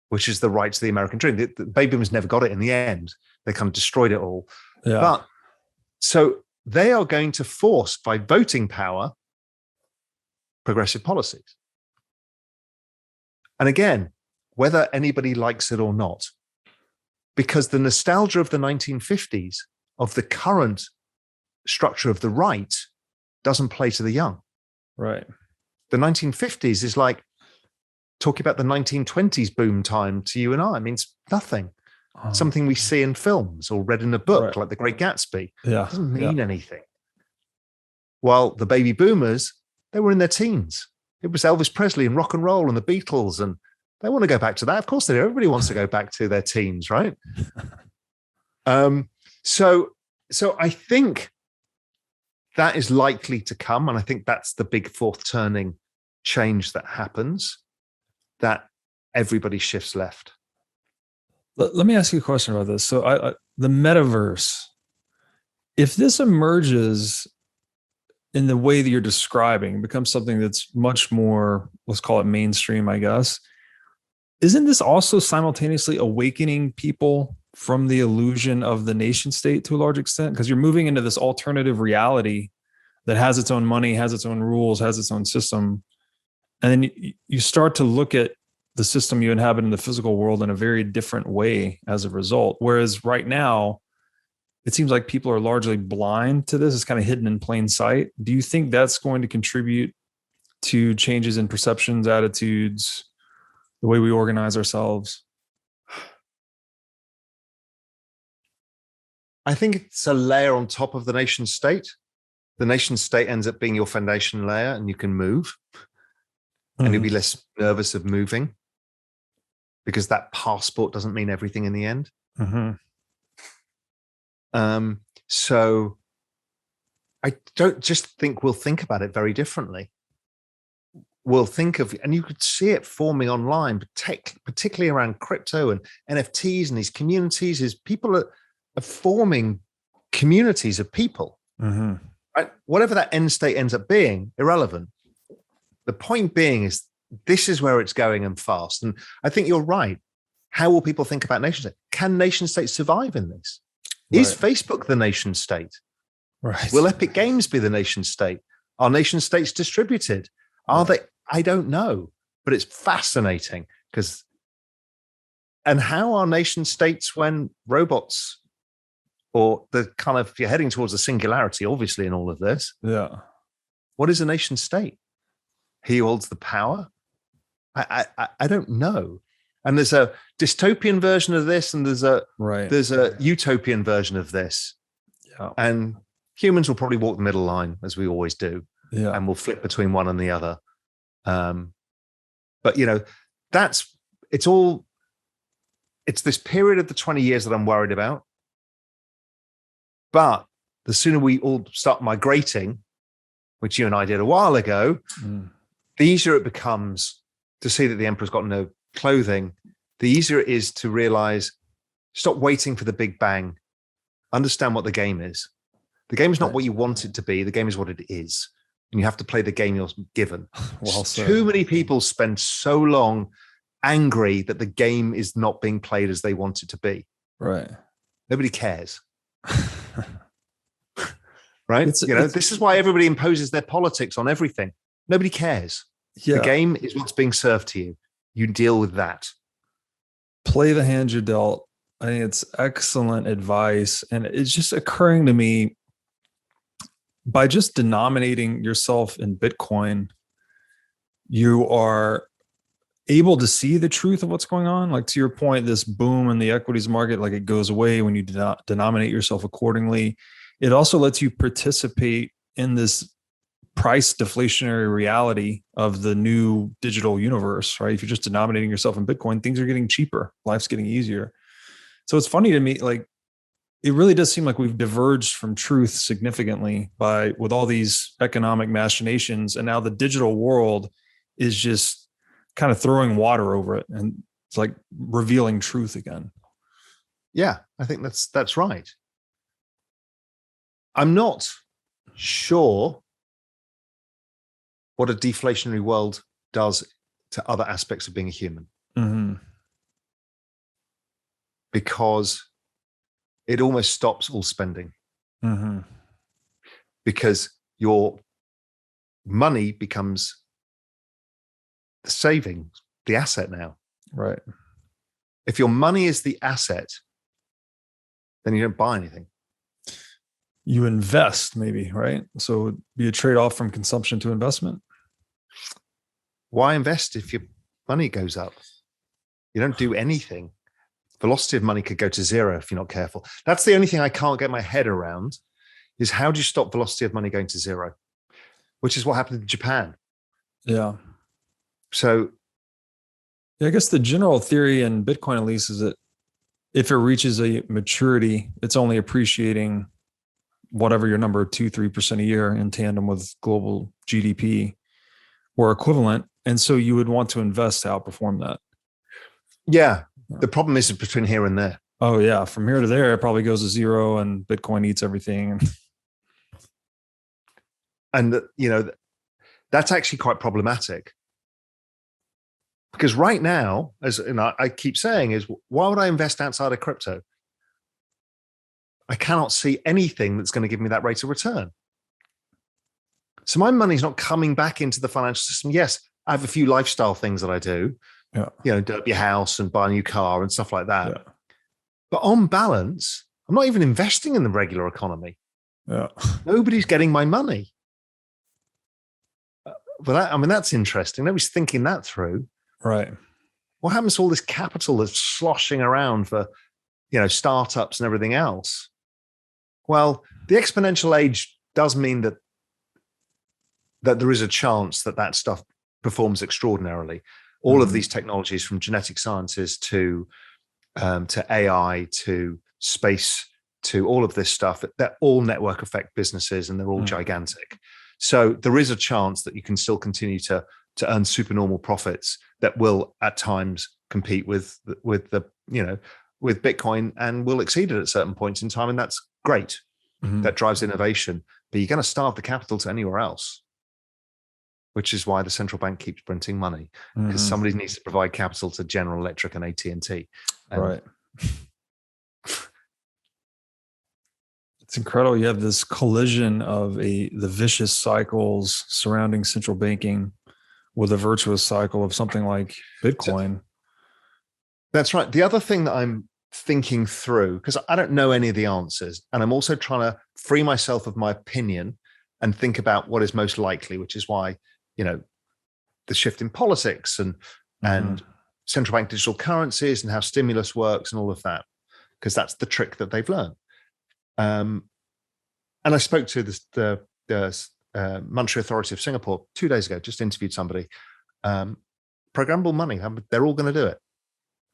which is the rights of the American dream. The baby boomers never got it in the end. They kind of destroyed it all. Yeah. But so they are going to force, by voting power, progressive policies. And again, whether anybody likes it or not, because the nostalgia of the 1950s, of the current structure of the right, doesn't play to the young. Right. The 1950s is like talking about the 1920s boom time to you and I. It means nothing. Something we see in films or read in a book, like The Great Gatsby. Yeah. It doesn't mean anything. While the baby boomers, they were in their teens. It was Elvis Presley and rock and roll and the Beatles, and they want to go back to that. Of course they do. Everybody wants to go back to their teens, right? So I think that is likely to come, and I think that's the big fourth turning change that happens, that everybody shifts left. Let me ask you a question about this. So the metaverse, if this emerges in the way that you're describing, becomes something that's much more, let's call it mainstream, I guess, isn't this also simultaneously awakening people from the illusion of the nation state to a large extent? Because you're moving into this alternative reality that has its own money, has its own rules, has its own system. And then you start to look at the system you inhabit in the physical world in a very different way as a result. Whereas right now, it seems like people are largely blind to this. It's kind of hidden in plain sight. Do you think that's going to contribute to changes in perceptions, attitudes, the way we organize ourselves? I think it's a layer on top of the nation state. The nation state ends up being your foundation layer, and you can move. And you'll be less nervous of moving because that passport doesn't mean everything in the end. So I don't just think we'll think about it very differently. We'll think of, and you could see it forming online, particularly around crypto and NFTs and these communities, is people are forming communities of people. Right? Whatever that end state ends up being, irrelevant. The point being is this is where it's going, and fast. And I think you're right. How will people think about nation state? Can nation states survive in this? Right. Is Facebook the nation state? Right. Will Epic Games be the nation state? Are nation states distributed? Are they? I don't know, but it's fascinating and how are nation states when robots or the kind of, you're heading towards a singularity, obviously, in all of this. Yeah. What is a nation state? He holds the power? I don't know. And there's a dystopian version of this, and there's a utopian version of this. Yeah. And humans will probably walk the middle line, as we always do. Yeah. And we'll flip between one and the other. But it's this period of the 20 years that I'm worried about. But the sooner we all start migrating, which you and I did a while ago, the easier it becomes to see that the emperor's got no clothing. The easier it is to realize, stop waiting for the big bang, understand what the game is. The game is not what you want it to be. The game is what it is. And you have to play the game you're given. Well, too many people spend so long angry that the game is not being played as they want it to be. Right. Nobody cares. Right? This is why everybody imposes their politics on everything. Nobody cares. Yeah. The game is what's being served to you. You deal with that. Play the hand you're dealt. I think it's excellent advice. And it's just occurring to me, by just denominating yourself in Bitcoin, you are able to see the truth of what's going on. Like, to your point, this boom in the equities market, like, it goes away when you denominate yourself accordingly. It also lets you participate in this price deflationary reality of the new digital universe, right? If you're just denominating yourself in Bitcoin, things are getting cheaper. Life's getting easier. So it's funny to me, like, it really does seem like we've diverged from truth significantly with all these economic machinations. And now the digital world is just kind of throwing water over it. And it's like revealing truth again. Yeah, I think that's right. I'm not sure what a deflationary world does to other aspects of being a human. Mm-hmm. Because it almost stops all spending. Mm-hmm. Because your money becomes the saving, the asset now. Right. If your money is the asset, then you don't buy anything. You invest, maybe, right? So it'd be a trade-off from consumption to investment. Why invest if your money goes up? You don't do anything. Velocity of money could go to zero if you're not careful. That's the only thing I can't get my head around, is how do you stop velocity of money going to zero? Which is what happened in Japan. Yeah. So I guess the general theory in Bitcoin, at least, is that if it reaches a maturity, it's only appreciating whatever your number, 2-3% a year in tandem with global GDP or equivalent. And so you would want to invest to outperform that. Yeah. The problem is between here and there. Oh yeah. From here to there, it probably goes to zero and Bitcoin eats everything. And that's actually quite problematic. Because right now, as I keep saying, is why would I invest outside of crypto? I cannot see anything that's going to give me that rate of return. So my money's not coming back into the financial system. Yes, I have a few lifestyle things that I do. Yeah. Do up your house and buy a new car and stuff like that. Yeah. But on balance, I'm not even investing in the regular economy. Yeah. Nobody's getting my money. But that's interesting. Nobody's thinking that through. Right. What happens to all this capital that's sloshing around for, startups and everything else? Well, the exponential age does mean that there is a chance that stuff performs extraordinarily. All of these technologies, from genetic sciences to AI to space to all of this stuff, they're all network effect businesses, and they're all gigantic. So there is a chance that you can still continue to earn supernormal profits that will at times compete with Bitcoin and will exceed it at certain points in time, and that's great. Mm-hmm. That drives innovation, but you're going to starve the capital to anywhere else, which is why the central bank keeps printing money, because somebody needs to provide capital to General Electric and AT&T. Right. It's incredible. You have this collision of the vicious cycles surrounding central banking with a virtuous cycle of something like Bitcoin. That's right. The other thing that I'm thinking through, because I don't know any of the answers, and I'm also trying to free myself of my opinion and think about what is most likely, which is why, the shift in politics and central bank digital currencies and how stimulus works and all of that, because that's the trick that they've learned. And I spoke to the Monetary Authority of Singapore 2 days ago, just interviewed somebody. Programmable money, they're all going to do it.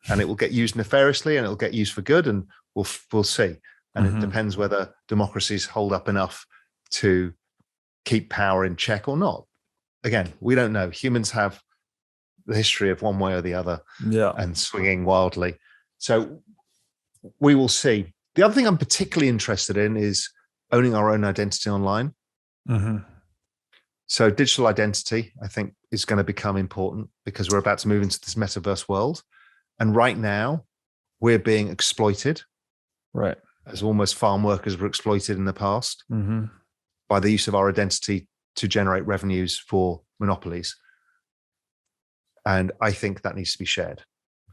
And it will get used nefariously and it'll get used for good, and we'll see. And it depends whether democracies hold up enough to keep power in check or not. Again, we don't know. Humans have the history of one way or the other, and swinging wildly. So we will see. The other thing I'm particularly interested in is owning our own identity online. So digital identity, I think, is going to become important because we're about to move into this metaverse world. And right now, we're being exploited, right, as almost farm workers were exploited in the past, by the use of our identity to generate revenues for monopolies. And I think that needs to be shared.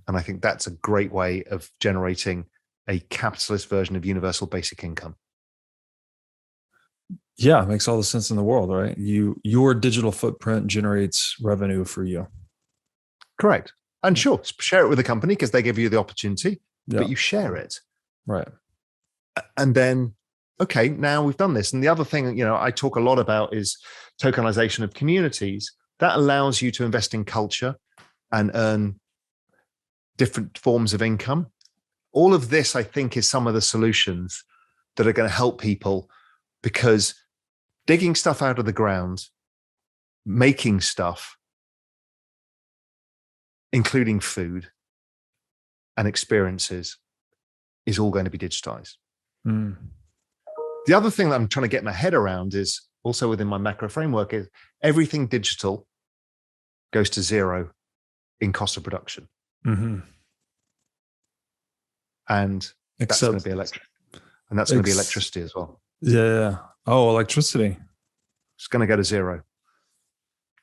And I think that's a great way of generating a capitalist version of universal basic income. Yeah, it makes all the sense in the world, right? Your digital footprint generates revenue for you. Correct. And sure, share it with the company because they give you the opportunity, but you share it. Right. And then, okay, now we've done this. And the other thing, I talk a lot about is tokenization of communities. That allows you to invest in culture and earn different forms of income. All of this, I think, is some of the solutions that are going to help people, because digging stuff out of the ground, making stuff, including food and experiences, is all going to be digitized. The other thing that I'm trying to get my head around is also within my macro framework is everything digital goes to zero in cost of production. And that's going to be electric. And that's going to be electricity as well. Yeah. Oh, electricity. It's going to go to zero.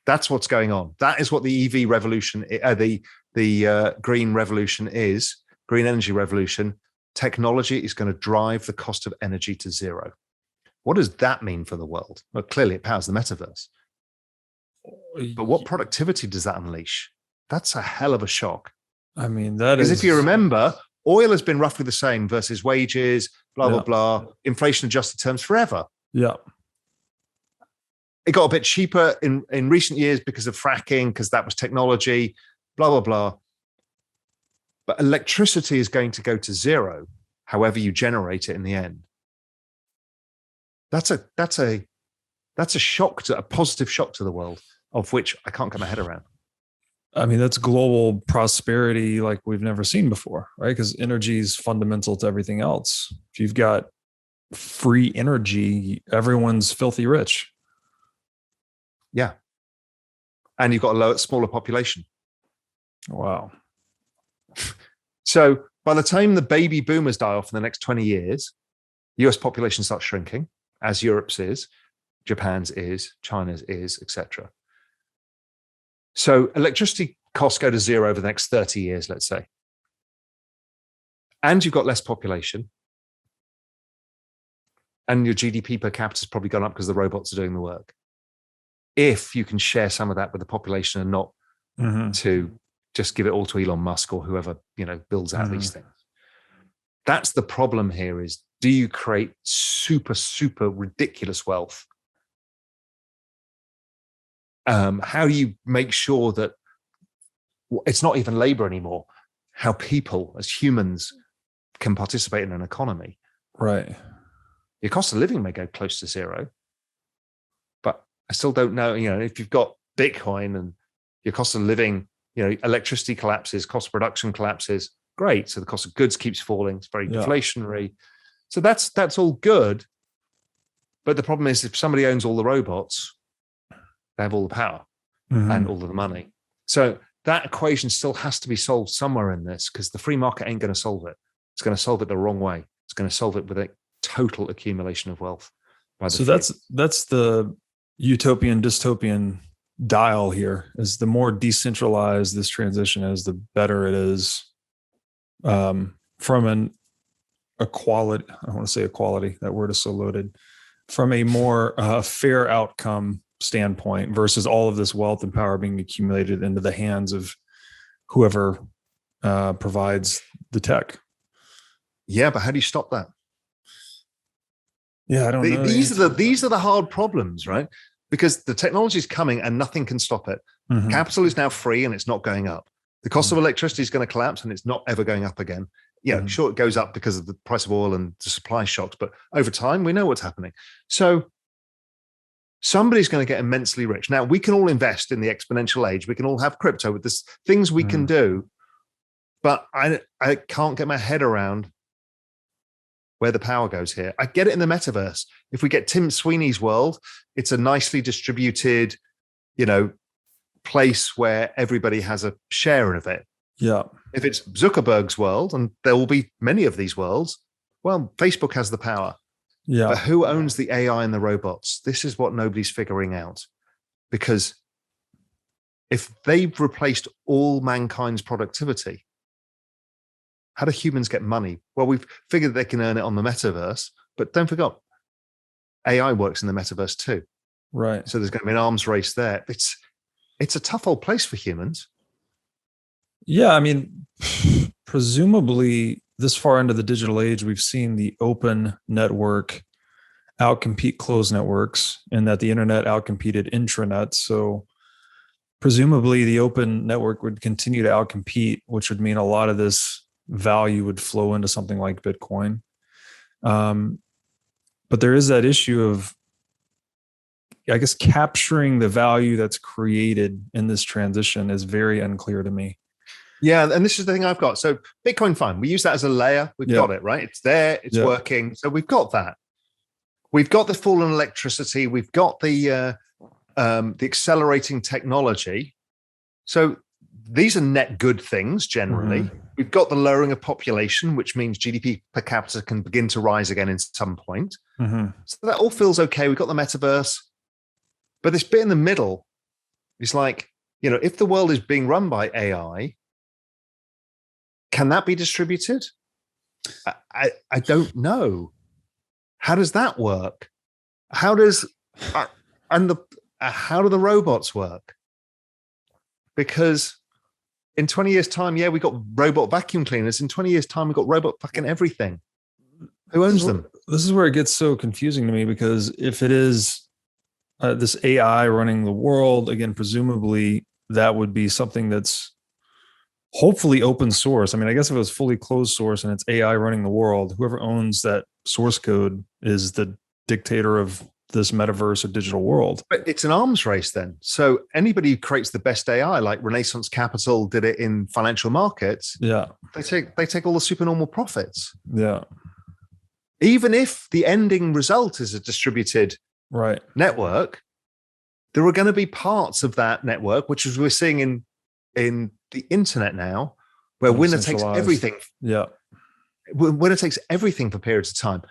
That's what's going on. That is what the EV revolution, the green revolution is, green energy revolution. Technology is going to drive the cost of energy to zero. What does that mean for the world? Well, clearly it powers the metaverse. But what productivity does that unleash? That's a hell of a shock. I mean, that is... Because if you remember, oil has been roughly the same versus wages, blah, blah, inflation adjusted terms forever. Yeah. It got a bit cheaper in recent years because of fracking, because that was technology, blah, blah, blah. But electricity is going to go to zero, however you generate it in the end. That's a shock, a positive shock to the world, of which I can't get my head around. I mean, that's global prosperity like we've never seen before, right? Because energy is fundamental to everything else. If you've got free energy, everyone's filthy rich. Yeah. And you've got a smaller population. Wow. So by the time the baby boomers die off in the next 20 years, US population starts shrinking, as Europe's is, Japan's is, China's is, etc. So electricity costs go to zero over the next 30 years, let's say. And you've got less population. And your GDP per capita has probably gone up because the robots are doing the work. If you can share some of that with the population and not to just give it all to Elon Musk or whoever, builds out these things. That's the problem here is, do you create super, super ridiculous wealth? How do you make sure that it's not even labor anymore, how people as humans can participate in an economy? Right. Your cost of living may go close to zero, but I still don't know, if you've got Bitcoin and your cost of living, electricity collapses, cost of production collapses, great. So the cost of goods keeps falling. It's very deflationary. So that's all good. But the problem is, if somebody owns all the robots, they have all the power and all of the money. So that equation still has to be solved somewhere in this, because the free market ain't going to solve it. It's going to solve it the wrong way. It's going to solve it with total accumulation of wealth. So that's the utopian dystopian dial here. Is the more decentralized this transition is, the better it is from an equality. I want to say equality. That word is so loaded. From a more fair outcome standpoint versus all of this wealth and power being accumulated into the hands of whoever provides the tech. Yeah, but how do you stop that? Yeah, I don't know. These are the hard problems, right? Because the technology is coming and nothing can stop it. Mm-hmm. Capital is now free and it's not going up. The cost of electricity is going to collapse and it's not ever going up again. Yeah, sure, it goes up because of the price of oil and the supply shocks, but over time, we know what's happening. So somebody's going to get immensely rich. Now, we can all invest in the exponential age. We can all have crypto with this things we can do, but I can't get my head around where the power goes here. I get it in the metaverse. If we get Tim Sweeney's world, it's a nicely distributed, place where everybody has a share of it. Yeah. If it's Zuckerberg's world, and there will be many of these worlds, well, Facebook has the power. Yeah. But who owns the AI and the robots? This is what nobody's figuring out. Because if they've replaced all mankind's productivity, how do humans get money? Well, we've figured they can earn it on the metaverse, but don't forget, AI works in the metaverse too. Right. So there's going to be an arms race there. It's a tough old place for humans. Yeah, I mean, presumably this far into the digital age, we've seen the open network outcompete closed networks, and that the internet outcompeted intranet. So presumably the open network would continue to outcompete, which would mean a lot of this value would flow into something like Bitcoin. But there is that issue of, I guess, capturing the value that's created in this transition is very unclear to me. Yeah, and this is the thing I've got. So Bitcoin, fine. We use that as a layer. We've got it, right? It's there. It's working. So we've got that. We've got the fallen electricity. We've got the accelerating technology. So these are net good things generally. Mm-hmm. We've got the lowering of population, which means GDP per capita can begin to rise again in some point. Mm-hmm. So that all feels okay. We've got the metaverse. But this bit in the middle is like, if the world is being run by AI, can that be distributed? I don't know. How does that work? How do the robots work? Because in 20 years' time, we got robot vacuum cleaners. In 20 years' time, we got robot fucking everything. Who owns them? This is where it gets so confusing to me, because if it is this AI running the world, again, presumably that would be something that's hopefully open source. I mean, I guess if it was fully closed source and it's AI running the world, whoever owns that source code is the dictator of this metaverse or digital world. But it's an arms race then. So anybody who creates the best AI, like Renaissance Capital did it in financial markets, they take all the supernormal profits. Yeah. Even if the ending result is a distributed network, there are going to be parts of that network, which is we're seeing in the internet now, where winner takes everything. Yeah. Winner takes everything for periods of time.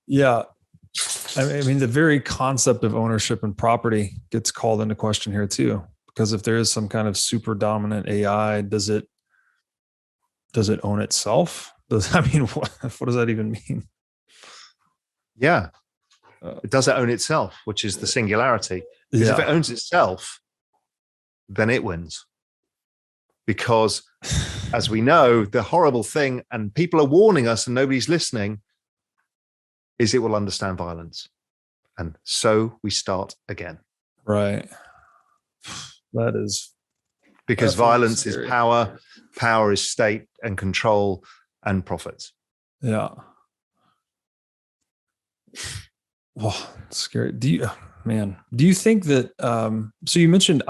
Yeah. I mean, the very concept of ownership and property gets called into question here too, because if there is some kind of super dominant AI, does it own itself? What does that even mean? Yeah. Does it own itself, which is the singularity? Because if it owns itself, then it wins. Because as we know, the horrible thing, and people are warning us and nobody's listening, is it will understand violence. And so we start again. Right. That is. Because violence scary. Is power. Power is state and control and profits. Yeah. Oh, it's scary. Do you think that, so you mentioned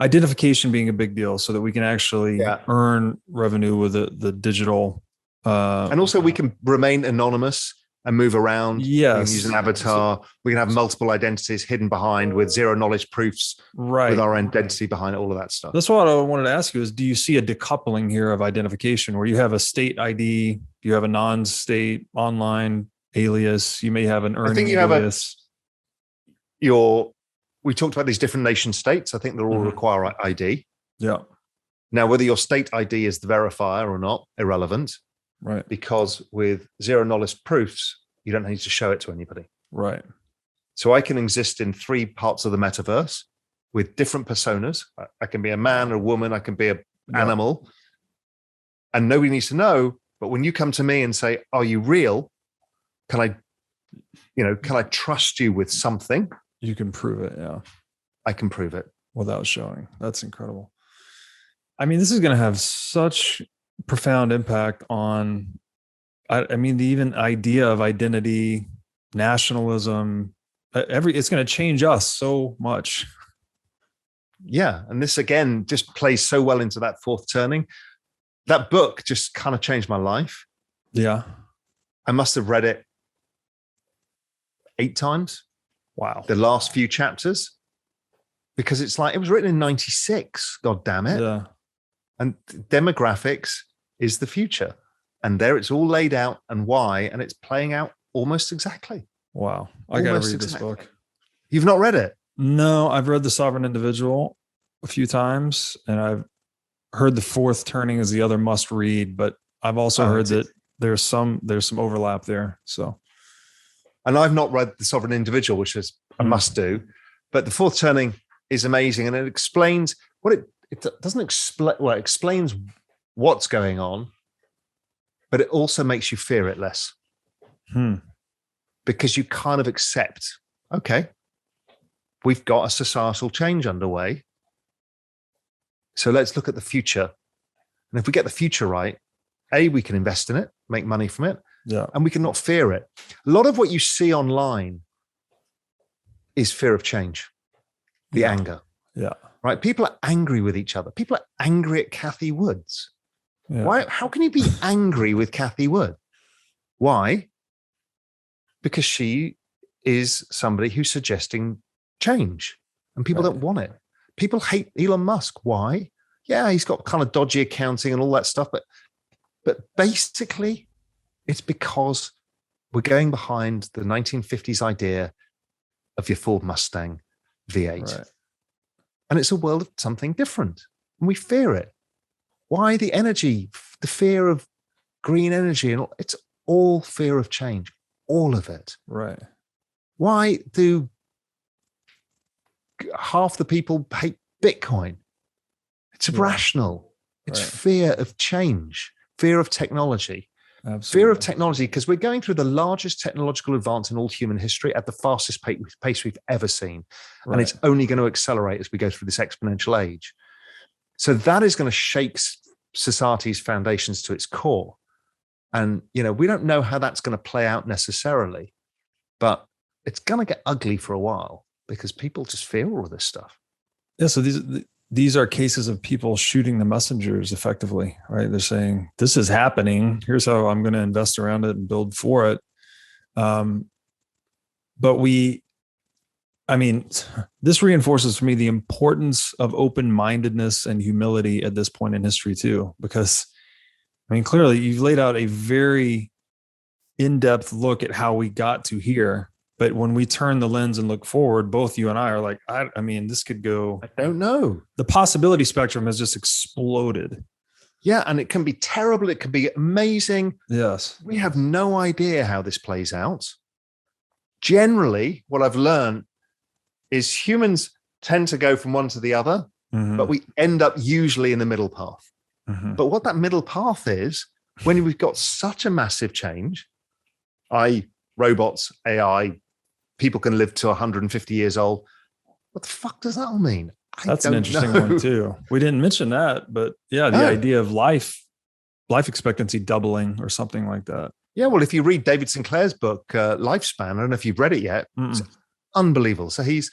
identification being a big deal so that we can actually earn revenue with the digital. And also we can remain anonymous and move around. Yes. We can use an avatar. We can have multiple identities hidden behind with zero knowledge proofs, with our identity behind it, all of that stuff. That's what I wanted to ask you is, do you see a decoupling here of identification where you have a state ID, you have a non-state online alias, you may have an earning alias? We talked about these different nation states. I think they all require ID. Yeah. Now, whether your state ID is the verifier or not, irrelevant. Right. Because with zero knowledge proofs, you don't need to show it to anybody. Right. So I can exist in 3 parts of the metaverse with different personas. I can be a man, a woman, I can be an animal. And nobody needs to know. But when you come to me and say, are you real? Can I trust you with something? You can prove it. Yeah. I can prove it. Without showing. That's incredible. I mean, this is going to have such profound impact on, I mean, the even idea of identity, nationalism, it's going to change us so much. Yeah. And this, again, just plays so well into that fourth turning. That book just kind of changed my life. Yeah. I must have read it 8 times. Wow. The last few chapters. Because it's like, it was written in 96, God damn it. Yeah. And demographics is the future. And there it's all laid out and why, and it's playing out almost exactly. Wow. I got to read this book. You've not read it? No, I've read The Sovereign Individual a few times, and I've heard The Fourth Turning is the other must read, but I've also heard that there's some overlap there. So, and I've not read The Sovereign Individual, which is a must do, but The Fourth Turning is amazing, and it explains what it doesn't explain. Well, it explains what's going on, but it also makes you fear it less. Because you kind of accept, okay, we've got a societal change underway. So let's look at the future. And if we get the future right, we can invest in it, make money from it, and we can not fear it. A lot of what you see online is fear of change, the anger. Yeah. Right? People are angry with each other. People are angry at Cathie Woods. Yeah. Why? How can you be angry with Cathie Wood? Why? Because she is somebody who's suggesting change, and people don't want it. People hate Elon Musk. Why? Yeah, he's got kind of dodgy accounting and all that stuff, but basically, it's because we're going behind the 1950s idea of your Ford Mustang V8. Right. And it's a world of something different, and we fear it. Why the energy, the fear of green energy, and it's all fear of change, all of it. Right. Why do half the people hate Bitcoin? It's irrational. It's fear of change, fear of technology. Absolutely. Fear of technology, because we're going through the largest technological advance in all human history at the fastest pace we've ever seen. Right. And it's only going to accelerate as we go through this exponential age. So that is going to shake society's foundations to its core. And, we don't know how that's going to play out necessarily, but it's going to get ugly for a while because people just fear all of this stuff. Yeah. So these are cases of people shooting the messengers effectively, right? They're saying, this is happening. Here's how I'm going to invest around it and build for it. But this reinforces for me the importance of open-mindedness and humility at this point in history too, because clearly you've laid out a very in-depth look at how we got to here. But when we turn the lens and look forward, both you and I are like, this could go. I don't know. The possibility spectrum has just exploded. Yeah, and it can be terrible. It can be amazing. Yes. We have no idea how this plays out. Generally, what I've learned is humans tend to go from one to the other, but we end up usually in the middle path. But what that middle path is, when we've got such a massive change, robots, AI, people can live to 150 years old. What the fuck does that all mean? That's an interesting one too. We didn't mention that, but the idea of life expectancy doubling or something like that. Yeah, well, if you read David Sinclair's book, Lifespan, I don't know if you've read it yet, it's unbelievable. So he's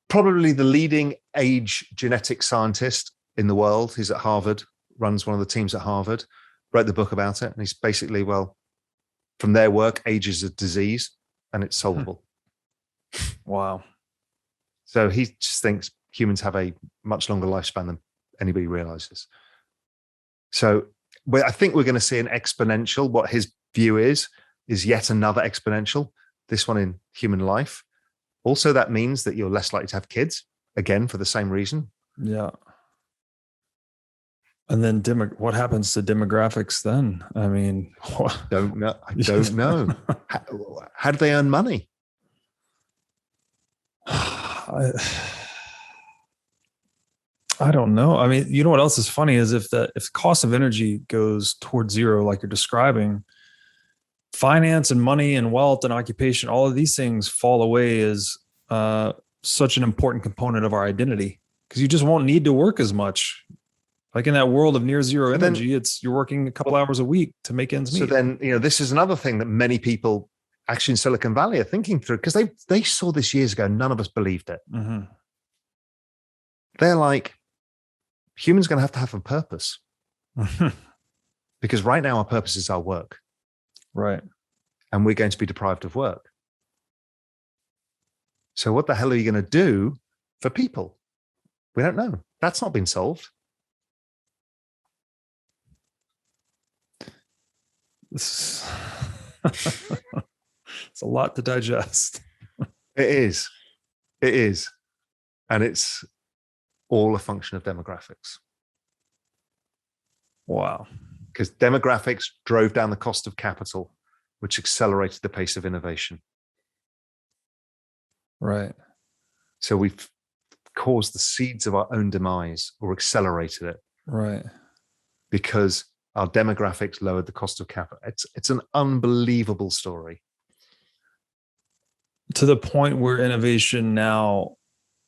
probably the leading age genetic scientist in the world. He's at Harvard, runs one of the teams at Harvard, wrote the book about it. And he's basically, from their work, age is a disease and it's solvable. Wow. So he just thinks humans have a much longer lifespan than anybody realizes. So I think we're going to see an exponential. What his view is yet another exponential, this one in human life. Also, that means that you're less likely to have kids, again, for the same reason. Yeah. And then what happens to demographics then? I mean, don't know. I don't know. How do they earn money? I don't know. I mean, you know what else is funny is if the cost of energy goes towards zero, like you're describing, finance and money and wealth and occupation, all of these things fall away as such an important component of our identity, because you just won't need to work as much. Like in that world of near zero energy, you're working a couple hours a week to make ends meet. So then, this is another thing that many people actually in Silicon Valley are thinking through, because they saw this years ago. None of us believed it. Mm-hmm. They're like, humans are going to have a purpose. Because right now our purpose is our work. Right. And we're going to be deprived of work. So what the hell are you going to do for people? We don't know. That's not been solved. It's a lot to digest. It is. It is. And it's all a function of demographics. Wow. Because demographics drove down the cost of capital, which accelerated the pace of innovation. Right. So we've caused the seeds of our own demise, or accelerated it. Right. Because our demographics lowered the cost of capital. It's an unbelievable story. To the point where innovation now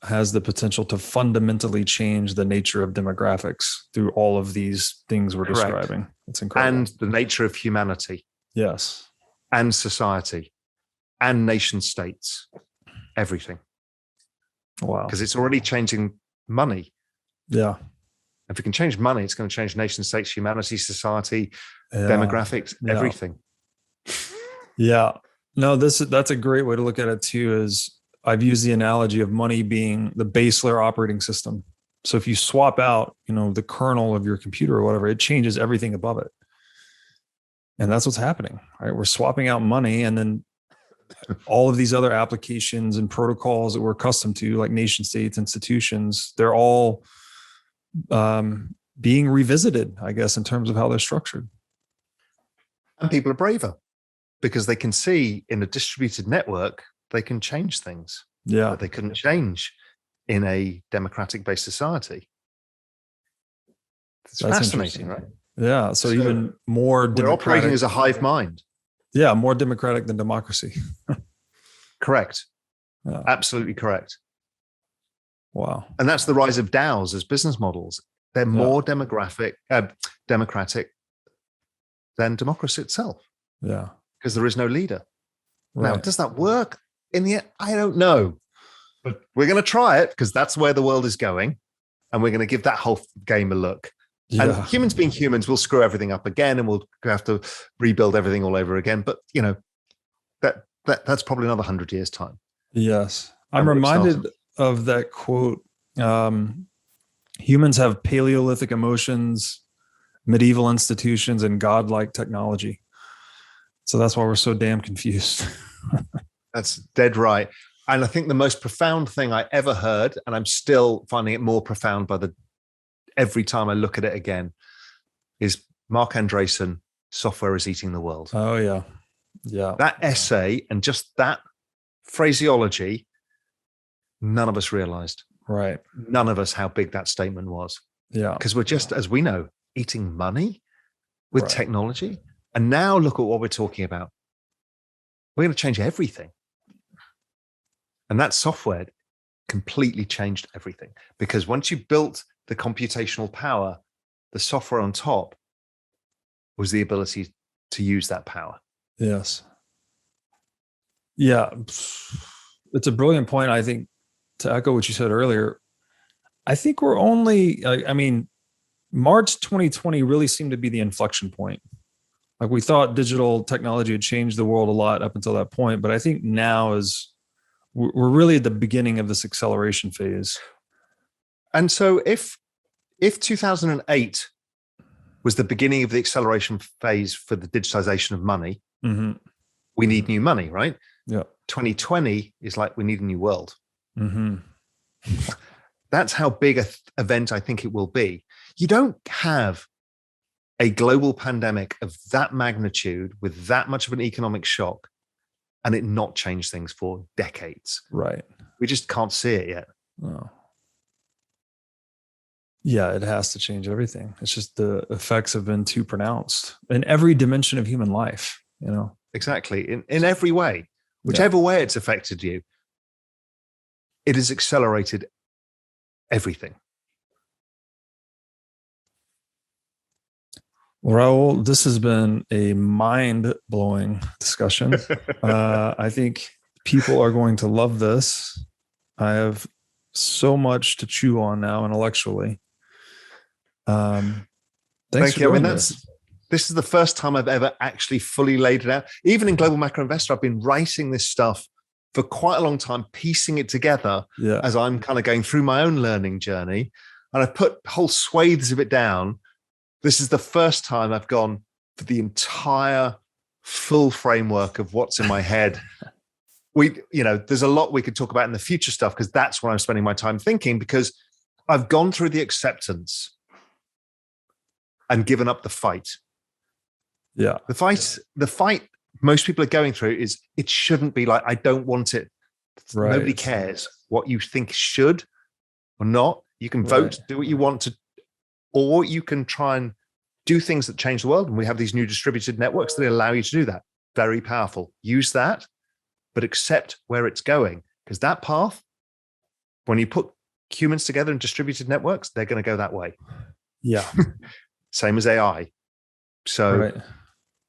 has the potential to fundamentally change the nature of demographics through all of these things we're describing. It's incredible. And the nature of humanity. Yes. And society. And nation states. Everything. Wow. Because it's already changing money. Yeah. If we can change money, it's going to change nation states, humanity, society, demographics, everything. Yeah. No, that's a great way to look at it too, is I've used the analogy of money being the base layer operating system. So if you swap out, the kernel of your computer or whatever, it changes everything above it. And that's what's happening, right? We're swapping out money, and then all of these other applications and protocols that we're accustomed to, like nation states, institutions, they're all being revisited, I guess, in terms of how they're structured. And people are braver because they can see in a distributed network, they can change things that they couldn't change in a democratic-based society. It's fascinating, right? Yeah. So even more we're operating as a hive mind. Yeah, more democratic than democracy. Correct. Yeah. Absolutely correct. Wow. And that's the rise of DAOs as business models. They're more democratic than democracy itself. Yeah. Because there is no leader. Right. Now, does that work in the end? I don't know. But we're going to try it, because that's where the world is going. And we're going to give that whole game a look. Yeah. And humans being humans, we'll screw everything up again, and we'll have to rebuild everything all over again. But, that's probably another 100 years' time. Yes. I'm reminded of that quote. Humans have Paleolithic emotions, medieval institutions, and godlike technology. So that's why we're so damn confused. That's dead right. And I think the most profound thing I ever heard, and I'm still finding it more profound every time I look at it again, is Mark Andreessen, "Software is eating the world." Oh, yeah. Yeah. That essay and just that phraseology, none of us realized. Right. None of us how big that statement was. Yeah. Because we're just, as we know, eating money with technology. And now look at what we're talking about. We're going to change everything. And that software completely changed everything. Because once you built the computational power, the software on top was the ability to use that power. Yes. Yeah. It's a brilliant point. I think, to echo what you said earlier, I think we're only, March 2020 really seemed to be the inflection point. Like we thought digital technology had changed the world a lot up until that point, but I think now we're really at the beginning of this acceleration phase. And so if 2008 was the beginning of the acceleration phase for the digitization of money, we need new money, right? Yeah. 2020 is like we need a new world. Mm-hmm. That's how big an event I think it will be. You don't have a global pandemic of that magnitude with that much of an economic shock and it not change things for decades. Right. We just can't see it yet. Oh. Yeah, it has to change everything. It's just the effects have been too pronounced in every dimension of human life, you know? Exactly. In every way, whichever way it's affected you, it has accelerated everything. Raoul, this has been a mind-blowing discussion. I think people are going to love this. I have so much to chew on now intellectually. Thank you. I mean, this is the first time I've ever actually fully laid it out. Even in Global Macro Investor, I've been writing this stuff for quite a long time, piecing it together as I'm kind of going through my own learning journey. And I've put whole swathes of it down. This is the first time I've gone for the entire full framework of what's in my head. There's a lot we could talk about in the future stuff because that's where I'm spending my time thinking, because I've gone through the acceptance and given up the fight. Yeah. The fight most people are going through is it shouldn't be like, I don't want it. Right. Nobody cares what you think should or not. You can vote, do what you want to, or you can try and do things that change the world. And we have these new distributed networks that allow you to do that. Very powerful. Use that, but accept where it's going. Because that path, when you put humans together in distributed networks, they're going to go that way. Yeah. Same as AI. So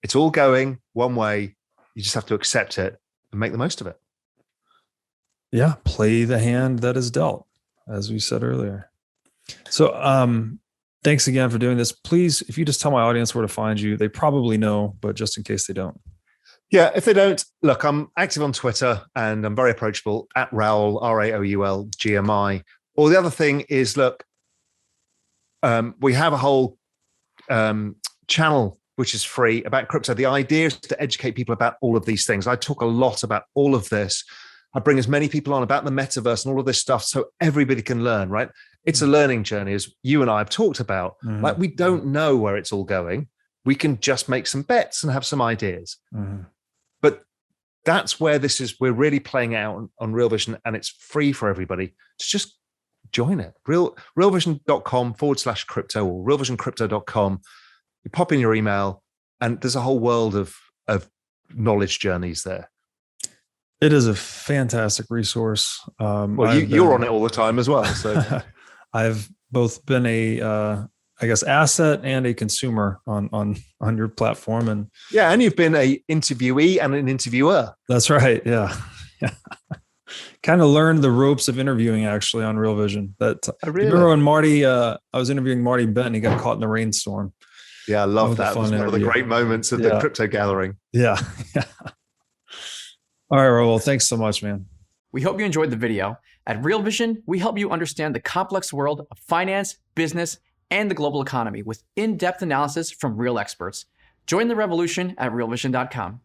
it's all going one way. You just have to accept it and make the most of it. Yeah. Play the hand that is dealt, as we said earlier. So thanks again for doing this. Please, if you just tell my audience where to find you, they probably know, but just in case they don't. Yeah, if they don't, look, I'm active on Twitter and I'm very approachable at Raoul, Raoul GMI. Or the other thing is, look, we have a whole channel which is free about crypto. The idea is to educate people about all of these things. I talk a lot about all of this. I bring as many people on about the metaverse and all of this stuff so everybody can learn, right? It's a learning journey, as you and I have talked about. Mm-hmm. Like, we don't know where it's all going. We can just make some bets and have some ideas. Mm-hmm. But that's where this is. We're really playing out on Real Vision, and it's free for everybody to just join it. realvision.com/crypto or realvisioncrypto.com. You pop in your email, and there's a whole world of knowledge journeys there. It is a fantastic resource. Well, you're on it all the time as well. So I've both been a asset and a consumer on your platform, and you've been a interviewee and an interviewer. That's right. Yeah. Kind of learned the ropes of interviewing actually on Real Vision. Remember when Marty? I was interviewing Marty Bent. He got caught in the rainstorm. Yeah, I love that. It was one of the great moments of the crypto gathering. Yeah. All right, Raoul. Thanks so much, man. We hope you enjoyed the video. At Real Vision, we help you understand the complex world of finance, business, and the global economy with in-depth analysis from real experts. Join the revolution at realvision.com.